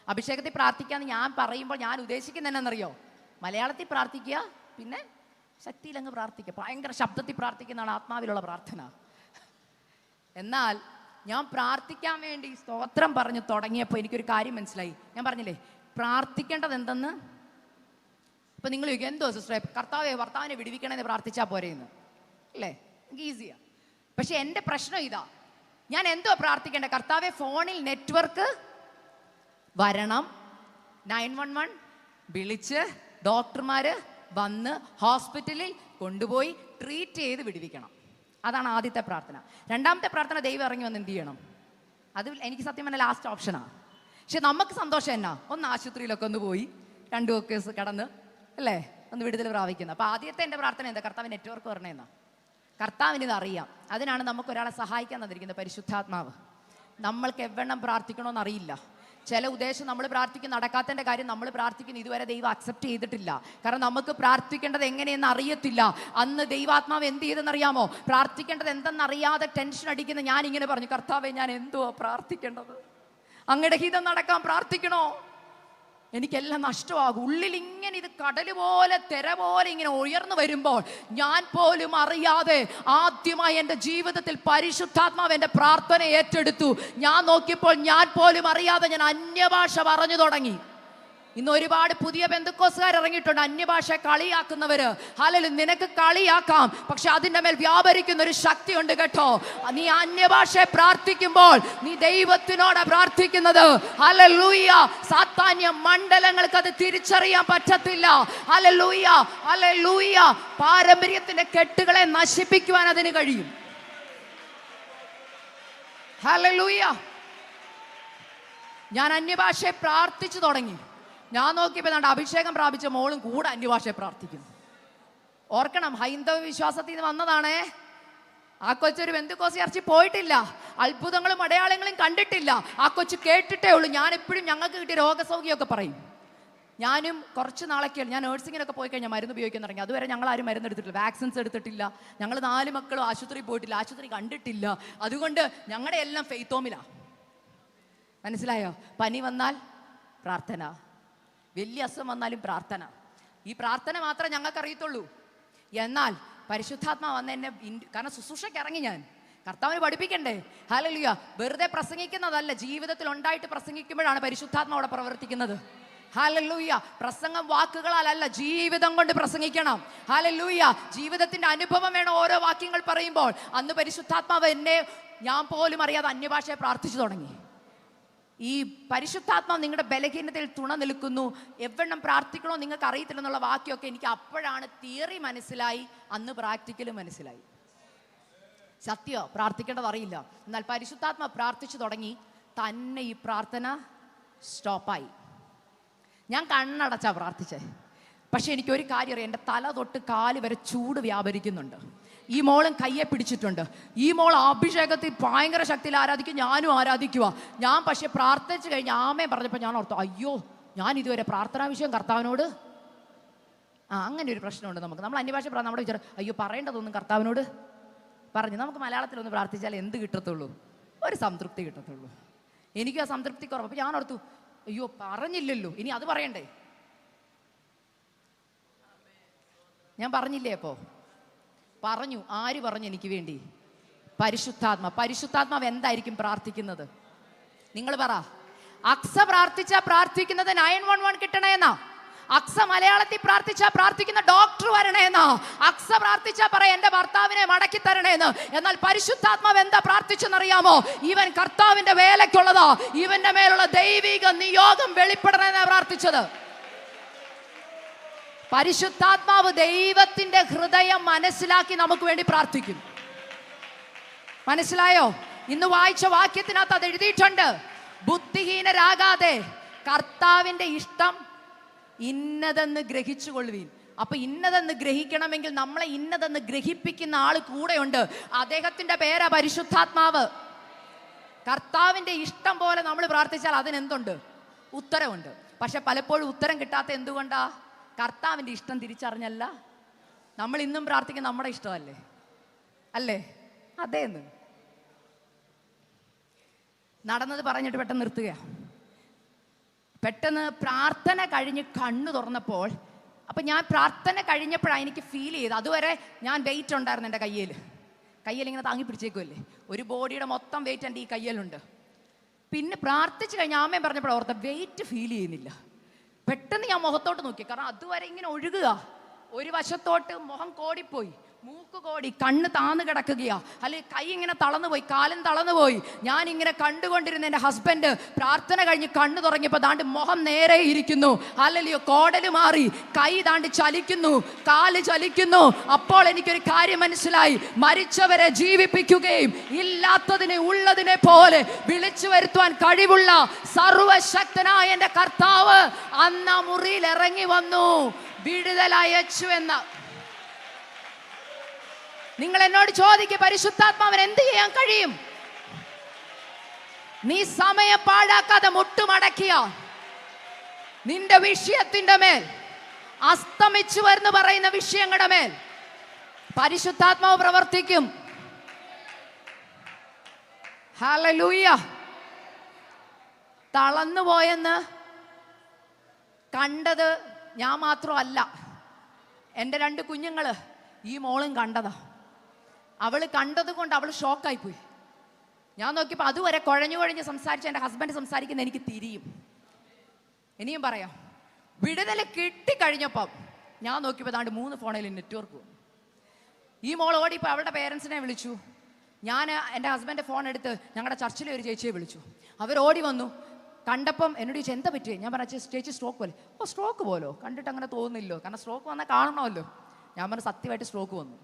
അഭിഷേകത്തിൽ പ്രാർത്ഥിക്കാന്ന് ഞാൻ പറയുമ്പോൾ ഞാൻ ഉദ്ദേശിക്കുന്നത് എന്നാണെന്നറിയോ? മലയാളത്തിൽ പ്രാർത്ഥിക്കുക, പിന്നെ ശക്തിയിലങ്ങ് പ്രാർത്ഥിക്കുക. ഭയങ്കര ശബ്ദത്തിൽ പ്രാർത്ഥിക്കുന്നതാണ് ആത്മാവിലുള്ള പ്രാർത്ഥന. എന്നാൽ ഞാൻ പ്രാർത്ഥിക്കാൻ വേണ്ടി സ്തോത്രം പറഞ്ഞു തുടങ്ങിയപ്പോൾ എനിക്കൊരു കാര്യം മനസ്സിലായി. ഞാൻ പറഞ്ഞില്ലേ പ്രാർത്ഥിക്കേണ്ടത് എന്തെന്ന്? ഇപ്പം നിങ്ങൾ ചോദിക്കും, എന്തോ സിസ്റ്ററെ ഭർത്താവിനെ വിടുവിക്കണമെന്ന് പ്രാർത്ഥിച്ചാൽ പോരെയെന്ന്. അല്ലേ? എനിക്ക് ഈസിയാ. പക്ഷെ എൻ്റെ പ്രശ്നം ഇതാ, ഞാൻ എന്തോ പ്രാർത്ഥിക്കേണ്ടത്? കർത്താവെ, ഫോണിൽ നെറ്റ്വർക്ക് വരണം, 911 വിളിച്ച് ഡോക്ടർമാർ വന്ന് ഹോസ്പിറ്റലിൽ കൊണ്ടുപോയി ട്രീറ്റ് ചെയ്ത് വിടുവിക്കണം. അതാണ് ആദ്യത്തെ പ്രാർത്ഥന. രണ്ടാമത്തെ പ്രാർത്ഥന, ദൈവം ഇറങ്ങി വന്ന് എന്ത് ചെയ്യണം? അത് എനിക്ക് സത്യം പറഞ്ഞാൽ ലാസ്റ്റ് ഓപ്ഷനാണ്. പക്ഷെ നമുക്ക് സന്തോഷം എന്നാ? ഒന്ന് ആശുപത്രിയിലൊക്കെ ഒന്ന് പോയി 2 വർക്കേഴ്സ് കടന്ന്, അല്ലേ, ഒന്ന് വിടുതൽ പ്രാപിക്കുന്നത്. അപ്പോൾ ആദ്യത്തെ എൻ്റെ പ്രാർത്ഥന എന്താ? കർത്താവ് നെറ്റ്വർക്ക് വരണമെന്നാ. കർത്താവിന് ഇത് അറിയാം. അതിനാണ് നമുക്ക് ഒരാളെ സഹായിക്കാൻ തന്നിരിക്കുന്നത്, പരിശുദ്ധാത്മാവ്. നമ്മൾക്ക് എവണ്ണം പ്രാർത്ഥിക്കണമെന്ന് അറിയില്ല. ചില ഉദ്ദേശം നമ്മൾ പ്രാർത്ഥിക്കുന്ന നടക്കാത്തതിൻ്റെ കാര്യം നമ്മൾ പ്രാർത്ഥിക്കുന്ന ഇതുവരെ ദൈവം അക്സെപ്റ്റ് ചെയ്തിട്ടില്ല. കാരണം നമുക്ക് പ്രാർത്ഥിക്കേണ്ടത് എങ്ങനെയെന്ന് അറിയത്തില്ല. അന്ന് ദൈവാത്മാവ് എന്ത് ചെയ്തെന്നറിയാമോ? പ്രാർത്ഥിക്കേണ്ടത് എന്തെന്നറിയാതെ ടെൻഷൻ അടിക്കുന്ന ഞാനിങ്ങനെ പറഞ്ഞു, കർത്താവെ, ഞാൻ എന്തുവാ പ്രാർത്ഥിക്കേണ്ടത്? അങ്ങയുടെ ഹിതം നടക്കാൻ പ്രാർത്ഥിക്കണോ? എനിക്കെല്ലാം നഷ്ടമാകും. ഉള്ളിൽ ഇങ്ങനെ ഇത് കടൽ പോലെ തിര പോലെ ഇങ്ങനെ ഉയർന്നു വരുമ്പോൾ ഞാൻ പോലും അറിയാതെ ആദ്യമായി എൻ്റെ ജീവിതത്തിൽ പരിശുദ്ധാത്മാവ് എൻ്റെ പ്രാർത്ഥന ഏറ്റെടുത്തു. ഞാൻ നോക്കിയപ്പോൾ ഞാൻ പോലും അറിയാതെ ഞാൻ അന്യഭാഷ പറഞ്ഞു തുടങ്ങി. ഇന്ന് ഒരുപാട് പുതിയ പെന്തക്കോസ്തുകാർ ഇറങ്ങിയിട്ടുണ്ട്, അന്യഭാഷ കളിയാക്കുന്നവര്. ഹല്ലേലൂയ, നിനക്ക് കളിയാക്കാം, പക്ഷെ അതിൻ്റെ മേൽ വ്യാപരിക്കുന്ന ഒരു ശക്തിയുണ്ട് കേട്ടോ. നീ അന്യഭാഷയെ പ്രാർത്ഥിക്കുമ്പോൾ നീ ദൈവത്തിനോടാ പ്രാർത്ഥിക്കുന്നത്. ഹല്ലേലൂയ. സാത്താന്യ മണ്ഡലങ്ങൾക്ക് അത് തിരിച്ചറിയാൻ പറ്റത്തില്ല. Hallelujah, hallelujah. പാരമ്പര്യത്തിന്റെ കെട്ടുകളെ നശിപ്പിക്കുവാൻ അതിന് കഴിയും. ഹല്ലേലൂയ. ഞാൻ അന്യഭാഷയെ പ്രാർത്ഥിച്ചു തുടങ്ങി. ഞാൻ നോക്കിയപ്പോൾ നമ്മുടെ അഭിഷേകം പ്രാപിച്ച മോളും കൂടെ അന്യഭാഷയെ പ്രാർത്ഥിക്കുന്നു. ഓർക്കണം, ഹൈന്ദവ വിശ്വാസത്തിൽ നിന്ന് വന്നതാണേ. ആ കൊച്ചൊരു പെന്തക്കോസ്ത് ചർച്ചിൽ പോയിട്ടില്ല, അത്ഭുതങ്ങളും അടയാളങ്ങളും കണ്ടിട്ടില്ല. ആ കൊച്ചു കേട്ടിട്ടേ ഉള്ളൂ. ഞാൻ എപ്പോഴും ഞങ്ങൾക്ക് കിട്ടിയ രോഗസൗഖ്യമൊക്കെ പറയും. ഞാനും കുറച്ച് നാളൊക്കെ ഞാൻ നേഴ്സിങ്ങിനൊക്കെ പോയി കഴിഞ്ഞാൽ മരുന്ന് ഉപയോഗിക്കാൻ തുടങ്ങി. അതുവരെ ഞങ്ങൾ ആരും മരുന്ന് എടുത്തിട്ടില്ല, വാക്സിൻസ് എടുത്തിട്ടില്ല. ഞങ്ങൾ 4 മക്കളും ആശുപത്രിയിൽ പോയിട്ടില്ല, ആശുപത്രി കണ്ടിട്ടില്ല. അതുകൊണ്ട് ഞങ്ങളുടെ എല്ലാം ഫെയ്ത്തോമിലാണ്. മനസ്സിലായോ? പനി വന്നാൽ പ്രാർത്ഥന, വലിയ അസുഖം വന്നാലും പ്രാർത്ഥന. ഈ പ്രാർത്ഥന മാത്രമേ ഞങ്ങൾക്ക് അറിയത്തുള്ളൂ. എന്നാൽ പരിശുദ്ധാത്മാ വന്ന എന്നെ, കാരണം ശുശ്രൂഷയ്ക്ക് ഇറങ്ങി ഞാൻ, കർത്താവിന് പഠിപ്പിക്കണ്ടേ. ഹല്ലേലൂയ. വെറുതെ പ്രസംഗിക്കുന്നതല്ല, ജീവിതത്തിൽ ഉണ്ടായിട്ട് പ്രസംഗിക്കുമ്പോഴാണ് പരിശുദ്ധാത്മാ അവിടെ പ്രവർത്തിക്കുന്നത്. ഹല്ലേലൂയ. പ്രസംഗം വാക്കുകളാലല്ല, ജീവിതം കൊണ്ട് പ്രസംഗിക്കണം. ഹല്ലേലൂയ. ജീവിതത്തിന്റെ അനുഭവം വേണം ഓരോ വാക്യങ്ങൾ പറയുമ്പോൾ. അന്ന് പരിശുദ്ധാത്മാവ് എന്നെ, ഞാൻ പോലും അറിയാതെ അന്യഭാഷയെ പ്രാർത്ഥിച്ചു തുടങ്ങി. ഈ പരിശുദ്ധാത്മാവ് നിങ്ങളുടെ ബലഹീനതയിൽ തുണ നിൽക്കുന്നു. എവണ്ണം പ്രാർത്ഥിക്കണോ നിങ്ങൾക്ക് അറിയത്തില്ലെന്നുള്ള വാക്യമൊക്കെ എനിക്ക് അപ്പോഴാണ് തിയറി മനസ്സിലായി, അന്ന് പ്രാക്ടിക്കലും മനസ്സിലായി. സത്യം, പ്രാർത്ഥിക്കേണ്ടത് അറിയില്ല. എന്നാൽ പരിശുദ്ധാത്മാവ് പ്രാർത്ഥിച്ചു തുടങ്ങി, തന്നെ ഈ പ്രാർത്ഥന സ്റ്റോപ്പായി. ഞാൻ കണ്ണടച്ചാ പ്രാർത്ഥിച്ചേ. പക്ഷെ എനിക്കൊരു കാര്യം അറിയാം, എൻ്റെ തല തൊട്ട് കാല് വരെ ചൂട് വ്യാപരിക്കുന്നുണ്ട്. ഈ മോളും കയ്യെ പിടിച്ചിട്ടുണ്ട്. ഈ മോൾ അഭിഷേകത്തിൽ ഭയങ്കര ശക്തിയിൽ ആരാധിക്കും, ഞാനും ആരാധിക്കുക. ഞാൻ പക്ഷെ പ്രാർത്ഥിച്ചു കഴിഞ്ഞ് ആമേൻ പറഞ്ഞപ്പോൾ ഞാൻ ഓർത്തു, അയ്യോ, ഞാൻ ഇതുവരെ പ്രാർത്ഥനാ വിഷയം കർത്താവിനോട്, അങ്ങനെ ഒരു പ്രശ്നമുണ്ട് നമുക്ക്. നമ്മൾ അന്യഭാഷ നമ്മുടെ വിചാരം, അയ്യോ പറയേണ്ടതൊന്നും കർത്താവിനോട് പറഞ്ഞു. നമുക്ക് മലയാളത്തിലൊന്ന് പ്രാർത്ഥിച്ചാൽ എന്ത് കിട്ടത്തുള്ളൂ? ഒരു സംതൃപ്തി കിട്ടത്തുള്ളൂ. എനിക്ക് ആ സംതൃപ്തി കുറവ്. അപ്പോൾ ഞാൻ ഓർത്തു, അയ്യോ പറഞ്ഞില്ലല്ലോ, ഇനി അത് പറയണ്ടേ. ഞാൻ പറഞ്ഞില്ലേ? അപ്പോൾ പറഞ്ഞു. ആര് പറഞ്ഞു എനിക്ക് വേണ്ടി? പരിശുദ്ധാത്മാവ് എന്തായിരിക്കും പ്രാർത്ഥിക്കുന്നത്? നിങ്ങൾ പറ. അക്സ പ്രാർത്ഥിക്കുന്നത് 911 കിട്ടണേന്നാ. അക്സ മലയാളത്തിൽ പ്രാർത്ഥിക്കുന്ന ഡോക്ടർ വരണേന്നാ. അക്സ പറയാ എന്റെ ഭർത്താവിനെ മടക്കി തരണേന്ന്. എന്നാൽ പരിശുദ്ധാത്മാവ് എന്താ പ്രാർത്ഥിച്ചെന്നറിയാമോ? ഇവൻ കർത്താവിന്റെ വേലയ്ക്കുള്ളതാ, ഇവന്റെ മേലുള്ള ദൈവിക നിയോഗം വെളിപ്പെടണേന്നാ പ്രാർത്ഥിച്ചത്. പരിശുദ്ധാത്മാവ് ദൈവത്തിന്റെ ഹൃദയം മനസ്സിലാക്കി നമുക്ക് വേണ്ടി പ്രാർത്ഥിക്കും. മനസ്സിലായോ? ഇന്ന് വായിച്ച വാക്യത്തിനകത്ത് അത് എഴുതിയിട്ടുണ്ട്. ബുദ്ധിഹീനരാകാതെ കർത്താവിന്റെ ഇഷ്ടം ഇന്നതെന്ന് ഗ്രഹിച്ചുകൊള്ളുവീൻ. അപ്പൊ ഇന്നതെന്ന് ഗ്രഹിക്കണമെങ്കിൽ നമ്മളെ ഇന്നതെന്ന് ഗ്രഹിപ്പിക്കുന്ന ആള് കൂടെയുണ്ട്. അദ്ദേഹത്തിന്റെ പേരാ പരിശുദ്ധാത്മാവ്. കർത്താവിന്റെ ഇഷ്ടം പോലെ നമ്മൾ പ്രാർത്ഥിച്ചാൽ അതിനെന്തുണ്ട്? ഉത്തരവുണ്ട്. പക്ഷെ പലപ്പോഴും ഉത്തരം കിട്ടാത്ത എന്തുകൊണ്ടാ? കർത്താവിൻ്റെ ഇഷ്ടം തിരിച്ചറിഞ്ഞല്ല. നമ്മൾ ഇന്നും പ്രാർത്ഥിക്കുന്ന നമ്മുടെ ഇഷ്ടമല്ലേ? അല്ലേ? അതേന്ന് നടന്നത് പറഞ്ഞിട്ട് പെട്ടെന്ന് നിർത്തുക. പെട്ടെന്ന് പ്രാർത്ഥന കഴിഞ്ഞ് കണ്ണു തുറന്നപ്പോൾ, അപ്പം ഞാൻ പ്രാർത്ഥന കഴിഞ്ഞപ്പോഴാണ് എനിക്ക് ഫീൽ ചെയ്ത്, അതുവരെ ഞാൻ വെയിറ്റ് ഉണ്ടായിരുന്നു എൻ്റെ കയ്യിൽ ഇങ്ങനെ താങ്ങി പിടിച്ചേക്കുമല്ലേ, ഒരു ബോഡിയുടെ മൊത്തം വെയിറ്റ് എൻ്റെ ഈ കയ്യിലുണ്ട്. പിന്നെ പ്രാർത്ഥിച്ച് കഴിഞ്ഞ് ആമേൻ പറഞ്ഞപ്പോൾ ഓർത്ത വെയിറ്റ് ഫീൽ ചെയ്യുന്നില്ല. പെട്ടെന്ന് ഞാൻ മുഖത്തോട്ട് നോക്കി, കാരണം അതുവരെ ഇങ്ങനെ ഒഴുകുക. ഒരു വശത്തോട്ട് മുഖം കോടിപ്പോയി, മൂക്ക് കോടി, കണ്ണ് താന്ന് കിടക്കുകയാ, അല്ലെങ്കിൽ കൈ ഇങ്ങനെ തളർന്നുപോയി, കാലും തളർന്നുപോയി. ഞാൻ ഇങ്ങനെ കണ്ടുകൊണ്ടിരുന്ന എൻ്റെ ഹസ്ബൻഡ് പ്രാർത്ഥന കഴിഞ്ഞ് കണ്ണു തുറങ്ങിയപ്പോൾ ദാണ്ട് മുഖം നേരെ ഇരിക്കുന്നു. അല്ലല്ലയോ, കോടല് മാറി, കൈ ദാണ്ട് ചലിക്കുന്നു, കാല് ചലിക്കുന്നു. അപ്പോൾ എനിക്കൊരു കാര്യം മനസ്സിലായി, മരിച്ചവരെ ജീവിപ്പിക്കുകയും ഇല്ലാത്തതിനെ ഉള്ളതിനെ പോലെ വിളിച്ചു വരുത്തുവാൻ കഴിവുള്ള സർവശക്തനായ എൻ്റെ കർത്താവ് അന്ന് ആ മുറിയിൽ ഇറങ്ങി വന്നു, വിടുതലയച്ചു എന്ന. നിങ്ങൾ എന്നോട് ചോദിക്കുക, പരിശുദ്ധാത്മാവിന് എന്ത് ചെയ്യാൻ കഴിയും? നീ സമയം പാഴാക്കാതെ മുട്ടുമടക്കിയ നിന്റെ വിഷയത്തിന്റെ മേൽ, അസ്തമിച്ചു വരുന്നു പറയുന്ന വിഷയങ്ങളുടെ മേൽ പരിശുദ്ധാത്മാവ് പ്രവർത്തിക്കും. ഹല്ലേലൂയ. തളർന്നു പോയെന്ന് കണ്ടത് ഞാൻ മാത്രമല്ല, എൻ്റെ 2 കുഞ്ഞുങ്ങൾ, ഈ മോളും കണ്ടതാ. അവൾ കണ്ടത് കൊണ്ട് അവൾ ഷോക്കായിപ്പോയി. ഞാൻ നോക്കിയപ്പോൾ അതുവരെ കുഴഞ്ഞു സംസാരിച്ച എൻ്റെ ഹസ്ബൻഡ് സംസാരിക്കുന്ന എനിക്ക് തിരിയും. ഇനിയും പറയാം. വിടുതൽ കിട്ടിക്കഴിഞ്ഞപ്പം ഞാൻ നോക്കിയപ്പോൾ ദാണ്ട് 3 ഫോണിൽ നെറ്റ്വർക്ക് വന്നു. ഈ മോൾ ഓടിപ്പോൾ അവളുടെ പേരൻസിനെ വിളിച്ചു. ഞാൻ എൻ്റെ ഹസ്ബൻഡ് ഫോൺ എടുത്ത് ഞങ്ങളുടെ ചർച്ചിലെ ഒരു ചേച്ചിയെ വിളിച്ചു. അവർ ഓടി വന്നു. കണ്ടപ്പം എന്നോട് ചോദിച്ചു എന്താ പറ്റിയേ? ഞാൻ പറഞ്ഞു ചേച്ചി സ്ട്രോക്ക് പോലെ. ഓ സ്ട്രോക്ക് പോലോ? കണ്ടിട്ട് അങ്ങനെ തോന്നുന്നില്ലോ, കാരണം സ്ട്രോക്ക് വന്നാൽ കാണണമല്ലോ. ഞാൻ പറഞ്ഞു സത്യമായിട്ട് സ്ട്രോക്ക് വന്നു,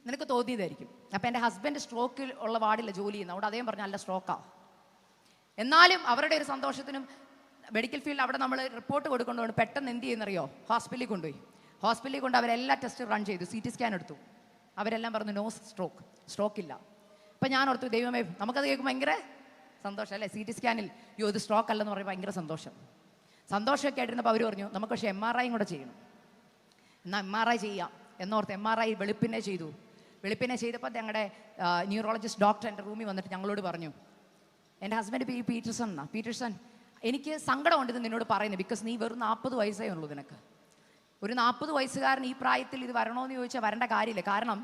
നിനക്ക് തോന്നിയതായിരിക്കും. അപ്പം എൻ്റെ ഹസ്ബൻഡ് സ്ട്രോക്കിൽ ഉള്ള വാർഡില്ല ജോലി ചെയ്യുന്നത്, അവിടെ അദ്ദേഹം പറഞ്ഞു അല്ല സ്ട്രോക്കാ. എന്നാലും അവരുടെ ഒരു സന്തോഷത്തിനും മെഡിക്കൽ ഫീൽഡ് അവിടെ നമ്മൾ റിപ്പോർട്ട് കൊടുക്കൊണ്ടുകൊണ്ട് പെട്ടെന്ന് എന്ത് ചെയ്യുന്നറിയോ, ഹോസ്പിറ്റലിൽ കൊണ്ടുപോയി. ഹോസ്പിറ്റലിൽ കൊണ്ട് അവരെല്ലാ ടെസ്റ്റ് റൺ ചെയ്തു, CT സ്കാൻ എടുത്തു. അവരെല്ലാം പറഞ്ഞു നോ സ്ട്രോക്ക് ഇല്ല. അപ്പം ഞാൻ ഓർത്തു ദൈവമേ, നമുക്കത് കേൾക്കുമ്പോൾ ഭയങ്കര സന്തോഷം അല്ലേ. CT സ്കാനിൽ ഇത് സ്ട്രോക്ക് അല്ലെന്ന് പറയുമ്പോൾ ഭയങ്കര സന്തോഷമൊക്കെ ആയിട്ടിരുന്നപ്പോൾ അവർ പറഞ്ഞു നമുക്ക് പക്ഷേ MRI കൂടെ ചെയ്യണം. എന്നാൽ MRI ചെയ്യാം എന്നോർത്ത് MRI വെളുപ്പിനെ ചെയ്തപ്പോൾ ഞങ്ങളുടെ ന്യൂറോളജിസ്റ്റ് ഡോക്ടർ എൻ്റെ റൂമിൽ വന്നിട്ട് ഞങ്ങളോട് പറഞ്ഞു, എൻ്റെ ഹസ്ബൻഡ് പീറ്റേഴ്സൺ എനിക്ക് സങ്കടമുണ്ട് ഇത് നിന്നോട് പറയുന്നത്, ബിക്കോസ് നീ വെറും 40 വയസ്സേ ഉള്ളൂ. നിനക്ക് ഒരു 40 വയസ്സുകാരൻ ഈ പ്രായത്തിൽ ഇത് വരണമെന്ന് ചോദിച്ചാൽ വരേണ്ട കാര്യമില്ല. കാരണം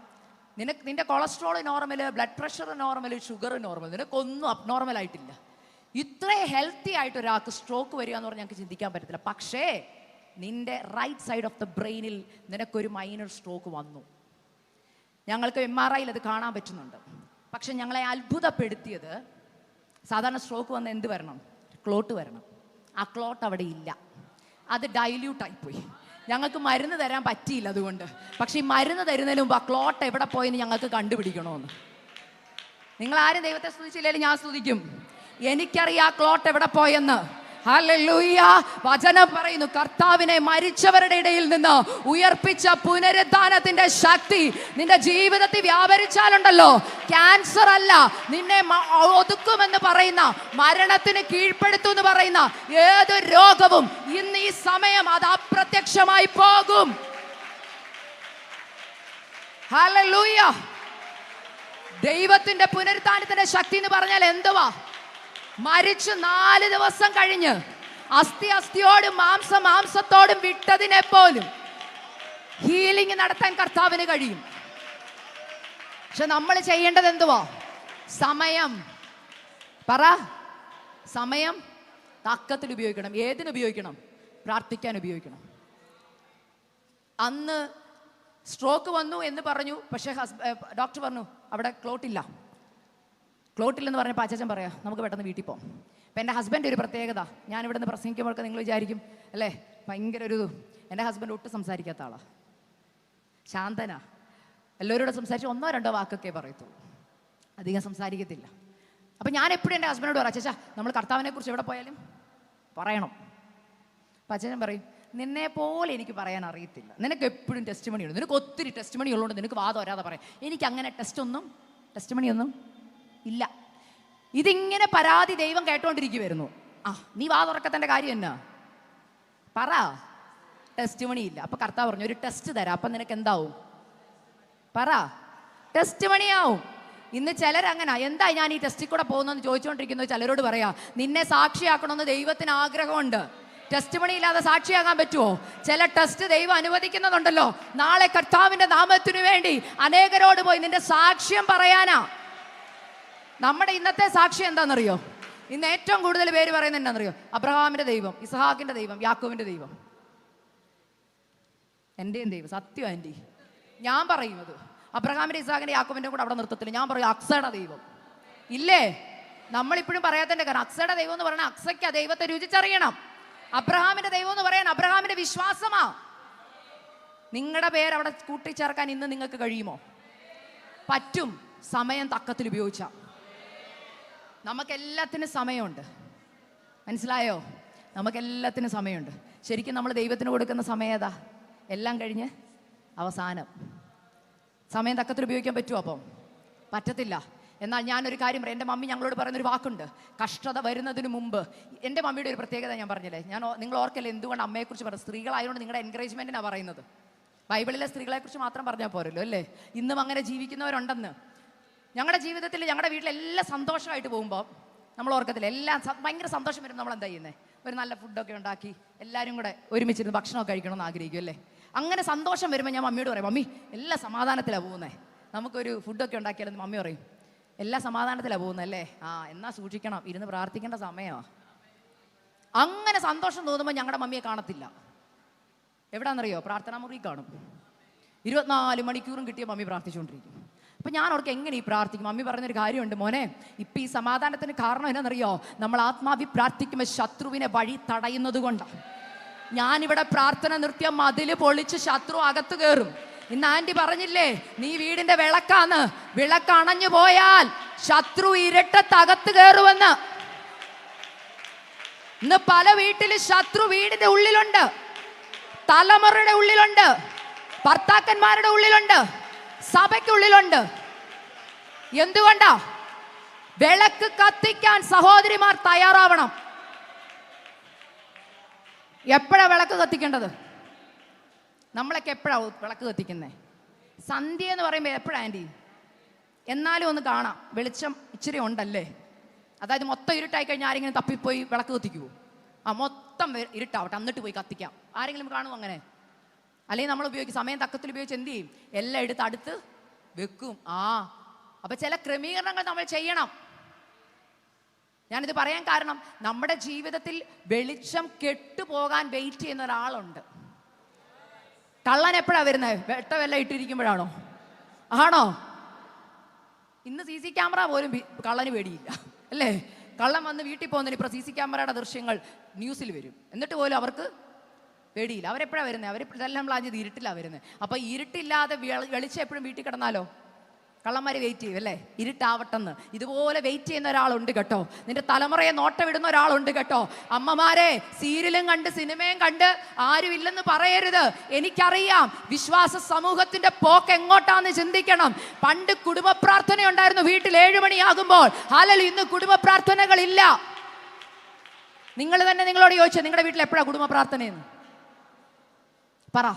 നിന്റെ cholesterol normal, blood pressure normal, sugar normal, നിനക്കൊന്നും അബ്നോർമൽ ആയിട്ടില്ല. ഇത്രയും ഹെൽത്തി ആയിട്ട് ഒരാൾക്ക് സ്ട്രോക്ക് വരിക എന്ന് പറഞ്ഞാൽ ഞങ്ങൾക്ക് ചിന്തിക്കാൻ പറ്റത്തില്ല. പക്ഷേ നിന്റെ റൈറ്റ് സൈഡ് ഓഫ് ദ ബ്രെയിനിൽ നിനക്കൊരു മൈനർ സ്ട്രോക്ക് വന്നു. ഞങ്ങൾക്ക് MRIയിൽ അത് കാണാൻ പറ്റുന്നുണ്ട്. പക്ഷെ ഞങ്ങളെ അത്ഭുതപ്പെടുത്തിയത്, സാധാരണ സ്ട്രോക്ക് വന്ന് എന്ത് വരണം? ക്ലോട്ട് വരണം. ആ ക്ലോട്ട് അവിടെ ഇല്ല, അത് ഡൈല്യൂട്ടായിപ്പോയി. ഞങ്ങൾക്ക് മരുന്ന് തരാൻ പറ്റിയില്ല അതുകൊണ്ട്. പക്ഷെ ഈ മരുന്ന് തരുന്നതിന് മുമ്പ് ആ ക്ലോട്ട് എവിടെ പോയെന്ന് ഞങ്ങൾക്ക് കണ്ടുപിടിക്കണമെന്ന്. നിങ്ങൾ ആരും ദൈവത്തെ സ്തുതിച്ചില്ലെങ്കിൽ ഞാൻ സ്തുതിക്കും. എനിക്കറിയാം ആ ക്ലോട്ട് എവിടെ പോയെന്ന്. ഹല്ലേലൂയ. വചനം പറയുന്നു കർത്താവിനെ മരിച്ചവരുടെ ഇടയിൽ നിന്ന് ഉയർപ്പിച്ച പുനരുദ്ധാനത്തിന്റെ ശക്തി നിന്റെ ജീവിതത്തിൽ വ്യാപരിച്ചാലുണ്ടല്ലോ, ക്യാൻസർ അല്ല നിന്നെ ഒതുക്കുമെന്ന് പറയുന്ന, മരണത്തിന് കീഴ്പ്പെടുത്തും എന്ന് പറയുന്ന ഏത് രോഗവും ഇന്ന് ഈ സമയം അത് അപ്രത്യക്ഷമായി പോകും. ഹല്ലേലൂയ. ദൈവത്തിന്റെ പുനരുദ്ധാനത്തിന്റെ ശക്തി എന്ന് പറഞ്ഞാൽ എന്തുവാ? മരിച്ചു 4 ദിവസം കഴിഞ്ഞ് അസ്ഥിയോടും മാംസത്തോടും വിട്ടതിനെ പോലും ഹീലിംഗ് നടത്താൻ കർത്താവിന് കഴിയും. പക്ഷെ നമ്മൾ ചെയ്യേണ്ടത് എന്തുവാ? സമയം തക്കത്തിൽ ഉപയോഗിക്കണം. ഏതിന് ഉപയോഗിക്കണം? പ്രാർത്ഥിക്കാൻ ഉപയോഗിക്കണം. അന്ന് സ്ട്രോക്ക് വന്നു എന്ന് പറഞ്ഞു, പക്ഷേ ഡോക്ടർ പറഞ്ഞു അവിടെ ക്ലോട്ടില്ലെന്ന് പറഞ്ഞപ്പോൾ അച്ഛൻ പറയാം നമുക്ക് പെട്ടെന്ന് വീട്ടിൽ പോകാം. അപ്പം എൻ്റെ ഹസ്ബൻഡ് ഒരു പ്രത്യേകത, ഞാൻ ഇവിടെ നിന്ന് പ്രസംഗിക്കുമ്പോഴൊക്കെ നിങ്ങൾ വിചാരിക്കും അല്ലേ ഭയങ്കര ഒരു എൻ്റെ ഹസ്ബൻഡ് ഒട്ടും സംസാരിക്കാത്ത ആളാണ്, ശാന്തനാ. എല്ലാവരോടും സംസാരിച്ച് 1-2 വാക്കൊക്കെ പറയത്തുള്ളൂ, അധികം സംസാരിക്കത്തില്ല. അപ്പം ഞാൻ എപ്പോഴും എൻ്റെ ഹസ്ബൻഡോട് പറയാം അച്ഛാ നമ്മൾ കർത്താവിനെ കുറിച്ച് എവിടെ പോയാലും പറയണം. അപ്പം അച്ഛൻ പറയും നിന്നെ പോലെ എനിക്ക് പറയാൻ അറിയത്തില്ല, നിനക്ക് എപ്പോഴും ടെസ്റ്റ് മണി ഉണ്ട്, നിനക്ക് ഒത്തിരി ടെസ്റ്റ് മണി ഉള്ളതുകൊണ്ട് നിനക്ക് വാദം വരാതെ പറയാം. എനിക്ക് അങ്ങനെ ടെസ്റ്റ് മണിയൊന്നും ഇല്ല. ഇതിങ്ങനെ പരാതി ദൈവം കേട്ടോണ്ടിരിക്കുവായിരുന്നു. നീ വാ തുറക്കത്തൻ്റെ കാര്യം എന്നാ പറ, ടെസ്റ്റ് മണി ഇല്ല. അപ്പൊ കർത്താവ് പറഞ്ഞു ഒരു ടെസ്റ്റ് തരാം, അപ്പൊ നിനക്ക് എന്താവും? പറ, ടെസ്റ്റ് മണിയാവും. ഇന്ന് ചിലരങ്ങനെ എന്താ ഞാൻ ഈ ടെസ്റ്റിൽ കൂടെ പോകുന്നെന്ന് ചോദിച്ചുകൊണ്ടിരിക്കുന്നത്. ചിലരോട് പറയാ നിന്നെ സാക്ഷിയാക്കണമെന്ന് ദൈവത്തിന് ആഗ്രഹമുണ്ട്. ടെസ്റ്റ് മണി ഇല്ലാതെ സാക്ഷിയാകാൻ പറ്റുമോ? ചില ടെസ്റ്റ് ദൈവം അനുവദിക്കുന്നതുണ്ടല്ലോ. നാളെ കർത്താവിന്റെ നാമത്തിനു വേണ്ടി അനേകരോട് പോയി നിന്റെ സാക്ഷ്യം പറയാനാ. നമ്മുടെ ഇന്നത്തെ സാക്ഷ്യം എന്താണെന്നറിയോ? ഇന്ന് ഏറ്റവും കൂടുതൽ പേര് പറയുന്നത് എന്താണെന്നറിയോ? അബ്രഹാമിന്റെ ദൈവം, ഇസഹാക്കിന്റെ ദൈവം, യാക്കോബിന്റെ ദൈവം. എന്റെയും ദൈവം സത്യം. ആൻറ്റി ഞാൻ പറയുന്നത് അബ്രഹാമിന്റെ ഇസഹാക്കിന്റെ യാക്കോബിന്റെ കൂടെ അവിടെ നിർത്തത്തില്ല. ഞാൻ പറയും അക്സയുടെ ദൈവം ഇല്ലേ? നമ്മളിപ്പോഴും പറയാത്തതിന്റെ കാരണം അക്സയുടെ ദൈവം എന്ന് പറഞ്ഞാൽ അക്സയ്ക്ക് ആ ദൈവത്തെ രുചിച്ചറിയണം. അബ്രഹാമിന്റെ ദൈവം എന്ന് പറയാൻ അബ്രഹാമിന്റെ വിശ്വാസമാ. നിങ്ങളുടെ പേര് അവിടെ കൂട്ടിച്ചേർക്കാൻ ഇന്ന് നിങ്ങൾക്ക് കഴിയുമോ? പറ്റും, സമയം തക്കത്തിൽ ഉപയോഗിച്ചാൽ. നമുക്കെല്ലാത്തിനും സമയമുണ്ട്, മനസ്സിലായോ? നമുക്കെല്ലാത്തിനും സമയമുണ്ട്. ശരിക്കും നമ്മൾ ദൈവത്തിന് കൊടുക്കുന്ന സമയം ഏതാ? എല്ലാം കഴിഞ്ഞ് അവസാനം. സമയം തക്കത്തിൽ ഉപയോഗിക്കാൻ പറ്റുമോ? അപ്പം പറ്റത്തില്ല. എന്നാൽ ഞാനൊരു കാര്യം പറയാം. എൻ്റെ മമ്മി ഞങ്ങളോട് പറയുന്നൊരു വാക്കുണ്ട്, കഷ്ടത വരുന്നതിന് മുമ്പ്. എൻ്റെ മമ്മിയുടെ ഒരു പ്രത്യേകത ഞാൻ പറഞ്ഞില്ലേ, നിങ്ങൾ ഓർക്കല്ലേ എന്തുകൊണ്ട് അമ്മയെക്കുറിച്ച് പറഞ്ഞു? സ്ത്രീകളായതുകൊണ്ട് നിങ്ങളുടെ എൻകറേജ്മെൻറ്റിനാണ് പറയുന്നത്. ബൈബിളിലെ സ്ത്രീകളെക്കുറിച്ച് മാത്രം പറഞ്ഞാൽ പോരല്ലോ അല്ലേ? ഇന്നും അങ്ങനെ ജീവിക്കുന്നവരുണ്ടെന്ന്. ഞങ്ങളുടെ ജീവിതത്തിൽ ഞങ്ങളുടെ വീട്ടിലെല്ലാം സന്തോഷമായിട്ട് പോകുമ്പോൾ നമ്മൾ ഓർക്കത്തില്ല. എല്ലാം ഭയങ്കര സന്തോഷം വരുമ്പോൾ നമ്മൾ എന്താ ചെയ്യുന്നത്? ഒരു നല്ല ഫുഡൊക്കെ ഉണ്ടാക്കി എല്ലാവരും കൂടെ ഒരുമിച്ചിരുന്ന് ഭക്ഷണമൊക്കെ കഴിക്കണമെന്ന് ആഗ്രഹിക്കും അല്ലേ? അങ്ങനെ സന്തോഷം വരുമ്പോൾ ഞാൻ മമ്മിയോട് പറയും, മമ്മി എല്ലാ സമാധാനത്തിലാണ് പോകുന്നത്, നമുക്കൊരു ഫുഡൊക്കെ ഉണ്ടാക്കിയാലെന്ന് മമ്മി പറയും. എല്ലാ സമാധാനത്തിലാണ് പോകുന്നല്ലേ? ആ എന്നാ സൂക്ഷിക്കണം, ഇരുന്ന് പ്രാർത്ഥിക്കേണ്ട സമയമാണ്. അങ്ങനെ സന്തോഷം തോന്നുമ്പോൾ ഞങ്ങളുടെ മമ്മിയെ കാണത്തില്ല. എവിടാന്നറിയോ? പ്രാർത്ഥനാ മുറി കാണും. 24 മണിക്കൂറും കിട്ടിയ മമ്മി പ്രാർത്ഥിച്ചുകൊണ്ടിരിക്കും. അപ്പം ഞാൻ അവർക്ക് എങ്ങനെ ഈ പ്രാർത്ഥിക്കും? മമ്മി പറഞ്ഞൊരു കാര്യമുണ്ട്, മോനെ, ഇപ്പം ഈ സമാധാനത്തിന് കാരണം എന്നാണെന്നറിയോ? നമ്മൾ ആത്മാവി പ്രാർത്ഥിക്കുമ്പോൾ ശത്രുവിനെ വഴി തടയുന്നത് കൊണ്ടാണ്. ഞാനിവിടെ പ്രാർത്ഥന നിർത്തിയ മതില് പൊളിച്ച് ശത്രു അകത്ത് കയറും. ഇന്ന് ആന്റി പറഞ്ഞില്ലേ, നീ വീടിന്റെ വിളക്കാന്ന്, വിളക്ക് അണഞ്ഞു പോയാൽ ശത്രു ഇരട്ടത്തകത്ത് കയറുമെന്ന്. ഇന്ന് പല വീട്ടില് ശത്രു വീടിന്റെ ഉള്ളിലുണ്ട്, തലമുറയുടെ ഉള്ളിലുണ്ട്, ഭർത്താക്കന്മാരുടെ ഉള്ളിലുണ്ട്, സഭയ്ക്കുള്ളിലുണ്ട്. എന്തുകൊണ്ടാ? വിളക്ക് കത്തിക്കാൻ സഹോദരിമാർ തയ്യാറാവണം. എപ്പോഴാ വിളക്ക് കത്തിക്കേണ്ടത്? നമ്മളൊക്കെ എപ്പോഴാ വിളക്ക് കത്തിക്കുന്നത്? സന്ധ്യ എന്ന് പറയുമ്പോൾ എപ്പോഴാ ആൻറ്റി? എന്നാലും ഒന്ന് കാണാം, വെളിച്ചം ഇച്ചിരി ഉണ്ടല്ലേ? അതായത് മൊത്തം ഇരുട്ടായി കഴിഞ്ഞാൽ ആരെങ്കിലും തപ്പിപ്പോയി വിളക്ക് കത്തിക്കുമോ? ആ മൊത്തം ഇരുട്ടാവട്ടെ എന്നിട്ട് പോയി കത്തിക്കാം. ആരെങ്കിലും കാണുമോ അങ്ങനെ? അല്ലെങ്കിൽ നമ്മൾ ഉപയോഗിക്കും, സമയം തക്കത്തിൽ ഉപയോഗിച്ച് എന്ത് ചെയ്യും? എല്ലാം എടുത്ത് അടുത്ത് വെക്കും. അപ്പൊ ചില ക്രമീകരണങ്ങൾ നമ്മൾ ചെയ്യണം. ഞാനിത് പറയാൻ കാരണം, നമ്മുടെ ജീവിതത്തിൽ വെളിച്ചം കെട്ടുപോകാൻ വെയിറ്റ് ചെയ്യുന്ന ഒരാളുണ്ട്. കള്ളൻ എപ്പോഴാ വരുന്നത്? വെട്ടമെല്ലാം ഇട്ടിരിക്കുമ്പോഴാണോ? ആണോ? ഇന്ന് CC ക്യാമറ പോലും കള്ളന് പേടിയില്ല അല്ലേ? കള്ളൻ വന്ന് വീട്ടിൽ പോകുന്നതിന് ഇപ്പോൾ CC ക്യാമറയുടെ ദൃശ്യങ്ങൾ ന്യൂസിൽ വരും, എന്നിട്ട് പോലും അവർക്ക് പേടിയില്ല. അവരെപ്പോഴാണ് വരുന്നത്? അവർ ഇതെല്ലാം പ്ലാൻ ഇരുട്ടിലാണ് വരുന്നത്. അപ്പോൾ ഇരുട്ടില്ലാതെ വെളിച്ചം എപ്പോഴും വീട്ടിൽ കിടന്നാലോ? കള്ളന്മാർ വെയിറ്റ് ചെയ്യും അല്ലേ? ഇരുട്ടാവട്ടെന്ന്. ഇതുപോലെ വെയിറ്റ് ചെയ്യുന്ന ഒരാളുണ്ട് കേട്ടോ. നിന്റെ തലമുറയെ നോട്ടമിടുന്ന ഒരാളുണ്ട് കേട്ടോ. അമ്മമാരെ, സീരിയലും കണ്ട് സിനിമയും കണ്ട് ആരുമില്ലെന്ന് പറയരുത്. എനിക്കറിയാം വിശ്വാസ സമൂഹത്തിന്റെ പോക്ക് എങ്ങോട്ടാന്ന് ചിന്തിക്കണം. പണ്ട് കുടുംബ പ്രാർത്ഥന ഉണ്ടായിരുന്നു വീട്ടിൽ 7 മണിയാകുമ്പോൾ. ഹല്ലേലൂയ. ഇന്ന് കുടുംബ പ്രാർത്ഥനകളില്ല. നിങ്ങൾ തന്നെ നിങ്ങളോട് ചോദിച്ചോ, നിങ്ങളുടെ വീട്ടിൽ എപ്പോഴാണ് കുടുംബ പ്രാർത്ഥനയെന്ന് പറ.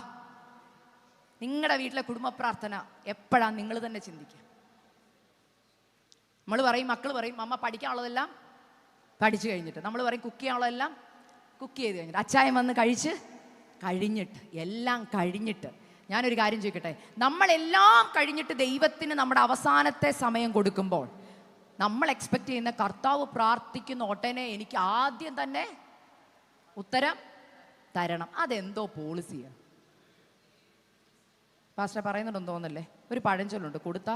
നിങ്ങളുടെ വീട്ടിലെ കുടുംബ പ്രാർത്ഥന എപ്പോഴാണ്? നിങ്ങൾ തന്നെ ചിന്തിക്കുക. നമ്മൾ പറയും, മക്കൾ പറയും, അമ്മ പഠിക്കാനുള്ളതെല്ലാം പഠിച്ചു കഴിഞ്ഞിട്ട്. നമ്മൾ പറയും കുക്ക് ചെയ്യാനുള്ളതെല്ലാം കുക്ക് ചെയ്ത് കഴിഞ്ഞിട്ട്. അച്ചായം വന്ന് കഴിച്ച് കഴിഞ്ഞിട്ട്, എല്ലാം കഴിഞ്ഞിട്ട്. ഞാനൊരു കാര്യം ചോദിക്കട്ടെ, നമ്മളെല്ലാം കഴിഞ്ഞിട്ട് ദൈവത്തിന് നമ്മുടെ അവസാനത്തെ സമയം കൊടുക്കുമ്പോൾ നമ്മൾ എക്സ്പെക്ട് ചെയ്യുന്ന കർത്താവ് പ്രാർത്ഥിക്കുന്ന ഉടനെ എനിക്ക് ആദ്യം തന്നെ ഉത്തരം തരണം. അതെന്തോ പോളിസിയാണ്. പാസ്റ്റർ പറയുന്നുണ്ടെന്ന് തോന്നല്ലേ? ഒരു പഴഞ്ചൊല്ലുണ്ട്, കൊടുത്താ.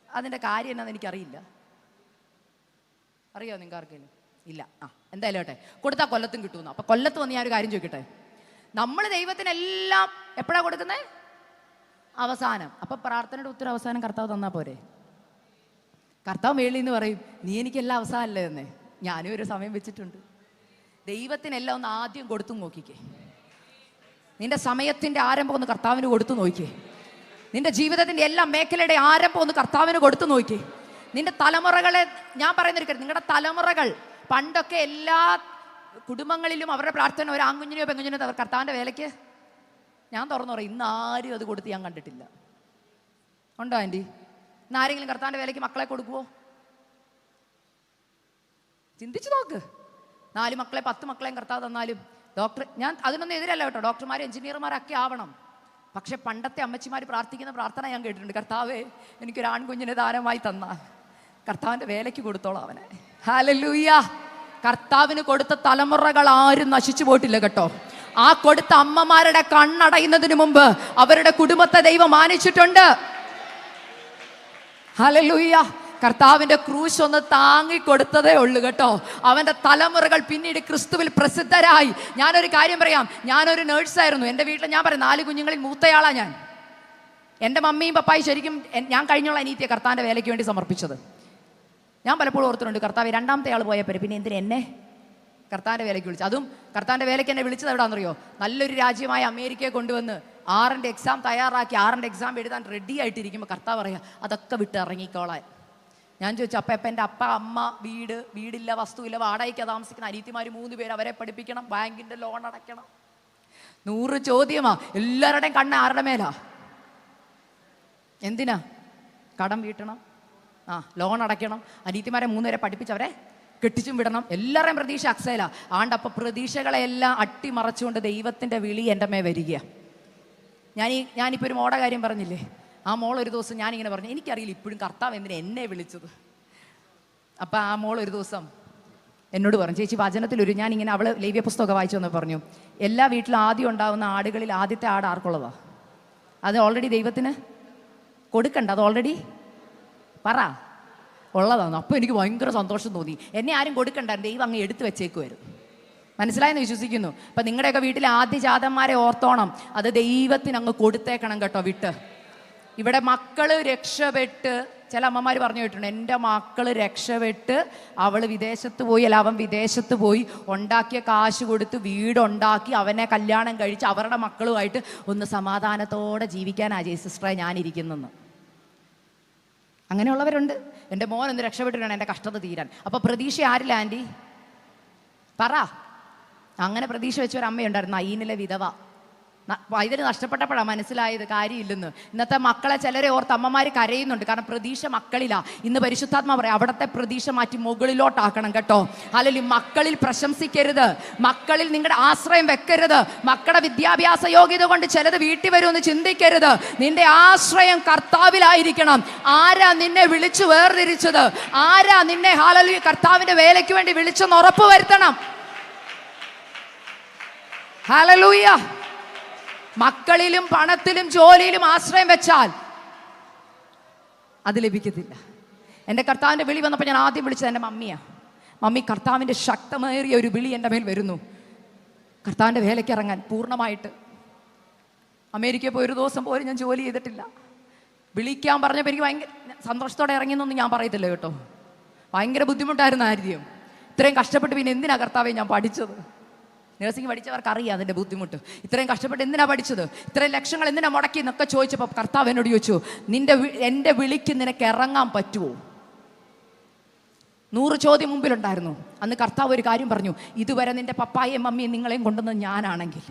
അതിൻ്റെ കാര്യം എന്നാന്ന് എനിക്കറിയില്ല. അറിയോ നിങ്ങൾക്ക് ആർക്കെങ്കിലും? ഇല്ല. എന്തായാലും കേട്ടെ, കൊടുത്താൽ കൊല്ലത്തും കിട്ടുമെന്ന്. അപ്പം കൊല്ലത്ത് വന്ന് ഞാനൊരു കാര്യം ചോദിക്കട്ടെ, നമ്മൾ ദൈവത്തിനെല്ലാം എപ്പോഴാണ് കൊടുക്കുന്നത്? അവസാനം. അപ്പം പ്രാർത്ഥനയുടെ ഉത്തരം അവസാനം കർത്താവ് തന്നാൽ പോരെ? കർത്താവ് മേളിൽ നിന്ന് പറയും, നീ എനിക്കെല്ലാം അവസാനമല്ലേ തന്നെ. ഞാനും ഒരു സമയം വെച്ചിട്ടുണ്ട്. ദൈവത്തിനെല്ലാം ഒന്ന് ആദ്യം കൊടുത്തു നോക്കിക്കേ. നിന്റെ സമയത്തിന്റെ ആരംഭം ഒന്ന് കർത്താവിന് കൊടുത്തു നോക്കിക്കേ. നിന്റെ ജീവിതത്തിന്റെ എല്ലാ മേഖലയുടെ ആരംഭം ഒന്ന് കർത്താവിന് കൊടുത്തു നോക്കിക്കേ. നിന്റെ തലമുറകളെ ഞാൻ പറയുന്നൊരു കാര്യം, നിങ്ങളുടെ തലമുറകൾ പണ്ടൊക്കെ എല്ലാ കുടുംബങ്ങളിലും അവരുടെ പ്രാർത്ഥന ഒരു ആൺകുഞ്ഞിനെയോ പെൺകുഞ്ഞിനെയോ അവർ കർത്താവിന്റെ വേലയ്ക്ക്, ഞാൻ തുറന്നു പറയും, ഇന്ന് ആരും അത് കൊടുത്ത് ഞാൻ കണ്ടിട്ടില്ല. ഉണ്ടോ ആൻറ്റി? ഇന്ന് ആരെങ്കിലും കർത്താവിന്റെ വേലയ്ക്ക് മക്കളെ കൊടുക്കുവോ? ചിന്തിച്ചു നോക്ക്. 4 മക്കളെ 10 മക്കളെയും കർത്താവ് തന്നാലും ഡോക്ടർ, ഞാൻ അതിനൊന്നും എതിരല്ല കേട്ടോ, ഡോക്ടർമാരും എഞ്ചിനീയർമാരൊക്കെ ആവണം. പക്ഷെ പണ്ടത്തെ അമ്മച്ചിമാർ പ്രാർത്ഥിക്കുന്ന പ്രാർത്ഥന ഞാൻ കേട്ടിട്ടുണ്ട്, കർത്താവേ എനിക്കൊരു ആൺകുഞ്ഞിനെ ദാനമായി തന്ന കർത്താവിൻ്റെ വേലയ്ക്ക് കൊടുത്തോളാം അവനെ. ഹല്ലേലൂയ. കർത്താവിന് കൊടുത്ത തലമുറകൾ ആരും നശിച്ചു പോയിട്ടില്ല കേട്ടോ. ആ കൊടുത്ത അമ്മമാരുടെ കണ്ണടയുന്നതിന് മുമ്പ് അവരുടെ കുടുംബത്തെ ദൈവം മാനിച്ചിട്ടുണ്ട്. ഹല്ലേലൂയ. കർത്താവിന്റെ ക്രൂശ് ഒന്ന് താങ്ങിക്കൊടുത്തതേ ഉള്ളൂ കേട്ടോ. അവന്റെ തലമുറകൾ പിന്നീട് ക്രിസ്തുവിൽ പ്രസിദ്ധരായി. ഞാനൊരു കാര്യം പറയാം, ഞാനൊരു നേഴ്സായിരുന്നു. എൻ്റെ വീട്ടിൽ ഞാൻ പറയാം 4 കുഞ്ഞുങ്ങളിൽ മൂത്തയാളാ ഞാൻ. എൻ്റെ മമ്മിയും പപ്പായും ശരിക്കും ഞാൻ കഴിഞ്ഞുള്ള അനീതിയെ കർത്താവിൻ്റെ വേലയ്ക്ക് വേണ്ടി സമർപ്പിച്ചത്. ഞാൻ പലപ്പോഴും ഓർത്തിട്ടുണ്ട്, കർത്താവ് 2ാമത്തെ ആൾ പോയപ്പോൾ പിന്നെ എന്തിനാ എന്നെ കർത്താവിൻ്റെ വേലയ്ക്ക് വിളിച്ചു? അതും കർത്താവിൻ്റെ വേലയ്ക്ക് എന്നെ വിളിച്ചത് എവിടെയാണെന്നറിയോ? നല്ലൊരു രാജ്യമായ അമേരിക്കയെ കൊണ്ടുവന്ന് 6ന്റെ എക്സാം തയ്യാറാക്കി 6ന്റെ എക്സാം എഴുതാൻ റെഡി ആയിട്ടിരിക്കുമ്പോൾ കർത്താവ് പറയാ അതൊക്കെ വിട്ട് ഇറങ്ങിക്കോളാൻ. ഞാൻ ചോദിച്ചു, അപ്പം എൻ്റെ അപ്പ അമ്മ വീടില്ല, വസ്തുവില്ല, വാടകയ്ക്ക് താമസിക്കുന്ന അനിയത്തിമാർ 3 പേര്, അവരെ പഠിപ്പിക്കണം, ബാങ്കിൻ്റെ ലോൺ അടയ്ക്കണം. 100 ചോദ്യമാ. എല്ലാവരുടെയും കണ്ണ് ആരുടെ മേലാ? എന്തിനാ? കടം വീട്ടണം, ലോൺ അടയ്ക്കണം, അനീതിമാരെ 3 പേരെ പഠിപ്പിച്ചവരെ കെട്ടിച്ചും വിടണം, എല്ലാവരുടെയും പ്രതീക്ഷ അക്സയില ആണ്ടപ്പോൾ പ്രതീക്ഷകളെല്ലാം അട്ടിമറച്ചുകൊണ്ട് ദൈവത്തിൻ്റെ വിളി എൻ്റെ മേ വരിക. ഞാനിപ്പോൾ ഒരു മോടെ കാര്യം പറഞ്ഞില്ലേ, ആ മോൾ ഒരു ദിവസം ഞാനിങ്ങനെ പറഞ്ഞു, എനിക്കറിയില്ല ഇപ്പോഴും കർത്താവ് എന്തിനാ എന്നെ വിളിച്ചത്. അപ്പം ആ മോൾ ഒരു ദിവസം എന്നോട് പറഞ്ഞു, ചേച്ചി വചനത്തിലൊരു, ഞാനിങ്ങനെ അവൾ ലേവ്യ പുസ്തകമൊക്കെ വായിച്ചു വന്ന് പറഞ്ഞു, എല്ലാ വീട്ടിലും ആദ്യം ഉണ്ടാകുന്ന ആടുകളിൽ ആദ്യത്തെ ആട് ആർക്കുള്ളതാ? അത് ഓൾറെഡി ദൈവത്തിന് കൊടുക്കണ്ട, അത് ഓൾറെഡി പറ ഉള്ളതാണ്. അപ്പോൾ എനിക്ക് ഭയങ്കര സന്തോഷം തോന്നി. എന്നെ ആരും കൊടുക്കണ്ടായിരുന്നു, ദൈവം അങ്ങ് എടുത്തു വെച്ചേക്കുമായിരുന്നു. മനസ്സിലായെന്ന് വിശ്വസിക്കുന്നു. അപ്പം നിങ്ങളുടെയൊക്കെ വീട്ടിലെ ആദ്യ ജാതന്മാരെ ഓർത്തോണം, അത് ദൈവത്തിന് അങ്ങ് കൊടുത്തേക്കണം കേട്ടോ വിട്ട്. ഇവിടെ മക്കള് രക്ഷപ്പെട്ട്, ചില അമ്മമാർ പറഞ്ഞു കേട്ടിട്ടുണ്ട്, എൻ്റെ മക്കള് രക്ഷപ്പെട്ട് അവൾ വിദേശത്ത് പോയി, അല്ല അവൻ വിദേശത്ത് പോയി ഉണ്ടാക്കിയ കാശ് കൊടുത്ത് വീടുണ്ടാക്കി അവനെ കല്യാണം കഴിച്ച് അവരുടെ മക്കളുമായിട്ട് ഒന്ന് സമാധാനത്തോടെ ജീവിക്കാനാ സിസ്റ്ററെ ഞാനിരിക്കുന്നെന്ന്. അങ്ങനെയുള്ളവരുണ്ട്. എൻ്റെ മോൻ ഒന്ന് രക്ഷപ്പെട്ടിട്ടാണ് എൻ്റെ കഷ്ടത തീരാൻ. അപ്പോൾ പ്രതീക്ഷ ആരില്ല ആൻറ്റി? പറ. അങ്ങനെ പ്രതീക്ഷ വെച്ചൊരമ്മയുണ്ടായിരുന്നു, അയ്യനിലെ വിധവ. ഇതിന് നഷ്ടപ്പെട്ടപ്പോഴാണ് മനസ്സിലായത് കാര്യമില്ലെന്ന്. ഇന്നത്തെ മക്കളെ ചിലരെ ഓർത്ത് അമ്മമാർ കരയുന്നുണ്ട്, കാരണം പ്രതീക്ഷ മക്കളില്ല. ഇന്ന് പരിശുദ്ധാത്മാ പറയാം, അവിടത്തെ പ്രതീക്ഷ മാറ്റി മുകളിലോട്ടാക്കണം കേട്ടോ. അല്ലെങ്കിൽ മക്കളിൽ പ്രശംസിക്കരുത്, മക്കളിൽ നിങ്ങളുടെ ആശ്രയം വെക്കരുത്, മക്കളുടെ വിദ്യാഭ്യാസ യോഗ്യത കൊണ്ട് ചിലത് വീട്ടിൽ വരുമെന്ന് ചിന്തിക്കരുത്. നിന്റെ ആശ്രയം കർത്താവിലായിരിക്കണം. ആരാ നിന്നെ വിളിച്ചു വേർതിരിച്ചത്? ആരാ നിന്നെ ഹല്ലേലൂയ കർത്താവിന്റെ വേലയ്ക്ക് വേണ്ടി വിളിച്ചെന്ന് ഉറപ്പ് വരുത്തണം. ഹല്ലേലൂയ. മക്കളിലും പണത്തിലും ജോലിയിലും ആശ്രയം വെച്ചാൽ അത് ലഭിക്കത്തില്ല. എൻ്റെ കർത്താവിൻ്റെ വിളി വന്നപ്പോൾ ഞാൻ ആദ്യം വിളിച്ചത് എൻ്റെ മമ്മിയാണ്. മമ്മി, കർത്താവിൻ്റെ ശക്തമേറിയ ഒരു വിളി എൻ്റെ മേൽ വരുന്നു, കർത്താവിൻ്റെ വേലയ്ക്ക് ഇറങ്ങാൻ പൂർണ്ണമായിട്ട്. അമേരിക്കയിൽ പോയി ഒരു ദിവസം പോലും ഞാൻ ജോലി ചെയ്തിട്ടില്ല. വിളിക്കാൻ പറഞ്ഞപ്പോൾ എനിക്ക് ഭയങ്കര സന്തോഷത്തോടെ ഇറങ്ങിയെന്നൊന്നും ഞാൻ പറയത്തില്ല കേട്ടോ. ഭയങ്കര ബുദ്ധിമുട്ടായിരുന്നു ആദ്യം. ഇത്രയും കഷ്ടപ്പെട്ട് പിന്നെ എന്തിനാ കർത്താവെ ഞാൻ പഠിച്ചത്? നഴ്സിംഗ് പഠിച്ചവർക്ക് അറിയാം അതിൻ്റെ ബുദ്ധിമുട്ട്. ഇത്രയും കഷ്ടപ്പെട്ട് എന്തിനാ പഠിച്ചത്? ഇത്രയും ലക്ഷങ്ങൾ എന്തിനാ മുടക്കി എന്നൊക്കെ ചോദിച്ചപ്പോൾ കർത്താവ് എന്നോട് ചോദിച്ചു, എൻ്റെ വിളിക്ക് നിനക്ക് ഇറങ്ങാൻ പറ്റുമോ? 100 ചോദ്യം മുമ്പിലുണ്ടായിരുന്നു. അന്ന് കർത്താവ് ഒരു കാര്യം പറഞ്ഞു, ഇതുവരെ നിന്റെ പപ്പായെയും മമ്മിയും നിങ്ങളെയും കൊണ്ടുവന്നത് ഞാനാണെങ്കിൽ,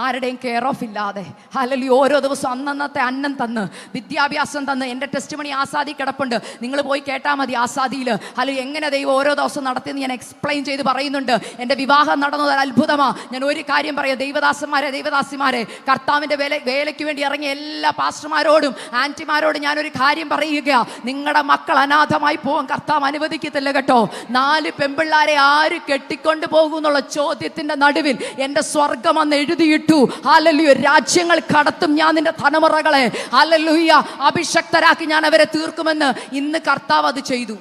ആരുടെയും കെയർ ഓഫ് ഇല്ലാതെ ഹല്ലേലൂയ ഓരോ ദിവസം അന്നന്നത്തെ അന്നം തന്ന് വിദ്യാഭ്യാസം തന്ന്, എൻ്റെ ടെസ്റ്റ് മണി ആസാദി കിടപ്പുണ്ട്, നിങ്ങൾ പോയി കേട്ടാൽ മതി. ആസാദിയിൽ ഹല്ലേലൂയ എങ്ങനെ ദൈവം ഓരോ ദിവസം നടത്തിയെന്ന് ഞാൻ എക്സ്പ്ലെയിൻ ചെയ്ത് പറയുന്നുണ്ട്. എൻ്റെ വിവാഹം നടന്നത് ഒരു അത്ഭുതമാണ്. ഞാൻ ഒരു കാര്യം പറയാം, ദൈവദാസന്മാരെ ദൈവദാസിമാരെ, കർത്താവിൻ്റെ വേലയ്ക്ക് വേണ്ടി ഇറങ്ങിയ എല്ലാ പാസ്റ്റർമാരോടും ആൻറ്റിമാരോടും ഞാനൊരു കാര്യം പറയുക, നിങ്ങളുടെ മക്കൾ അനാഥമായി പോകും കർത്താവ് അനുവദിക്കത്തില്ല കേട്ടോ. 4 പെൺപിള്ളാരെ ആര് കെട്ടിക്കൊണ്ട് പോകും എന്നുള്ള ചോദ്യത്തിൻ്റെ നടുവിൽ എൻ്റെ സ്വർഗം അന്ന് എഴുതിയിട്ടു. ഹല്ലേലൂയ, രാജ്യങ്ങൾ കടത്തും ഞാൻ നിന്റെ തലമുറകളെ, ഹല്ലേലൂയ അഭിഷക്തരാക്കി ഞാൻ അവരെ തീർക്കുമെന്ന് ഇന്ന് കർത്താവ് അത് ചെയ്തു.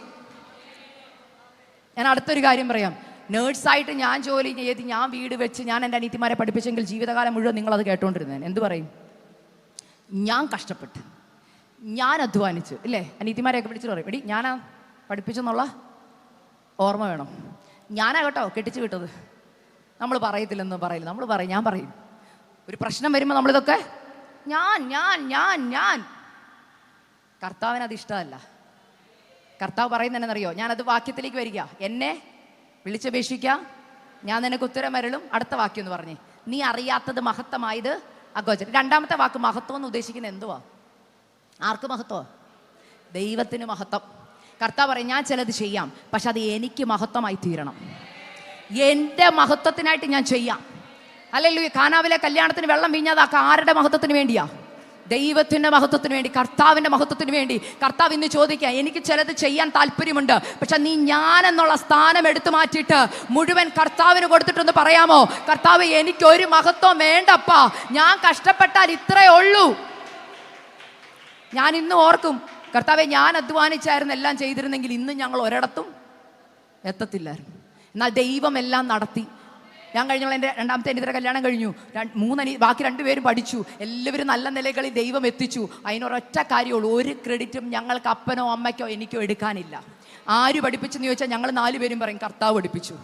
ഞാൻ അടുത്തൊരു കാര്യം പറയാം, നേഴ്സായിട്ട് ഞാൻ ജോലി ചെയ്ത്, ഞാൻ വീട് വെച്ച്, ഞാൻ എൻ്റെ അനീതിമാരെ പഠിപ്പിച്ചെങ്കിൽ ജീവിതകാലം മുഴുവൻ നിങ്ങളത് കേട്ടോണ്ടിരുന്നേൻ. എന്ത് പറയും? ഞാൻ കഷ്ടപ്പെട്ട്, ഞാൻ അധ്വാനിച്ച്, ഇല്ലേ? അനീതിമാരെയൊക്കെ വിളിച്ചിട്ട് പറയും, എടി ഞാനാ പഠിപ്പിച്ചെന്നുള്ള ഓർമ്മ വേണം. ഞാനാ കേട്ടോ കെട്ടിച്ച് വിട്ടത്. നമ്മൾ പറയത്തില്ലെന്നും പറയില്ല, നമ്മൾ പറയും, ഞാൻ പറയും. ഒരു പ്രശ്നം വരുമ്പോൾ നമ്മളിതൊക്കെ ഞാൻ കർത്താവിന് അത് ഇഷ്ടമല്ല. കർത്താവ് പറയുന്നതെന്നറിയോ? ഞാനത് വാക്യത്തിലേക്ക് വരിക, എന്നെ വിളിച്ചപേക്ഷിക്കുക, ഞാൻ നിനക്ക് ഉത്തരം വരളും. അടുത്ത വാക്യം എന്ന് പറഞ്ഞേ, നീ അറിയാത്തത് മഹത്വമായത് അഗോചരം. 2ാമത്തെ വാക്ക് മഹത്വം എന്ന് ഉദ്ദേശിക്കുന്നത് എന്തുവാ? ആർക്ക് മഹത്വം? ദൈവത്തിന് മഹത്വം. കർത്താവ് പറയും, ഞാൻ ചിലത് ചെയ്യാം, പക്ഷെ അത് എനിക്ക് മഹത്വമായി തീരണം, എൻ്റെ മഹത്വത്തിനായിട്ട് ഞാൻ ചെയ്യാം. ഹല്ലേലൂയ. കാനാവിലെ കല്യാണത്തിന് വെള്ളം വീഞ്ഞാതാക്ക ആരുടെ മഹത്വത്തിന് വേണ്ടിയാ? ദൈവത്തിൻ്റെ മഹത്വത്തിന് വേണ്ടി, കർത്താവിൻ്റെ മഹത്വത്തിന് വേണ്ടി. കർത്താവ് ഇന്ന് ചോദിക്കുക, എനിക്ക് ചിലത് ചെയ്യാൻ താല്പര്യമുണ്ട്, പക്ഷെ നീ ഞാൻ എന്നുള്ള സ്ഥാനം എടുത്തു മാറ്റിയിട്ട് മുഴുവൻ കർത്താവിന് കൊടുത്തിട്ടൊന്ന് പറയാമോ, കർത്താവ് എനിക്കൊരു മഹത്വം വേണ്ടപ്പാ, ഞാൻ കഷ്ടപ്പെട്ടാൽ ഇത്രയേ ഉള്ളൂ. ഞാൻ ഇന്ന് ഓർക്കും, കർത്താവെ ഞാൻ അധ്വാനിച്ചായിരുന്നു എല്ലാം ചെയ്തിരുന്നെങ്കിൽ ഇന്ന് ഞങ്ങൾ ഒരിടത്തും എത്തത്തില്ലായിരുന്നു. എന്നാൽ ദൈവം എല്ലാം നടത്തി. ഞാൻ കഴിഞ്ഞുള്ള എൻ്റെ 2ാമത്തെ അനിയത്തിയുടെ കല്യാണം കഴിഞ്ഞു. 3 ബാക്കി 2 പേരും പഠിച്ചു. എല്ലാവരും നല്ല നിലകളിൽ ദൈവം എത്തിച്ചു. അതിനൊരൊറ്റ കാര്യമുള്ളൂ, ഒരു ക്രെഡിറ്റും ഞങ്ങൾക്ക് അപ്പനോ അമ്മയ്ക്കോ എനിക്കോ എടുക്കാനില്ല. ആര് പഠിപ്പിച്ചെന്ന് ചോദിച്ചാൽ ഞങ്ങൾ 4 പേരും പറയും, കർത്താവ് പഠിപ്പിച്ചു.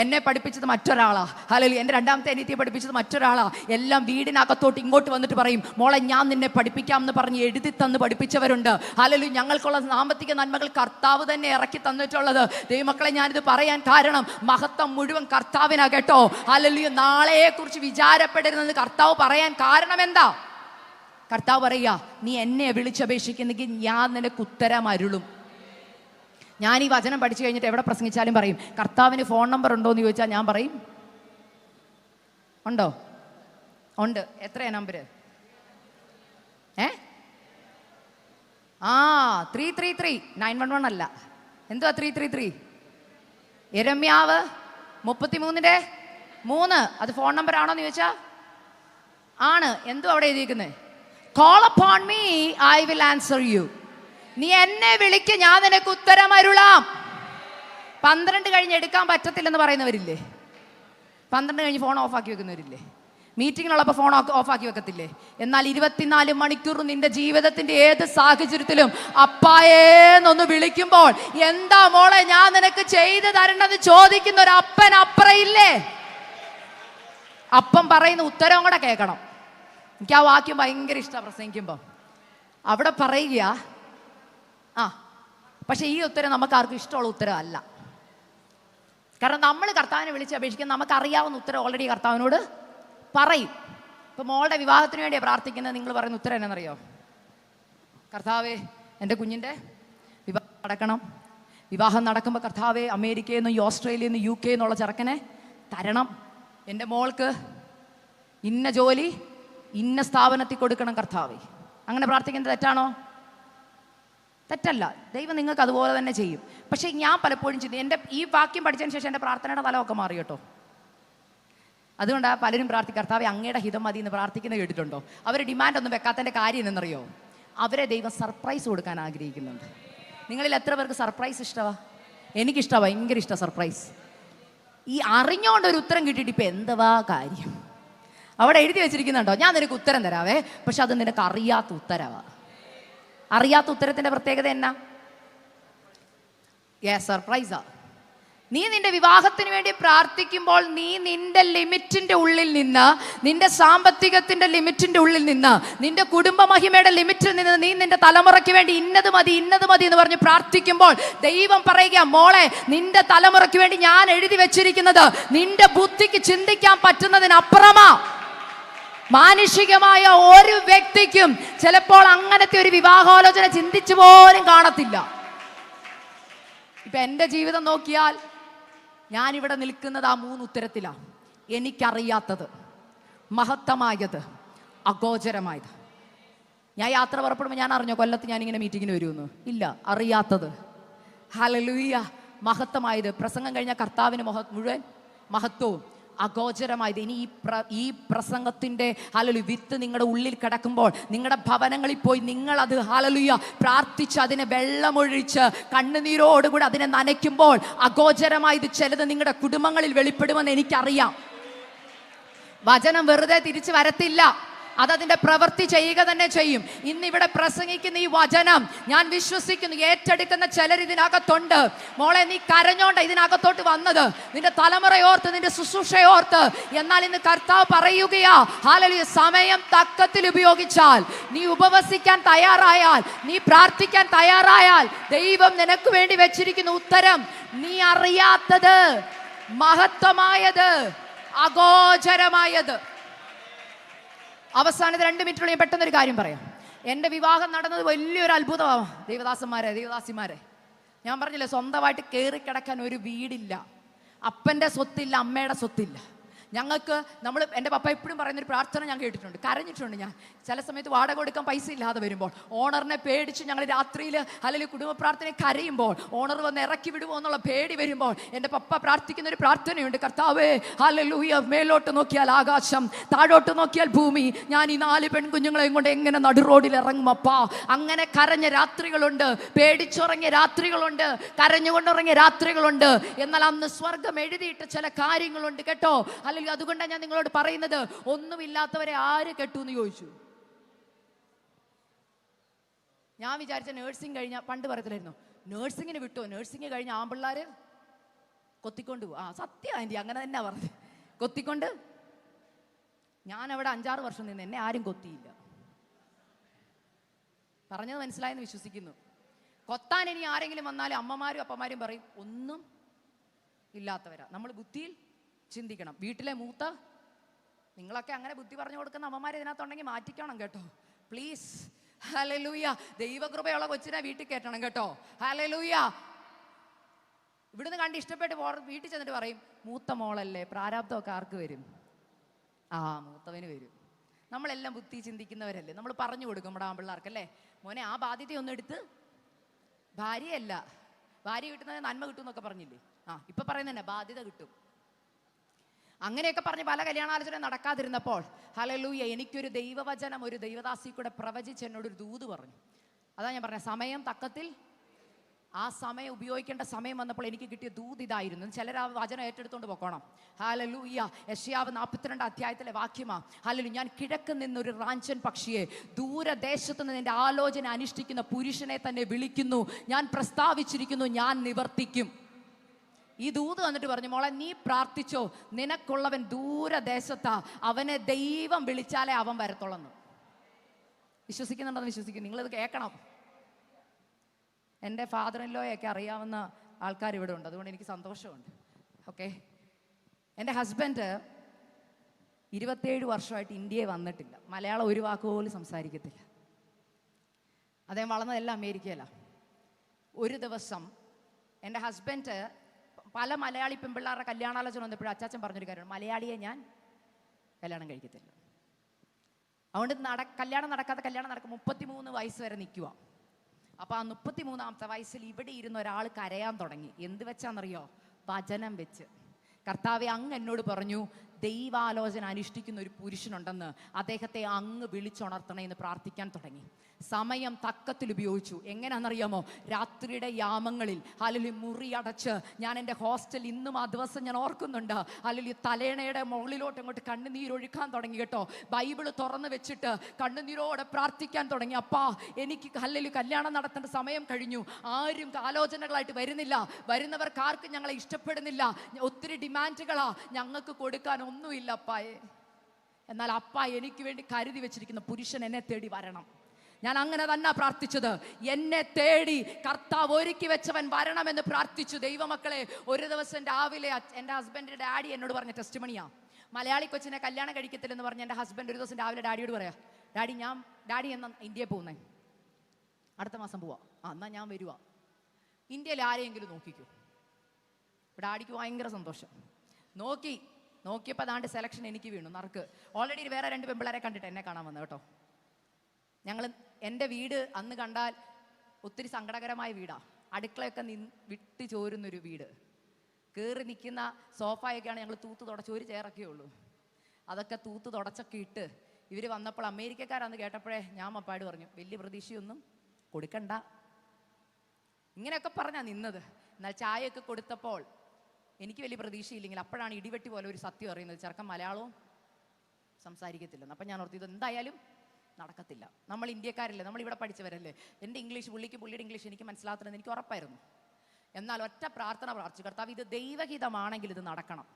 എന്നെ പഠിപ്പിച്ചത് മറ്റൊരാളാ. ഹല്ലേലൂയ. എൻ്റെ 2ാമത്തെ അനിയത്തിയെ പഠിപ്പിച്ചത് മറ്റൊരാളാ. എല്ലാം വീടിനകത്തോട്ട് ഇങ്ങോട്ട് വന്നിട്ട് പറയും, മോളെ ഞാൻ നിന്നെ പഠിപ്പിക്കാം എന്ന് പറഞ്ഞ് എഴുതി തന്ന് പഠിപ്പിച്ചവരുണ്ട്. ഹല്ലേലൂയ. ഞങ്ങൾക്കുള്ള സാമ്പത്തിക നന്മകൾ കർത്താവ് തന്നെ ഇറക്കി തന്നിട്ടുള്ളത്. ദൈവമക്കളെ, ഞാനിത് പറയാൻ കാരണം മഹത്വം മുഴുവൻ കർത്താവിനാ കേട്ടോ. ഹല്ലേലൂയ. നാളെയെക്കുറിച്ച് വിചാരപ്പെടരുതെന്ന് കർത്താവ് പറയാൻ കാരണം എന്താ? കർത്താവ് പറയുക, നീ എന്നെ വിളിച്ചപേക്ഷിക്കുന്നെങ്കിൽ ഞാൻ നിനക്ക് ഉത്തരം അരുളും. ഞാൻ ഈ വചനം പഠിച്ചു കഴിഞ്ഞിട്ട് എവിടെ പ്രസംഗിച്ചാലും പറയും, കർത്താവിന് ഫോൺ നമ്പർ ഉണ്ടോ എന്ന് ചോദിച്ചാൽ ഞാൻ പറയും ഉണ്ടോ? ഉണ്ട്. എത്രയാ നമ്പർ? 333 911 അല്ല. എന്തുവാ 333? യെരമ്യാവ് 33:3. അത് ഫോൺ നമ്പർ ആണോന്ന് ചോദിച്ചാ ആണ്. എന്തുവാ അവിടെ എഴുതിയിരിക്കുന്നത്? Call upon me I will answer you. നീ എന്നെ വിളിക്ക്, ഞാൻ നിനക്ക് ഉത്തരം അരുളാം. 12 കഴിഞ്ഞ് എടുക്കാൻ പറ്റത്തില്ലെന്ന് പറയുന്നവരില്ലേ? 12 കഴിഞ്ഞ് ഫോൺ ഓഫാക്കി വെക്കുന്നവരില്ലേ? മീറ്റിങ്ങിനുള്ളപ്പോൾ ഫോൺ ഓഫാക്കി വെക്കത്തില്ലേ? എന്നാൽ 24 മണിക്കൂർ നിന്റെ ജീവിതത്തിന്റെ ഏത് സാഹചര്യത്തിലും അപ്പായേന്നൊന്ന് വിളിക്കുമ്പോൾ, എന്താ മോളെ ഞാൻ നിനക്ക് ചെയ്തു തരണമെന്ന് ചോദിക്കുന്ന ഒരു അപ്പൻ അപ്പറയില്ലേ? അപ്പം പറയുന്ന ഉത്തരവും കൂടെ കേൾക്കണം. എനിക്ക് ആ വാക്യം ഭയങ്കര ഇഷ്ടമാണ് പ്രസംഗിക്കുമ്പോൾ. അവിടെ പറയുക, പക്ഷെ ഈ ഉത്തരം നമുക്ക് ആർക്കും ഇഷ്ടമുള്ള ഉത്തരം അല്ല. കാരണം നമ്മൾ കർത്താവിനെ വിളിച്ച് അപേക്ഷിക്കാൻ നമുക്കറിയാവുന്ന ഉത്തരം ഓൾറെഡി കർത്താവിനോട് പറയും. ഇപ്പൊ മോളുടെ വിവാഹത്തിന് വേണ്ടിയാണ് പ്രാർത്ഥിക്കുന്നത്. നിങ്ങൾ പറയുന്ന ഉത്തരം എന്നറിയോ? കർത്താവേ, എൻ്റെ കുഞ്ഞിൻ്റെ വിവാഹം നടക്കണം. വിവാഹം നടക്കുമ്പോൾ കർത്താവേ, അമേരിക്കയിൽ നിന്ന് ഓസ്ട്രേലിയയിൽ നിന്ന് UK എന്നുള്ള ചെറുക്കനെ തരണം. എൻ്റെ മോൾക്ക് ഇന്ന ജോലി ഇന്ന സ്ഥാപനത്തിൽ കൊടുക്കണം കർത്താവേ. അങ്ങനെ പ്രാർത്ഥിക്കുന്നത് തെറ്റാണോ? തെറ്റല്ല. ദൈവം നിങ്ങൾക്ക് അതുപോലെ തന്നെ ചെയ്യും. പക്ഷേ ഞാൻ പലപ്പോഴും ചിന്തി, എൻ്റെ ഈ വാക്യം പഠിച്ചതിന് ശേഷം എൻ്റെ പ്രാർത്ഥനയുടെ തലമൊക്കെ മാറി കേട്ടോ. അതുകൊണ്ടാണ് പലരും കർത്താവേ അങ്ങയുടെ ഹിതം മതി എന്ന് പ്രാർത്ഥിക്കുന്നത് കേട്ടിട്ടുണ്ടോ? അവർ ഡിമാൻഡ് ഒന്നും വെക്കാത്തതിൻ്റെ കാര്യം എന്നറിയോ? അവരെ ദൈവം സർപ്രൈസ് കൊടുക്കാൻ ആഗ്രഹിക്കുന്നുണ്ട്. നിങ്ങളിൽ എത്ര പേർക്ക് സർപ്രൈസ് ഇഷ്ടമാണ്? എനിക്കിഷ്ടമാണ്, ഭയങ്കര ഇഷ്ടമാണ് സർപ്രൈസ്. ഈ അറിഞ്ഞുകൊണ്ട് ഒരു ഉത്തരം കിട്ടിയിട്ട് ഇപ്പം എന്തുവാ കാര്യം? അവിടെ എഴുതി വെച്ചിരിക്കുന്നുണ്ടോ, ഞാൻ നിനക്ക് ഉത്തരം തരാവേ, പക്ഷെ അത് നിനക്ക് അറിയാത്ത ഉത്തരവാണ്. അറിയാത്ത ഉത്തരത്തിന്റെ പ്രത്യേകത എന്നാ? സർപ്രൈസാ. നീ നിന്റെ വിവാഹത്തിന് വേണ്ടി പ്രാർത്ഥിക്കുമ്പോൾ നീ നിന്റെ ലിമിറ്റിന്റെ ഉള്ളിൽ നിന്ന്, നിന്റെ സാമ്പത്തികത്തിന്റെ ലിമിറ്റിന്റെ ഉള്ളിൽ നിന്ന്, നിന്റെ കുടുംബ മഹിമയുടെ ലിമിറ്റിൽ നിന്ന് നീ നിന്റെ തലമുറയ്ക്ക് വേണ്ടി ഇന്നത് മതി ഇന്നത് മതി എന്ന് പറഞ്ഞ് പ്രാർത്ഥിക്കുമ്പോൾ ദൈവം പറയുക, മോളെ നിന്റെ തലമുറയ്ക്ക് വേണ്ടി ഞാൻ എഴുതി വെച്ചിരിക്കുന്നത് നിന്റെ ബുദ്ധിക്ക് ചിന്തിക്കാൻ പറ്റുന്നതിനപ്പുറമാ. മാനുഷികമായ ഒരു വ്യക്തിക്കും ചിലപ്പോൾ അങ്ങനത്തെ ഒരു വിവാഹാലോചന ചിന്തിച്ചു പോലും കാണത്തില്ല. ഇപ്പൊ എൻ്റെ ജീവിതം നോക്കിയാൽ ഞാനിവിടെ നിൽക്കുന്നത് ആ 3 ഉത്തരത്തിലാണ്. എനിക്കറിയാത്തത്, മഹത്തമായത്, അഗോചരമായത്. ഞാൻ യാത്ര പുറപ്പെടുമ്പോൾ ഞാൻ അറിഞ്ഞോ കൊല്ലത്ത് ഞാനിങ്ങനെ മീറ്റിങ്ങിന് വരുമെന്ന്? ഇല്ല. അറിയാത്തത്, ഹല്ലേലൂയ, മഹത്തമായത്. പ്രസംഗം കഴിഞ്ഞാൽ കർത്താവിന് മുഴുവൻ മഹത്വവും. അഗോചരമായത്. ഇനി ഈ പ്രസംഗത്തിന്റെ ഹല്ലേലൂയ വിത്ത് നിങ്ങളുടെ ഉള്ളിൽ കിടക്കുമ്പോൾ നിങ്ങളുടെ ഭവനങ്ങളിൽ പോയി നിങ്ങളത് ഹല്ലേലൂയ പ്രാർത്ഥിച്ച് അതിനെ വെള്ളമൊഴിച്ച് കണ്ണുനീരോടുകൂടി അതിനെ നനയ്ക്കുമ്പോൾ അഗോചരമായത് ചിലത് നിങ്ങളുടെ കുടുംബങ്ങളിൽ വെളിപ്പെടുമെന്ന് എനിക്കറിയാം. വചനം വെറുതെ തിരിച്ചു വരത്തില്ല, അതതിൻ്റെ പ്രവൃത്തി ചെയ്യുക തന്നെ ചെയ്യും. ഇന്നിവിടെ പ്രസംഗിക്കുന്ന ഈ വചനം ഞാൻ വിശ്വസിക്കുന്നു ഏറ്റെടുക്കുന്ന ചിലർ ഇതിനകത്തുണ്ട്. മോളെ നീ കരഞ്ഞോണ്ട ഇതിനകത്തോട്ട് വന്നത്, നിന്റെ തലമുറയോർത്ത്, നിന്റെ ശുശ്രൂഷയോർത്ത്. എന്നാൽ ഇന്ന് കർത്താവ് പറയുകയാ, ഹല്ലേലൂയ, സമയം തക്കത്തിൽ ഉപയോഗിച്ചാൽ, നീ ഉപവസിക്കാൻ തയ്യാറായാൽ, നീ പ്രാർത്ഥിക്കാൻ തയ്യാറായാൽ, ദൈവം നിനക്ക് വേണ്ടി വെച്ചിരിക്കുന്ന ഉത്തരം നീ അറിയാത്തത്, മഹത്വമായത്, അഗോചരമായത്. അവസാനത്തെ 2 മിനിറ്റുള്ള ഞാൻ പെട്ടെന്നൊരു കാര്യം പറയാം. എൻ്റെ വിവാഹം നടന്നത് വലിയൊരു അത്ഭുതമാണ്. ദേവദാസിമാരെ ഞാൻ പറഞ്ഞില്ലേ, സ്വന്തമായിട്ട് കയറി കിടക്കാൻ ഒരു വീടില്ല, അപ്പൻ്റെ സ്വത്തില്ല, അമ്മയുടെ സ്വത്തില്ല. ഞങ്ങൾക്ക് എൻ്റെ പപ്പ എപ്പോഴും പറയുന്നൊരു പ്രാർത്ഥന ഞാൻ കേട്ടിട്ടുണ്ട്, കരഞ്ഞിട്ടുണ്ട്. ഞാൻ ചില സമയത്ത് വാടക കൊടുക്കാൻ പൈസ ഇല്ലാതെ വരുമ്പോൾ ഓണറിനെ പേടിച്ച് ഞങ്ങൾ രാത്രിയിൽ അല്ലെങ്കിൽ കുടുംബ പ്രാർത്ഥന കരയുമ്പോൾ ഓണർ വന്ന് ഇറക്കി വിടുമോ എന്നുള്ള പേടി വരുമ്പോൾ എൻ്റെ പപ്പ പ്രാർത്ഥിക്കുന്ന ഒരു പ്രാർത്ഥനയുണ്ട്, കർത്താവേ ഹല്ലേലൂയ, മേലോട്ട് നോക്കിയാൽ ആകാശം, താഴോട്ട് നോക്കിയാൽ ഭൂമി, ഞാൻ ഈ 4 പെൺകുഞ്ഞുങ്ങളെയും കൊണ്ട് എങ്ങനെ നടുറോഡിൽ ഇറങ്ങും അപ്പാ. അങ്ങനെ കരഞ്ഞ രാത്രികളുണ്ട്, പേടിച്ചുറങ്ങിയ രാത്രികളുണ്ട്, കരഞ്ഞുകൊണ്ടുറങ്ങിയ രാത്രികളുണ്ട്. എന്നാൽ അന്ന് സ്വർഗം എഴുതിയിട്ട ചില കാര്യങ്ങളുണ്ട് കേട്ടോ. അല്ലെങ്കിൽ അതുകൊണ്ടാണ് ഞാൻ നിങ്ങളോട് പറയുന്നത്, ഒന്നുമില്ലാത്തവരെ ആര് കെട്ടു എന്ന് ചോദിച്ചു. ഞാൻ വിചാരിച്ച നേഴ്സിംഗ് കഴിഞ്ഞാൽ, പണ്ട് പറയത്തില്ലായിരുന്നു നേഴ്സിങ്ങിന് വിട്ടോ, നേഴ്സിംഗ് കഴിഞ്ഞ ആമ്പിള്ളാര് കൊത്തിക്കൊണ്ട് പോകും. സത്യം ആൻറ്റി, അങ്ങനെ തന്നെ പറഞ്ഞത്, കൊത്തിക്കൊണ്ട്. ഞാൻ അവിടെ 5-6 വർഷം നിന്ന്, എന്നെ ആരും കൊത്തിയില്ല. പറഞ്ഞത് മനസ്സിലായെന്ന് വിശ്വസിക്കുന്നു. കൊത്താൻ ഇനി ആരെങ്കിലും വന്നാലും അമ്മമാരും അപ്പമാരും പറയും ഒന്നും ഇല്ലാത്തവരാ. നമ്മൾ ബുദ്ധിയിൽ ചിന്തിക്കണം. വീട്ടിലെ മൂത്ത നിങ്ങളൊക്കെ അങ്ങനെ ബുദ്ധി പറഞ്ഞു കൊടുക്കുന്ന അമ്മമാരെ ഇതിനകത്തുണ്ടെങ്കിൽ മാറ്റിക്കണം കേട്ടോ, പ്ലീസ്. ഹല്ലേലൂയ, ദൈവകൃപയുള്ള കൊച്ചിനെ വീട്ടിൽ കയറ്റണം കേട്ടോ. ഹല്ലേലൂയ. ഇവിടുന്ന് കണ്ട് ഇഷ്ടപ്പെട്ട് വീട്ടിൽ ചെന്നിട്ട് പറയും, മൂത്ത മോളല്ലേ, പ്രാരാബ്ദമൊക്കെ ആർക്ക് വരും? ആ, മൂത്തവന് വരും. നമ്മളെല്ലാം ബുദ്ധി ചിന്തിക്കുന്നവരല്ലേ, നമ്മൾ പറഞ്ഞു കൊടുക്കും നമ്മുടെ ആൺപിള്ളേർക്കല്ലേ, മോനെ ആ ബാധ്യതയൊന്നും എടുത്ത്, ഭാര്യയല്ല, ഭാര്യ കിട്ടുന്നത് നന്മ കിട്ടും എന്നൊക്കെ പറഞ്ഞില്ലേ, ഇപ്പൊ പറയുന്നതന്നെ ബാധ്യത കിട്ടും. അങ്ങനെയൊക്കെ പറഞ്ഞ് പല കല്യാണാലോചന നടക്കാതിരുന്നപ്പോൾ ഹല്ലേലൂയ, എനിക്കൊരു ദൈവവചനം ഒരു ദൈവദാസി കൂടെ പ്രവചിച്ച് എന്നോടൊരു ദൂത് പറഞ്ഞു. അതാ ഞാൻ പറഞ്ഞ സമയം തക്കത്തിൽ, ആ സമയം ഉപയോഗിക്കേണ്ട സമയം വന്നപ്പോൾ എനിക്ക് കിട്ടിയ ദൂത് ഇതായിരുന്നു. ചിലർ ആ വചനം ഏറ്റെടുത്തോണ്ട് പോകണം. ഹല്ലേലൂയ. യെശയ്യാവ് 42 അധ്യായത്തിലെ വാക്യമാ. ഹല്ലേലൂയ. ഞാൻ കിഴക്ക് നിന്നൊരു റാഞ്ചൻ പക്ഷിയെ, ദൂരദേശത്ത് നിന്ന് എൻ്റെ ആലോചന അനുഷ്ഠിക്കുന്ന പുരുഷനെ തന്നെ വിളിക്കുന്നു, ഞാൻ പ്രസ്താവിച്ചിരിക്കുന്നു, ഞാൻ നിവർത്തിക്കും. ഈ ദൂത് വന്നിട്ട് പറഞ്ഞു, മോളെ നീ പ്രാർത്ഥിച്ചോ, നിനക്കുള്ളവൻ ദൂരദേശത്താ, അവനെ ദൈവം വിളിച്ചാലേ അവൻ വരത്തുള്ളെന്ന്. വിശ്വസിക്കുന്നുണ്ടെന്ന് വിശ്വസിക്കുന്നു. നിങ്ങളിത് കേൾക്കണം. എൻ്റെ ഫാദർ ഇൻ ലോയൊക്കെ അറിയാവുന്ന ആൾക്കാർ ഇവിടെ ഉണ്ട്, അതുകൊണ്ട് എനിക്ക് സന്തോഷമുണ്ട്. ഓക്കെ, എൻ്റെ ഹസ്ബൻഡ് 27 വർഷമായിട്ട് ഇന്ത്യയിൽ വന്നിട്ടില്ല, മലയാളം ഒരു വാക്ക് പോലും സംസാരിക്കത്തില്ല. അദ്ദേഹം വളർന്നതെല്ലാം അമേരിക്കയിലാണ്. ഒരു ദിവസം എൻ്റെ ഹസ്ബൻഡ് പല മലയാളി പെൺപിള്ളേരുടെ കല്യാണാലോചന വന്നപ്പോഴും അച്ചാച്ചൻ പറഞ്ഞൊരു കാര്യമാണ്, മലയാളിയെ ഞാൻ കല്യാണം കഴിക്കത്തില്ല. അതുകൊണ്ട് കല്യാണം നടക്കാതെ കല്യാണം നടക്കും 33 വയസ്സ് വരെ നിൽക്കുക. അപ്പോൾ ആ 33ാമത്തെ വയസ്സിൽ ഇവിടെ ഇരുന്ന ഒരാൾ കരയാൻ തുടങ്ങി. എന്ത് വെച്ചാണെന്നറിയോ? വചനം വെച്ച്. കർത്താവെ, അങ്ങ് എന്നോട് പറഞ്ഞു ദൈവാലോചന അനുഷ്ഠിക്കുന്ന ഒരു പുരുഷനുണ്ടെന്ന്, അദ്ദേഹത്തെ അങ്ങ് വിളിച്ചുണർത്തണേ എന്ന് പ്രാർത്ഥിക്കാൻ തുടങ്ങി. സമയം തക്കത്തിൽ ഉപയോഗിച്ചു. എങ്ങനെയാണെന്നറിയാമോ? രാത്രിയുടെ യാമങ്ങളിൽ അല്ലെങ്കിൽ മുറി അടച്ച്, ഞാൻ എൻ്റെ ഹോസ്റ്റൽ ഇന്നും ആ ദിവസം ഞാൻ ഓർക്കുന്നുണ്ട്, അല്ലെങ്കിൽ തലേണയുടെ മുകളിലോട്ട് അങ്ങോട്ട് കണ്ണുനീരൊഴുക്കാൻ തുടങ്ങി കേട്ടോ. ബൈബിള് തുറന്ന് വെച്ചിട്ട് കണ്ണുനീരോടെ പ്രാർത്ഥിക്കാൻ തുടങ്ങി. അപ്പാ, എനിക്ക് അല്ലെങ്കിൽ കല്യാണം നടത്തേണ്ട സമയം കഴിഞ്ഞു, ആരും ആലോചനകളായിട്ട് വരുന്നില്ല, വരുന്നവർക്ക് ആർക്കും ഞങ്ങളെ ഇഷ്ടപ്പെടുന്നില്ല, ഒത്തിരി ഡിമാൻഡുകളാ, ഞങ്ങൾക്ക് കൊടുക്കാൻ ഒന്നുമില്ല അപ്പായെ. എന്നാൽ അപ്പ എനിക്ക് വേണ്ടി കരുതി വെച്ചിരിക്കുന്ന പുരുഷൻ എന്നെ തേടി വരണം. ഞാൻ അങ്ങനെ തന്നെ പ്രാർത്ഥിച്ചത്. എന്നെ തേടി കർത്താവ് ഒരുക്കി വെച്ചവൻ വരണമെന്ന് പ്രാർത്ഥിച്ചു. ദൈവമക്കളെ, ഒരു ദിവസം രാവിലെ എൻ്റെ ഹസ്ബൻഡിൻ്റെ ഡാഡി എന്നോട് പറഞ്ഞ ടെസ്റ്റിമണിയാ. മലയാളി കൊച്ചിനെ കല്യാണം കഴിക്കത്തില്ലെന്ന് പറഞ്ഞ എൻ്റെ ഹസ്ബൻഡ് ഒരു ദിവസം രാവിലെ ഡാഡിയോട് പറയാ, ഡാഡി എന്നാ ഇന്ത്യയിൽ പോകുന്നേ? അടുത്ത മാസം പോവാ. എന്നാ ഞാൻ വരുവാ. ഇന്ത്യയിൽ ആരെയെങ്കിലും നോക്കിക്കോ. ഡാഡിക്ക് ഭയങ്കര സന്തോഷം. നോക്കിയപ്പോൾ അതാണ്ട് സെലക്ഷൻ എനിക്ക് വീണു, നറുക്ക്. ഓൾറെഡി വേറെ 2 പെൺപിള്ളേരെ കണ്ടിട്ട് എന്നെ കാണാൻ വന്നു കേട്ടോ. എൻ്റെ വീട് അന്ന് കണ്ടാൽ ഒത്തിരി സങ്കടകരമായ വീടാണ്. അടുക്കളയൊക്കെ വിട്ട് ചോരുന്നൊരു വീട്. കയറി നിൽക്കുന്ന സോഫയൊക്കെയാണ് ഞങ്ങൾ തൂത്ത് തുടച്ച്, ഒരു ചെയറൊക്കെ ഉള്ളൂ, അതൊക്കെ തൂത്ത് തുടച്ചൊക്കെ ഇട്ട് ഇവർ വന്നപ്പോൾ അമേരിക്കക്കാരാന്ന് കേട്ടപ്പോഴേ ഞാൻ അപ്പാട് പറഞ്ഞു, വലിയ പ്രതീക്ഷയൊന്നും കൊടുക്കണ്ട. ഇങ്ങനെയൊക്കെ പറഞ്ഞാ നിന്നത്. എന്നാൽ ചായയൊക്കെ കൊടുത്തപ്പോൾ എനിക്ക് വലിയ പ്രതീക്ഷയില്ലെങ്കിൽ അപ്പോഴാണ് ഇടിവെട്ടി പോലെ ഒരു സത്യം അറിയുന്നത്, ചെറുക്കൻ മലയാളവും സംസാരിക്കത്തില്ലെന്ന്. അപ്പം ഞാൻ ഓർത്തു, ഇത് എന്തായാലും നടക്കത്തില്ല. നമ്മൾ ഇന്ത്യക്കാരല്ലേ, നമ്മളിവിടെ പഠിച്ചവരല്ലേ. എൻ്റെ ഇംഗ്ലീഷ് പുള്ളിയുടെ ഇംഗ്ലീഷ് എനിക്ക് മനസ്സിലാകത്തില്ലെന്ന് എനിക്ക് ഉറപ്പായിരുന്നു. എന്നാൽ ഒറ്റ പ്രാർത്ഥന പ്രാർത്ഥിച്ചു, കർത്താവ് ഇത് ദൈവഹിതമാണെങ്കിൽ ഇത് നടക്കണം.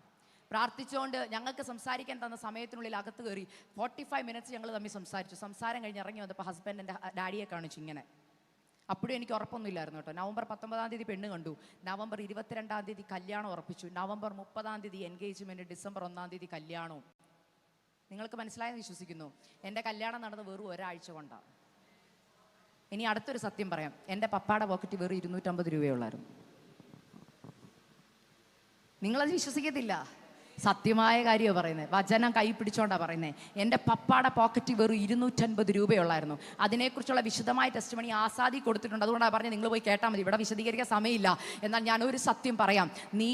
പ്രാർത്ഥിച്ചുകൊണ്ട് ഞങ്ങൾക്ക് സംസാരിക്കാൻ തന്ന സമയത്തിനുള്ളിൽ അകത്ത് കയറി 45 മിനിറ്റ്സ് ഞങ്ങൾ തമ്മിൽ സംസാരിച്ചു. സംസാരം കഴിഞ്ഞ് ഇറങ്ങി വന്നപ്പോൾ ഹസ്ബൻഡ് എൻ്റെ ഡാഡിയെ കാണിച്ചു ഇങ്ങനെ. അപ്പോഴും എനിക്ക് ഉറപ്പൊന്നുമില്ലായിരുന്നു കേട്ടോ. നവംബർ 19-ാം തീയതി പെണ്ണ് കണ്ടു, നവംബർ 22-ാം തീയതി കല്യാണം ഉറപ്പിച്ചു, നവംബർ 30-ാം തീയതി എൻഗേജ്മെൻറ്റ്, ഡിസംബർ 1-ാം തീയതി കല്യാണവും. നിങ്ങൾക്ക് മനസ്സിലായെന്ന് വിശ്വസിക്കുന്നു. എൻ്റെ കല്യാണം നടന്ന് വെറും ഒരാഴ്ച കൊണ്ടാണ്. ഇനി അടുത്തൊരു സത്യം പറയാം. എൻ്റെ പപ്പാടെ പോക്കറ്റ് വെറും 250 രൂപയുള്ളായിരുന്നു. നിങ്ങളത് വിശ്വസിക്കത്തില്ല. സത്യമായ കാര്യമാണ് പറയുന്നത്, വചനം കൈ പിടിച്ചോണ്ടാ പറയുന്നത്. എൻ്റെ പപ്പാടെ പോക്കറ്റ് വെറും 250 രൂപയുള്ളായിരുന്നു. അതിനെക്കുറിച്ചുള്ള വിശദമായ ടെസ്റ്റിമണി ആസാദി കൊടുത്തിട്ടുണ്ട്. അതുകൊണ്ടാണ് പറഞ്ഞത്, നിങ്ങൾ പോയി കേട്ടാൽ മതി, ഇവിടെ വിശദീകരിക്കാൻ സമയമില്ല. എന്നാൽ ഞാനൊരു സത്യം പറയാം. നീ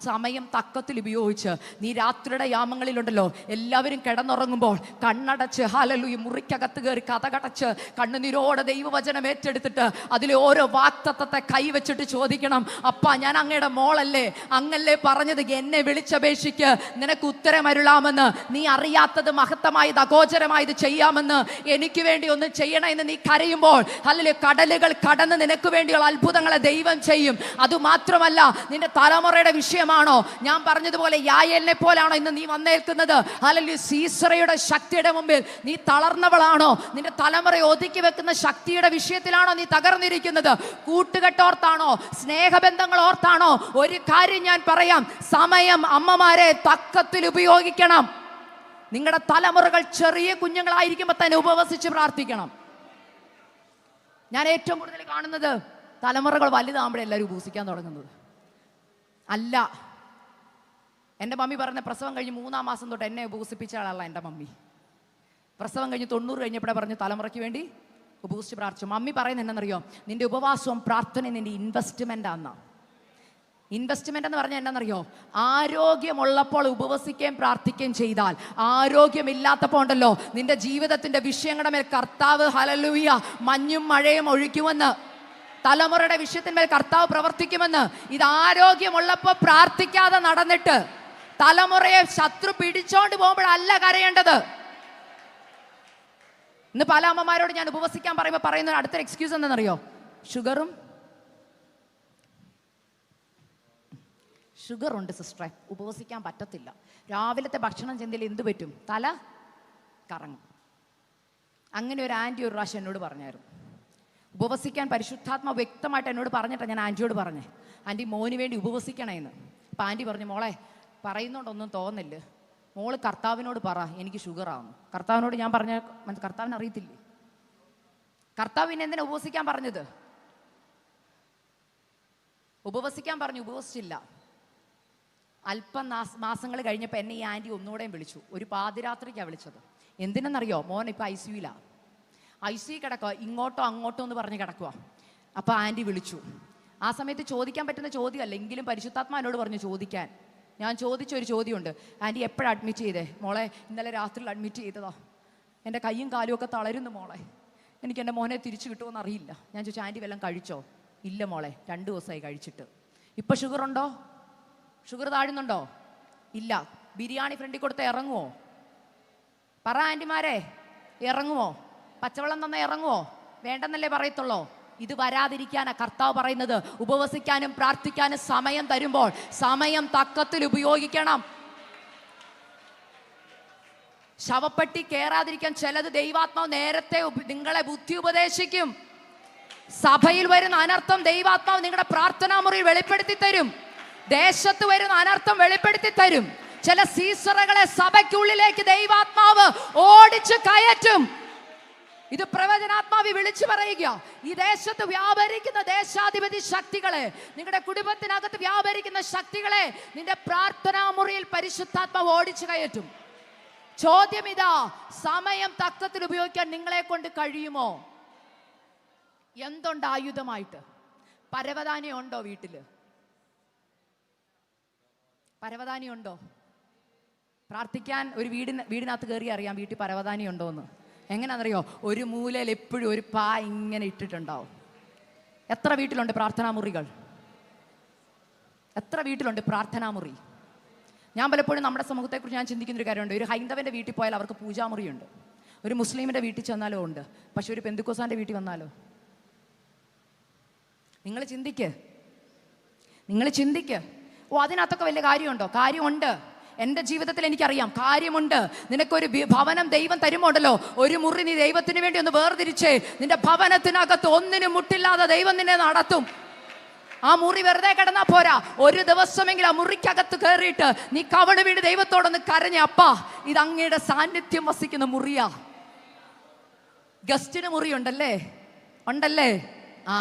സമയം തക്കത്തിൽ ഉപയോഗിച്ച്, നീ രാത്രിയുടെ യാമങ്ങളിലുണ്ടല്ലോ, എല്ലാവരും കിടന്നുറങ്ങുമ്പോൾ കണ്ണടച്ച് ഹല്ലേലൂയ മുറിക്കകത്ത് കയറി കഥകടച്ച് കണ്ണുനീരോടെ ദൈവവചനം ഏറ്റെടുത്തിട്ട് അതിലെ ഓരോ വാക്തത്വത്തെ കൈവച്ചിട്ട് ചോദിക്കണം, അപ്പാ ഞാൻ അങ്ങയുടെ മോളല്ലേ, അങ്ങല്ലേ പറഞ്ഞത് എന്നെ വിളിച്ചപേക്ഷിക്കും, നിനക്ക് ഉത്തരമരുളാമെന്ന്. നീ അറിയാത്തത് മഹത്തമായത് അഗോചരമായത് ചെയ്യാമെന്ന്, എനിക്ക് വേണ്ടി ഒന്ന് ചെയ്യണമെന്ന് നീ കരയുമ്പോൾ അല്ലെങ്കിൽ കടലുകൾ കടന്ന് നിനക്ക് വേണ്ടിയുള്ള അത്ഭുതങ്ങളെ ദൈവം ചെയ്യും. അതുമാത്രമല്ല, നിന്റെ തലമുറയുടെ വിഷയമാണോ, ഞാൻ പറഞ്ഞതുപോലെ യായേലിനെ പോലാണോ ഇന്ന് നീ വന്നേൽക്കുന്നത്? അല്ലെങ്കിൽ സീസറയുടെ ശക്തിയുടെ മുമ്പിൽ നീ തളർന്നവളാണോ? നിന്റെ തലമുറയെ ഒതുക്കി വെക്കുന്ന ശക്തിയുടെ വിഷയത്തിലാണോ നീ തകർന്നിരിക്കുന്നത്? കൂട്ടുകെട്ടോർത്താണോ, സ്നേഹബന്ധങ്ങൾ ഓർത്താണോ? ഒരു കാര്യം ഞാൻ പറയാം, സമയം അമ്മമാരെ തക്കത്തിൽ ഉപയോഗിക്കണം. നിങ്ങളുടെ തലമുറകൾ ചെറിയ കുഞ്ഞുങ്ങളായിരിക്കുമ്പോൾ തന്നെ ഉപവസിച്ച് പ്രാർത്ഥിക്കണം. ഞാൻ ഏറ്റവും കൂടുതൽ കാണുന്നത് തലമുറകൾ വലുതാകുമ്പോഴേ എല്ലാവരും ഉപവസിക്കാൻ തുടങ്ങുന്നത്. അല്ല. എൻ്റെ മമ്മി പറഞ്ഞ പ്രസവം കഴിഞ്ഞ് 3-ാം മാസം തൊട്ട് എന്നെ ഉപവസിപ്പിച്ച ആളല്ല എൻ്റെ മമ്മി. പ്രസവം കഴിഞ്ഞ് 90 കഴിഞ്ഞപ്പോഴേ പറഞ്ഞ് തലമുറയ്ക്ക് വേണ്ടി ഉപവസിച്ച് പ്രാർത്ഥിച്ചു. മമ്മി പറയുന്നത് എന്നറിയോ, നിന്റെ ഉപവാസവും പ്രാർത്ഥനയും നിന്റെ ഇൻവെസ്റ്റ്മെൻ്റ് ആണെന്നാ. ഇൻവെസ്റ്റ്മെന്റ് എന്ന് പറഞ്ഞാൽ എന്താണെന്നറിയോ, ആരോഗ്യമുള്ളപ്പോൾ ഉപവസിക്കുകയും പ്രാർത്ഥിക്കുകയും ചെയ്താൽ, ആരോഗ്യമില്ലാത്തപ്പോൾ ഉണ്ടല്ലോ നിന്റെ ജീവിതത്തിന്റെ വിഷയങ്ങളുടെ മേൽ കർത്താവ് ഹല്ലേലൂയ മഞ്ഞും മഴയും ഒഴിക്കുമെന്ന്, തലമുറയുടെ വിഷയത്തിന്മേൽ കർത്താവ് പ്രവർത്തിക്കുമെന്ന്. ഇത് ആരോഗ്യമുള്ളപ്പോൾ പ്രാർത്ഥിക്കാതെ നടന്നിട്ട് തലമുറയെ ശത്രു പിടിച്ചോണ്ട് പോകുമ്പോഴല്ല കരയേണ്ടത്. ഇന്ന് പല അമ്മമാരോട് ഞാൻ ഉപവസിക്കാൻ പറയുമ്പോൾ പറയുന്ന അടുത്തൊരു എക്സ്ക്യൂസ് എന്താണെന്നറിയോ, ഷുഗർ ഉണ്ട് സിസ്റ്ററെ, ഉപവസിക്കാൻ പറ്റത്തില്ല. രാവിലത്തെ ഭക്ഷണം ചെന്തിൽ എന്ത് പറ്റും, തല കറങ്ങും. അങ്ങനെ ഒരു ആൻറ്റി ഒരു പ്രാവശ്യം എന്നോട് പറഞ്ഞായിരുന്നു. ഉപവസിക്കാൻ പരിശുദ്ധാത്മ വ്യക്തമായിട്ട് എന്നോട് പറഞ്ഞിട്ടാണ് ഞാൻ ആൻറ്റിയോട് പറഞ്ഞേ, ആൻറ്റി മോന് വേണ്ടി ഉപവസിക്കണേന്ന്. അപ്പം ആൻറ്റി പറഞ്ഞു, മോളെ പറയുന്നോണ്ടൊന്നും തോന്നില്ല, മോള് കർത്താവിനോട് പറ എനിക്ക് ഷുഗറാവുന്നു. കർത്താവിനോട് ഞാൻ പറഞ്ഞ കർത്താവിന് അറിയത്തില്ലേ? കർത്താവ് പിന്നെ എന്തിനാ ഉപവസിക്കാൻ പറഞ്ഞത്? ഉപവസിക്കാൻ പറഞ്ഞു, ഉപവസിച്ചില്ല. അല്പം മാസങ്ങൾ കഴിഞ്ഞപ്പോൾ എന്നെ ഈ ആൻറ്റി ഒന്നുകൂടെയും വിളിച്ചു. ഒരു പാതിരാത്രിക്കാണ് വിളിച്ചത്. എന്തിനെന്നറിയോ, മോൻ ഇപ്പം ICU കിടക്കുക, ഇങ്ങോട്ടോ അങ്ങോട്ടോ എന്ന് പറഞ്ഞ് കിടക്കുക. അപ്പോൾ ആൻറ്റി വിളിച്ചു. ആ സമയത്ത് ചോദിക്കാൻ പറ്റുന്ന ചോദ്യമല്ല, എങ്കിലും പരിശുദ്ധാത്മാ എന്നോട് പറഞ്ഞു ചോദിക്കാൻ. ഞാൻ ചോദിച്ചൊരു ചോദ്യമുണ്ട്, ആൻറ്റി എപ്പോഴാണ് അഡ്മിറ്റ് ചെയ്തേ? മോളെ ഇന്നലെ രാത്രിയിൽ അഡ്മിറ്റ് ചെയ്തതാ, എൻ്റെ കയ്യും കാലും ഒക്കെ തളരുന്നു മോളെ, എനിക്ക് എൻ്റെ മോനെ തിരിച്ചു കിട്ടുമെന്ന് അറിയില്ല. ഞാൻ ചോദിച്ചു, ആൻറ്റി വല്ലതും കഴിച്ചോ? ഇല്ല മോളെ, 2 ദിവസമായി കഴിച്ചിട്ട്. ഇപ്പം ഷുഗർ ഉണ്ടോ? ഷുഗർ താഴുന്നുണ്ടോ? ഇല്ല. ബിരിയാണി ഫ്രണ്ടിൽ കൊടുത്ത് ഇറങ്ങുമോ? പറ ആൻറ്റിമാരെ, ഇറങ്ങുമോ? പച്ചവെള്ളം തന്ന ഇറങ്ങുമോ? വേണ്ടെന്നല്ലേ പറയത്തുള്ളൂ. ഇത് വരാതിരിക്കാനാ കർത്താവ് പറയുന്നത്. ഉപവസിക്കാനും പ്രാർത്ഥിക്കാനും സമയം തരുമ്പോൾ സമയം തക്കത്തിൽ ഉപയോഗിക്കണം. ശവപ്പെട്ടി കയറാതിരിക്കാൻ ചിലത് ദൈവാത്മാവ് നേരത്തെ നിങ്ങളെ ബുദ്ധി ഉപദേശിക്കും. സഭയിൽ വരുന്ന അനർത്ഥം ദൈവാത്മാവ് നിങ്ങളുടെ പ്രാർത്ഥനാ മുറിയിൽ വെളിപ്പെടുത്തി തരും. ദേശത്ത് വരുന്ന അനർത്ഥം വെളിപ്പെടുത്തി തരും. ചില സീസറുകളെ സഭയ്ക്കുള്ളിലേക്ക് ദൈവാത്മാവ് ഓടിച്ചു കയറ്റും. ഇത് പ്രവചനാത്മാവി വിളിച്ചു പറയുക. ഈ ദേശത്ത് വ്യാപരിക്കുന്ന ദേശാധിപതി ശക്തികളെ, നിങ്ങളുടെ കുടുംബത്തിനകത്ത് വ്യാപരിക്കുന്ന ശക്തികളെ നിന്റെ പ്രാർത്ഥനാ മുറിയിൽ പരിശുദ്ധാത്മാവ് ഓടിച്ചു കയറ്റും. ചോദ്യം ഇതാ, സമയം തക്കത്തിൽ ഉപയോഗിക്കാൻ നിങ്ങളെ കൊണ്ട് കഴിയുമോ? എന്തുണ്ട് ആയുധമായിട്ട്? പരവതാനി ഉണ്ടോ വീട്ടില്? പരവതാനി ഉണ്ടോ? പ്രാർത്ഥിക്കാൻ ഒരു വീടിനകത്ത് കയറി അറിയാം വീട്ടിൽ പരവതാനി ഉണ്ടോ എന്ന്. എങ്ങനെയാണെന്നറിയോ, ഒരു മൂലയിൽ എപ്പോഴും ഒരു പാ ഇങ്ങനെ ഇട്ടിട്ടുണ്ടാവും. എത്ര വീട്ടിലുണ്ട് പ്രാർത്ഥനാ മുറികൾ? എത്ര വീട്ടിലുണ്ട് പ്രാർത്ഥനാ മുറി? ഞാൻ പലപ്പോഴും നമ്മുടെ സമൂഹത്തെക്കുറിച്ച് ഞാൻ ചിന്തിക്കുന്നൊരു കാര്യമുണ്ട്. ഒരു ഹൈന്ദവൻ്റെ വീട്ടിൽ പോയാൽ അവർക്ക് പൂജാമുറിയുണ്ട്, ഒരു മുസ്ലിമിൻ്റെ വീട്ടിൽ ചെന്നാലോ ഉണ്ട്. പക്ഷെ ഒരു പെന്തുക്കോസാൻ്റെ വീട്ടിൽ വന്നാലോ? നിങ്ങൾ ചിന്തിക്ക്. ഓ, അതിനകത്തൊക്കെ വലിയ കാര്യമുണ്ടോ? കാര്യമുണ്ട്. എൻ്റെ ജീവിതത്തിൽ എനിക്കറിയാം കാര്യമുണ്ട്. നിനക്കൊരു ഭവനം ദൈവം തരുമ്പോണ്ടല്ലോ, ഒരു മുറി നീ ദൈവത്തിന് വേണ്ടി ഒന്ന് വേർതിരിച്ചേ. നിന്റെ ഭവനത്തിനകത്ത് ഒന്നിനും മുട്ടില്ലാതെ ദൈവം നിന്നെ നടത്തും. ആ മുറി വെറുതെ കിടന്നാ പോരാ, ഒരു ദിവസമെങ്കിലും ആ മുറിക്കകത്ത് കയറിയിട്ട് നീ കവണ് വീണ് ദൈവത്തോടൊന്ന് കരഞ്ഞ, അപ്പാ ഇത് അങ്ങയുടെ സാന്നിധ്യം വസിക്കുന്ന മുറിയാ. ഗസ്റ്റിന് മുറിയുണ്ടല്ലേ? ഉണ്ടല്ലേ? ആ,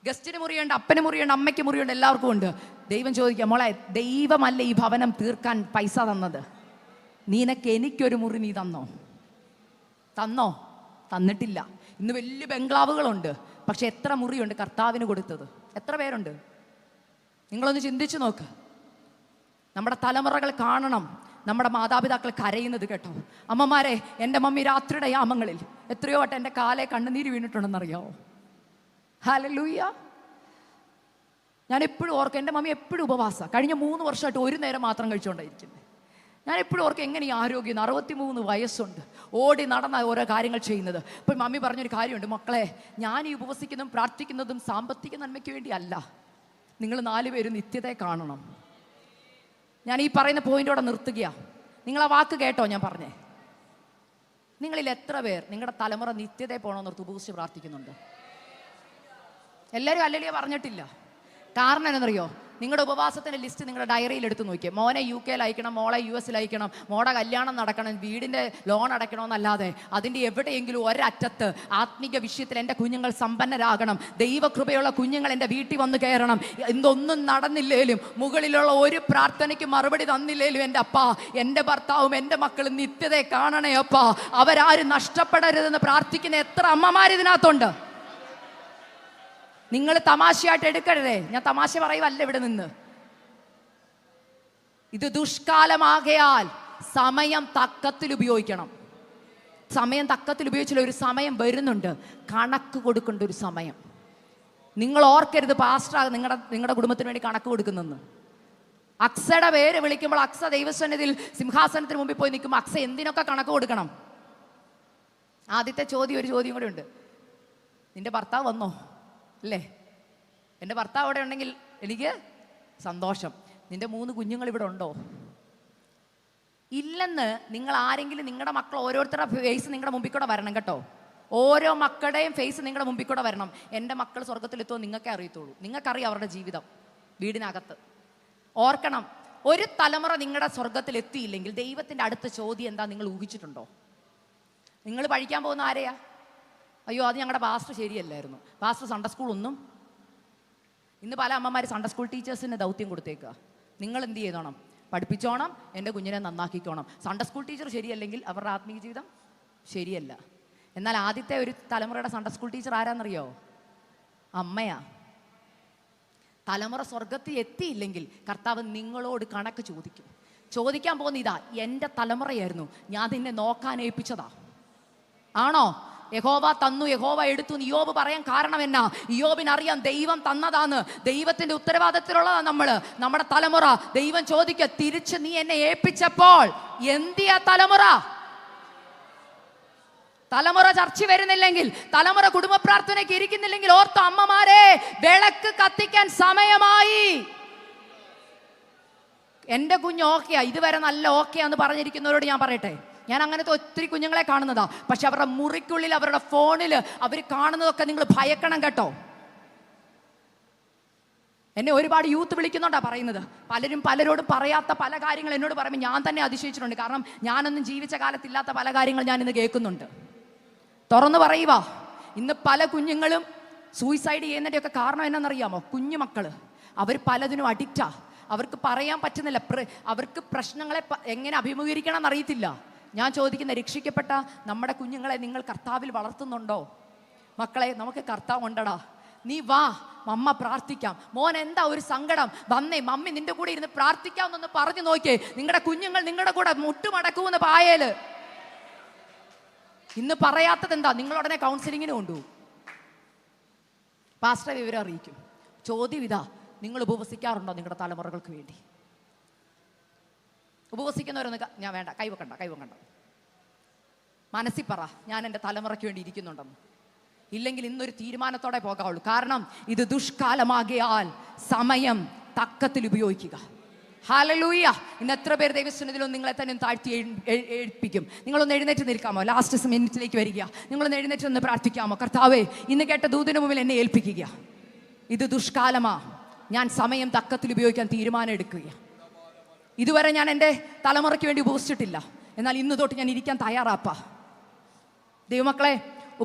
ഗസ്റ്റിന് മുറിയുണ്ട്, അപ്പന് മുറിയുണ്ട്, അമ്മയ്ക്ക് മുറിയുണ്ട്, എല്ലാവർക്കും ഉണ്ട്. ദൈവം ചോദിക്കുക, മോളെ ദൈവമല്ല ഈ ഭവനം തീർക്കാൻ പൈസ തന്നത്, നിനക്ക് എനിക്കൊരു മുറി നീ തന്നോ? തന്നിട്ടില്ല. ഇന്ന് വലിയ ബംഗ്ലാവുകളുണ്ട്, പക്ഷെ എത്ര മുറിയുണ്ട് കർത്താവിന് കൊടുത്തത്? എത്ര പേരുണ്ട്? നിങ്ങളൊന്ന് ചിന്തിച്ചു നോക്ക്. നമ്മുടെ തലമുറകൾ കാണണം നമ്മുടെ മാതാപിതാക്കൾ കരയുന്നത് കേട്ടോ. അമ്മമാരെ, എൻ്റെ മമ്മി രാത്രിയുടെ യാമങ്ങളിൽ എത്രയോ വട്ടം എൻ്റെ കാലെ കണ്ണുനീര് വീണിട്ടുണ്ടെന്നറിയാമോ? ഹല്ലേലൂയ. ഞാൻ എപ്പോഴും ഓർക്കും, എൻ്റെ മമ്മി എപ്പോഴും ഉപവാസം. കഴിഞ്ഞ 3 വർഷമായിട്ട് ഒരു നേരം മാത്രം കഴിച്ചുകൊണ്ടായിരിക്കുന്നത്. ഞാൻ എപ്പോഴും ഓർക്കും, എങ്ങനെ ഈ ആരോഗ്യം, 63 വയസ്സുണ്ട്, ഓടി നടന്ന ഓരോ കാര്യങ്ങൾ ചെയ്യുന്നത്. അപ്പോൾ മമ്മി പറഞ്ഞൊരു കാര്യമുണ്ട്, മക്കളെ ഞാൻ ഈ ഉപവസിക്കുന്നതും പ്രാർത്ഥിക്കുന്നതും സാമ്പത്തിക നന്മയ്ക്ക് വേണ്ടി അല്ല, നിങ്ങൾ 4 പേരും നിത്യതയെ കാണണം. ഞാൻ ഈ പറയുന്ന പോയിന്റോടെ നിർത്തുകയാണ്. നിങ്ങൾ ആ വാക്ക് കേട്ടോ ഞാൻ പറഞ്ഞേ? നിങ്ങളിൽ എത്ര പേർ നിങ്ങളുടെ തലമുറ നിത്യതയെ പോകണമെന്നോർത്ത് ഉപവസിച്ച് പ്രാർത്ഥിക്കുന്നുണ്ട്? എല്ലാവരും അല്ലലിയ പറഞ്ഞിട്ടില്ല. കാരണം എന്നറിയോ, നിങ്ങളുടെ ഉപവാസത്തിൻ്റെ ലിസ്റ്റ് നിങ്ങളുടെ ഡയറിയിൽ എടുത്ത് നോക്കിയേ. മോനെ UK അയക്കണം, മോളെ US അയക്കണം, മോടെ കല്യാണം നടക്കണം, വീടിൻ്റെ ലോൺ അടയ്ക്കണമെന്നല്ലാതെ അതിൻ്റെ എവിടെയെങ്കിലും ഒരറ്റത്ത് ആത്മീക വിഷയത്തിൽ എൻ്റെ കുഞ്ഞുങ്ങൾ സമ്പന്നരാകണം, ദൈവകൃപയുള്ള കുഞ്ഞുങ്ങൾ എൻ്റെ വീട്ടിൽ വന്ന് കയറണം, എന്തൊന്നും നടന്നില്ലേലും മുകളിലുള്ള ഒരു പ്രാർത്ഥനയ്ക്ക് മറുപടി തന്നില്ലേലും എൻ്റെ അപ്പ, എൻ്റെ ഭർത്താവും എൻ്റെ മക്കളും നിത്യതയെ കാണണേ അപ്പ, അവരാരും നഷ്ടപ്പെടരുതെന്ന് പ്രാർത്ഥിക്കുന്ന എത്ര അമ്മമാർ ഇതിനകത്തുണ്ട്. നിങ്ങൾ തമാശയായിട്ട് എടുക്കരുതേ, ഞാൻ തമാശ പറയുവല്ല ഇവിടെ നിന്ന്. ഇത് ദുഷ്കാലമാകയാൽ സമയം തക്കത്തിൽ ഉപയോഗിക്കണം. സമയം തക്കത്തിൽ ഉപയോഗിച്ചില്ല, ഒരു സമയം വരുന്നുണ്ട്, കണക്ക് കൊടുക്കേണ്ട ഒരു സമയം. നിങ്ങൾ ഓർക്കരുത് പാസ്റ്റർ നിങ്ങളുടെ കുടുംബത്തിന് വേണ്ടി കണക്ക് കൊടുക്കുന്നെന്ന്. അക്സയുടെ പേര് വിളിക്കുമ്പോൾ അക്സ ദൈവസന്നിധിയിൽ സിംഹാസനത്തിന് മുമ്പിൽ പോയി നിൽക്കുമ്പോൾ അക്സ എന്തിനൊക്കെ കണക്ക് കൊടുക്കണം? ആദ്യത്തെ ചോദ്യം, ഒരു ചോദ്യം കൂടെ ഉണ്ട്, നിന്റെ ഭർത്താവ് വന്നോ? അല്ലേ? എൻ്റെ ഭർത്താവ് അവിടെ ഉണ്ടെങ്കിൽ എനിക്ക് സന്തോഷം. നിന്റെ 3 കുഞ്ഞുങ്ങൾ ഇവിടെ ഉണ്ടോ? ഇല്ലെന്ന് നിങ്ങൾ ആരെങ്കിലും, നിങ്ങളുടെ മക്കൾ ഓരോരുത്തരുടെ ഫേസ് നിങ്ങളുടെ മുമ്പിൽ കൂടെ വരണം കേട്ടോ. ഓരോ മക്കളുടെയും ഫേസ് നിങ്ങളുടെ മുമ്പിൽ കൂടെ വരണം. എൻ്റെ മക്കൾ സ്വർഗത്തിലെത്തുമോ നിങ്ങൾക്കേ അറിയത്തുള്ളൂ. നിങ്ങൾക്കറിയാം അവരുടെ ജീവിതം വീടിനകത്ത്. ഓർക്കണം, ഒരു തലമുറ നിങ്ങളുടെ സ്വർഗത്തിൽ എത്തിയില്ലെങ്കിൽ ദൈവത്തിൻ്റെ അടുത്ത ചോദ്യം എന്താ നിങ്ങൾ ഊഹിച്ചിട്ടുണ്ടോ? നിങ്ങൾ പഠിക്കാൻ പോകുന്ന ആരെയാ? അയ്യോ അത് ഞങ്ങളുടെ പാസ്റ്റർ ശരിയല്ലായിരുന്നു, പാസ്റ്റർ സൺഡേ സ്കൂൾ ഒന്നും. ഇന്ന് പല അമ്മമാർ സൺഡേ സ്കൂൾ ടീച്ചേഴ്സിന് ദൗത്യം കൊടുത്തേക്കുക. നിങ്ങൾ എന്ത് ചെയ്തോണം? പഠിപ്പിച്ചോണം, എൻ്റെ കുഞ്ഞിനെ നന്നാക്കിക്കോണം. സൺഡേ സ്കൂൾ ടീച്ചർ ശരിയല്ലെങ്കിൽ അവരുടെ ആത്മീയ ജീവിതം ശരിയല്ല. എന്നാൽ ആദ്യത്തെ ഒരു തലമുറയുടെ സൺഡേ സ്കൂൾ ടീച്ചർ ആരാന്നറിയോ? അമ്മയാ. തലമുറ സ്വർഗത്തിൽ എത്തിയില്ലെങ്കിൽ കർത്താവ് നിങ്ങളോട് കണക്ക് ചോദിക്കും. ചോദിക്കാൻ പോകുന്ന ഇതാ, എൻ്റെ തലമുറയായിരുന്നു, ഞാൻ നിന്നെ നോക്കാൻ ഏൽപ്പിച്ചതാ. ആണോ? യഹോവ തന്നു, യഹോവ എടുത്തു എന്ന് ഇയ്യോബ് പറയാൻ കാരണം എന്നാ? ഇയ്യോബിനറിയാം ദൈവം തന്നതാന്ന്, ദൈവത്തിന്റെ ഉത്തരവാദിത്തത്തിലുള്ളതാ നമ്മള്, നമ്മുടെ തലമുറ. ദൈവം ചോദിക്കുക, തിരിച്ച് നീ എന്നെ ഏൽപ്പിച്ചപ്പോൾ എന്തിയാ തലമുറ? തലമുറ ചർച്ച വരുന്നില്ലെങ്കിൽ, തലമുറ കുടുംബ പ്രാർത്ഥനയ്ക്ക് ഇരിക്കുന്നില്ലെങ്കിൽ ഓർത്ത അമ്മമാരെ, വിളക്ക് കത്തിക്കാൻ സമയമായി. എൻ്റെ കുഞ്ഞ് ഓക്കെയാ, ഇതുവരെ നല്ല ഓക്കെയാന്ന് പറഞ്ഞിരിക്കുന്നവരോട് ഞാൻ പറയട്ടെ, ഞാൻ അങ്ങനത്തെ ഒത്തിരി കുഞ്ഞുങ്ങളെ കാണുന്നതാ. പക്ഷെ അവരുടെ മുറിക്കുള്ളിൽ, അവരുടെ ഫോണിൽ അവർ കാണുന്നതൊക്കെ നിങ്ങൾ ഭയക്കണം കേട്ടോ. എന്നെ ഒരുപാട് യൂത്ത് വിളിക്കുന്നുണ്ടാ പറയുന്നത്. പലരും പലരോടും പറയാത്ത പല കാര്യങ്ങൾ എന്നോട് പറയുമ്പോൾ ഞാൻ തന്നെ അതിശയിച്ചിട്ടുണ്ട്. കാരണം ഞാനൊന്നും ജീവിച്ച കാലത്തില്ലാത്ത പല കാര്യങ്ങൾ ഞാൻ ഇന്ന് കേൾക്കുന്നുണ്ട്. തുറന്നു പറയുക, ഇന്ന് പല കുഞ്ഞുങ്ങളും സൂയിസൈഡ് ചെയ്യുന്നതിൻ്റെയൊക്കെ കാരണം എന്നാണെന്നറിയാമോ? കുഞ്ഞുമക്കൾ അവർ പലതിനും അഡിക്റ്റാ. അവർക്ക് പറയാൻ പറ്റുന്നില്ല, അവർക്ക് പ്രശ്നങ്ങളെ എങ്ങനെ അഭിമുഖീകരിക്കണം എന്നറിയത്തില്ല. ഞാൻ ചോദിക്കുന്ന, രക്ഷിക്കപ്പെട്ട നമ്മുടെ കുഞ്ഞുങ്ങളെ നിങ്ങൾ കർത്താവിൽ വളർത്തുന്നുണ്ടോ? മക്കളെ, നമുക്ക് കർത്താവ് ഉണ്ടടാ, നീ വാ, മമ്മ പ്രാർത്ഥിക്കാം. മോൻ എന്താ ഒരു സങ്കടം? വന്നേ, മമ്മി നിന്റെ കൂടെ ഇരുന്ന് പ്രാർത്ഥിക്കാമെന്നൊന്ന് പറഞ്ഞു നോക്കിയേ. നിങ്ങളുടെ കുഞ്ഞുങ്ങൾ നിങ്ങളുടെ കൂടെ മുട്ടുമടക്കുമെന്ന് പായേല്. ഇന്ന് പറയാത്തത് എന്താ? നിങ്ങളുടനെ കൗൺസിലിങ്ങിന് കൊണ്ടുപോകും, പാസ്റ്റർ വിവരം അറിയിക്കും. ചോദ്യം ഇതാ, നിങ്ങൾ ഉപവസിക്കാറുണ്ടോ നിങ്ങളുടെ തലമുറകൾക്ക് വേണ്ടി? ഉപവസിക്കുന്നവരൊന്ന് ഞാൻ വേണ്ട, കൈവക്കണ്ട. മനസ്സിൽ പറ, ഞാൻ എൻ്റെ തലമുറയ്ക്ക് വേണ്ടി ഇരിക്കുന്നുണ്ടെന്ന്. ഇല്ലെങ്കിൽ ഇന്നൊരു തീരുമാനത്തോടെ പോകാവുള്ളൂ. കാരണം ഇത് ദുഷ്കാലമാകിയാൽ സമയം തക്കത്തിൽ ഉപയോഗിക്കുക. ഹല്ലേലൂയ. ഇന്ന് എത്ര പേർ ദൈവസന്നിധിയിലും നിങ്ങളെ തന്നെ താഴ്ത്തി ഏൽപ്പിക്കും. നിങ്ങളൊന്ന് എഴുന്നേറ്റ് നിൽക്കാമോ? ലാസ്റ്റ് മിനിറ്റിലേക്ക് വരിക. നിങ്ങളൊന്ന് എഴുന്നേറ്റ് ഒന്ന് പ്രാർത്ഥിക്കാമോ? കർത്താവേ, ഇന്ന് കേട്ട ദൂതിന് മുമ്പിൽ എന്നെ ഏൽപ്പിക്കുക. ഇത് ദുഷ്കാലമാ, ഞാൻ സമയം തക്കത്തിൽ ഉപയോഗിക്കാൻ തീരുമാനം എടുക്കുക. ഇതുവരെ ഞാൻ എൻ്റെ തലമുറയ്ക്ക് വേണ്ടി ഉപവസിച്ചിട്ടില്ല, എന്നാൽ ഇന്ന് തൊട്ട് ഞാൻ ഇരിക്കാൻ തയ്യാറാപ്പാ. ദൈവമക്കളെ,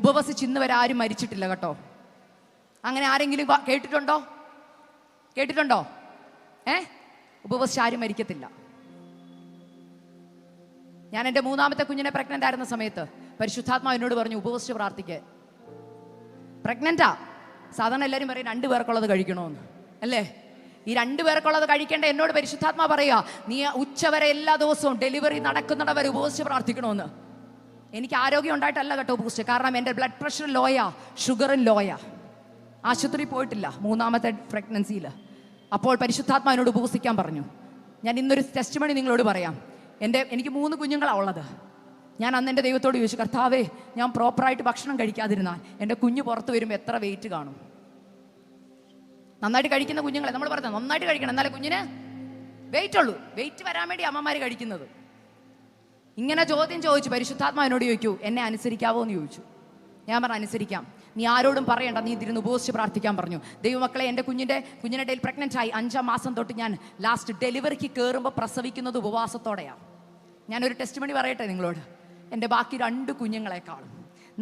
ഉപവസിച്ച് ഇന്ന് വരെ ആരും മരിച്ചിട്ടില്ല കേട്ടോ. അങ്ങനെ ആരെങ്കിലും കേട്ടിട്ടുണ്ടോ? ഉപവസിച്ച് ആരും മരിക്കത്തില്ല. ഞാൻ എൻ്റെ 3ാമത്തെ കുഞ്ഞിനെ പ്രഗ്നന്റ് ആയിരുന്ന സമയത്ത് പരിശുദ്ധാത്മാവ് എന്നോട് പറഞ്ഞു, ഉപവസിച്ച് പ്രാർത്ഥിക്കാൻ. പ്രഗ്നന്റാ. സാധാരണ എല്ലാവരും പറയും 2 പേർക്കുള്ളത് കഴിക്കണമെന്ന്, അല്ലേ? ഈ 2 പേർക്കുള്ളത് കഴിക്കേണ്ട എന്നോട് പരിശുദ്ധാത്മാ പറയുക, നീ ഉച്ചവരെ എല്ലാ ദിവസവും ഡെലിവറി നടക്കുന്നിടവരെ ഉപവസിച്ച് പ്രാർത്ഥിക്കണമെന്ന്. എനിക്ക് ആരോഗ്യം ഉണ്ടായിട്ടല്ല കേട്ടോ ഉപവസിച്ച്. കാരണം എൻ്റെ ബ്ലഡ് പ്രഷർ ലോയാ, ഷുഗറും ലോയാ. ആശുപത്രി പോയിട്ടില്ല 3ാമത്തെ പ്രഗ്നൻസിയിൽ. അപ്പോൾ പരിശുദ്ധാത്മാ എന്നോട് ഉപവസിക്കാൻ പറഞ്ഞു. ഞാൻ ഇന്നൊരു ടെസ്റ്റിമണി നിങ്ങളോട് പറയാം. എനിക്ക് 3 കുഞ്ഞുങ്ങളാണ് ഉള്ളത്. ഞാൻ അന്ന് എൻ്റെ ദൈവത്തോട് ചോദിച്ചു, കർത്താവേ, ഞാൻ പ്രോപ്പറായിട്ട് ഭക്ഷണം കഴിക്കാതിരുന്നാൽ എൻ്റെ കുഞ്ഞ് പുറത്ത് വരുമ്പോൾ എത്ര വെയിറ്റ് കാണും? നന്നായിട്ട് കഴിക്കുന്ന കുഞ്ഞുങ്ങളെ നമ്മൾ പറഞ്ഞത് നന്നായിട്ട് കഴിക്കണം, എന്നാലേ കുഞ്ഞിന് വെയിറ്റ് ഉള്ളൂ. വെയിറ്റ് വരാൻ വേണ്ടി അമ്മമാർ കഴിക്കുന്നത്. ഇങ്ങനെ ചോദ്യം ചോദിച്ചു. പരിശുദ്ധാത്മാ എന്നോട് ചോദിക്കൂ, എന്നെ അനുസരിക്കാവോ എന്ന് ചോദിച്ചു. ഞാൻ പറഞ്ഞു അനുസരിക്കാം. നീ ആരോടും പറയണ്ട, നീ ഇതിരുന്ന് ഉപവസിച്ച് പ്രാർത്ഥിക്കാൻ പറഞ്ഞു. ദൈവമക്കളെ, എൻ്റെ കുഞ്ഞിൻ്റെ ഇടയിൽ പ്രഗ്നൻ്റ് ആയി 5-ാം മാസം തൊട്ട് ഞാൻ ലാസ്റ്റ് ഡെലിവറിക്ക് കയറുമ്പോൾ പ്രസവിക്കുന്നത് ഉപവാസത്തോടെയാണ്. ഞാനൊരു ടെസ്റ്റ് മണി പറയട്ടെ നിങ്ങളോട്. എൻ്റെ ബാക്കി 2 കുഞ്ഞുങ്ങളെക്കാളും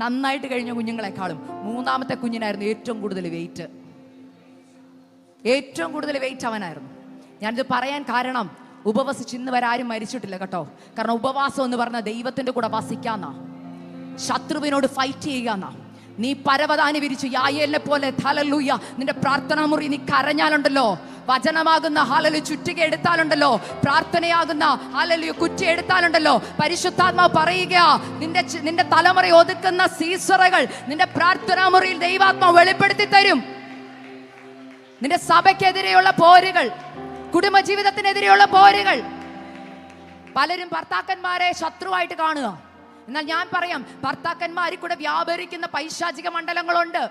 നന്നായിട്ട് കഴിഞ്ഞ കുഞ്ഞുങ്ങളെക്കാളും 3ാമത്തെ കുഞ്ഞിനായിരുന്നു ഏറ്റവും കൂടുതൽ വെയിറ്റ് അവനായിരുന്നു. ഞാനിത് പറയാൻ കാരണം, ഉപവസിച്ച് ഇന്ന് വരെ ആരും മരിച്ചിട്ടില്ല കേട്ടോ. കാരണം ഉപവാസം എന്ന് പറഞ്ഞാൽ ദൈവത്തിൻ്റെ കൂടെ വസിക്കാന്നാ, ശത്രുവിനോട് ഫൈറ്റ് ചെയ്യാന്നാ. നീ പരവതാനി വിരിച്ചു യായേലിനെ പോലെ ഹല്ലേലൂയ നിന്റെ പ്രാർത്ഥനാ മുറി നീ കരഞ്ഞാലുണ്ടല്ലോ, വചനമാകുന്ന ഹല്ലേലൂയ ചുറ്റിക എടുത്താലുണ്ടല്ലോ, പ്രാർത്ഥനയാകുന്ന ഹല്ലേലൂയ കുറ്റി എടുത്താലുണ്ടല്ലോ, പരിശുദ്ധാത്മാവ് പറയുക, നിന്റെ തലമുറ ഒതുക്കുന്ന സീസറുകൾ നിന്റെ പ്രാർത്ഥനാ മുറിയിൽ ദൈവാത്മാവ് വെളിപ്പെടുത്തി തരും. നിന്റെ സഭയ്ക്കെതിരെയുള്ള പോരുകൾ, കുടുംബജീവിതത്തിനെതിരെയുള്ള പോരുകൾ, പലരും ഭർത്താക്കന്മാരെ ശത്രുവായിട്ട് കാണുക. എന്നാൽ ഞാൻ പറയാം, ഭർത്താക്കന്മാരിൽ കൂടെ വ്യാപരിക്കുന്ന പൈശാചിക മണ്ഡലങ്ങളുണ്ട്,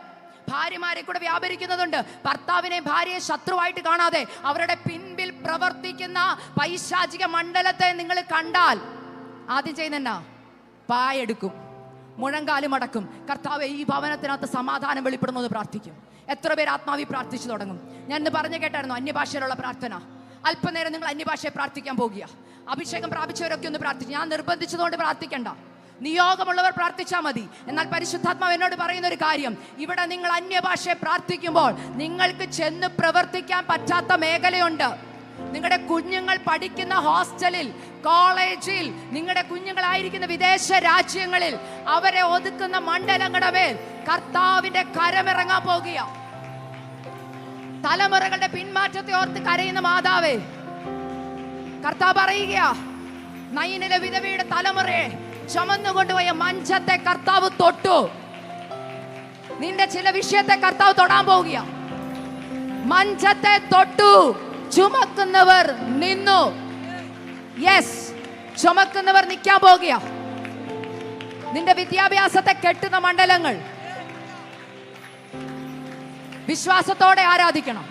ഭാര്യമാരെ കൂടെ വ്യാപരിക്കുന്നതുണ്ട്. ഭർത്താവിനെ ഭാര്യയെ ശത്രുവായിട്ട് കാണാതെ അവരുടെ പിൻപിൽ പ്രവർത്തിക്കുന്ന പൈശാചിക മണ്ഡലത്തെ നിങ്ങൾ കണ്ടാൽ ആദ്യം ചെയ്യുന്ന പായെടുക്കും, മുഴങ്കാലും അടക്കും. കർത്താവേ, ഈ ഭവനത്തിനകത്ത് സമാധാനം വെളിപ്പെടുന്നത് പ്രാർത്ഥിക്കും. എത്ര പേര് ആത്മാവി പ്രാർത്ഥിച്ചു തുടങ്ങും? ഞാൻ ഇന്ന് പറഞ്ഞു കേട്ടായിരുന്നു അന്യഭാഷയിലുള്ള പ്രാർത്ഥന. അല്പനേരം നിങ്ങൾ അന്യഭാഷയെ പ്രാർത്ഥിക്കാൻ പോകുക. അഭിഷേകം പ്രാപിച്ചവരൊക്കെ ഒന്ന് പ്രാർത്ഥിച്ചു. ഞാൻ നിർബന്ധിച്ചതുകൊണ്ട് പ്രാർത്ഥിക്കണ്ട, നിയോഗമുള്ളവർ പ്രാർത്ഥിച്ചാൽ മതി. എന്നാൽ പരിശുദ്ധാത്മാവ് എന്നോട് പറയുന്ന ഒരു കാര്യം, ഇവിടെ നിങ്ങൾ അന്യഭാഷയെ പ്രാർത്ഥിക്കുമ്പോൾ നിങ്ങൾക്ക് ചെന്ന് പ്രവർത്തിക്കാൻ പറ്റാത്ത മേഖലയുണ്ട്. നിങ്ങളുടെ കുഞ്ഞുങ്ങൾ പഠിക്കുന്ന ഹോസ്റ്റലിൽ, കോളേജിൽ, നിങ്ങളുടെ കുഞ്ഞുങ്ങളായിരിക്കുന്ന വിദേശ രാജ്യങ്ങളിൽ അവരെ ഒതുക്കുന്ന മണ്ഡലങ്ങളുടെ മേൽ കർത്താവിന്റെ കരമിറങ്ങാൻ പോകുക. തലമുറകളുടെ പിന്മാറ്റത്തെ ഓർത്ത് കരയുന്ന മാതാവേ, കർത്താവ് പറയുക, നയനിലെ വിധവയുടെ തലമുറയെ ചുമന്നുകൊണ്ടുപോയ മഞ്ചത്തെ കർത്താവ് തൊട്ടു. നിന്റെ ചില വിഷയത്തെ കർത്താവ് തൊടാൻ പോകുക. മഞ്ചത്തെ തൊട്ടു, ചുമക്കുന്നവർ നിന്നു. യെസ്, ചുമക്കുന്നവർ നിൽക്കാൻ പോകുക. നിന്റെ വിദ്യാഭ്യാസത്തെ കെട്ടുന്ന മണ്ഡലങ്ങൾ വിശ്വാസത്തോടെ ആരാധിക്കണം.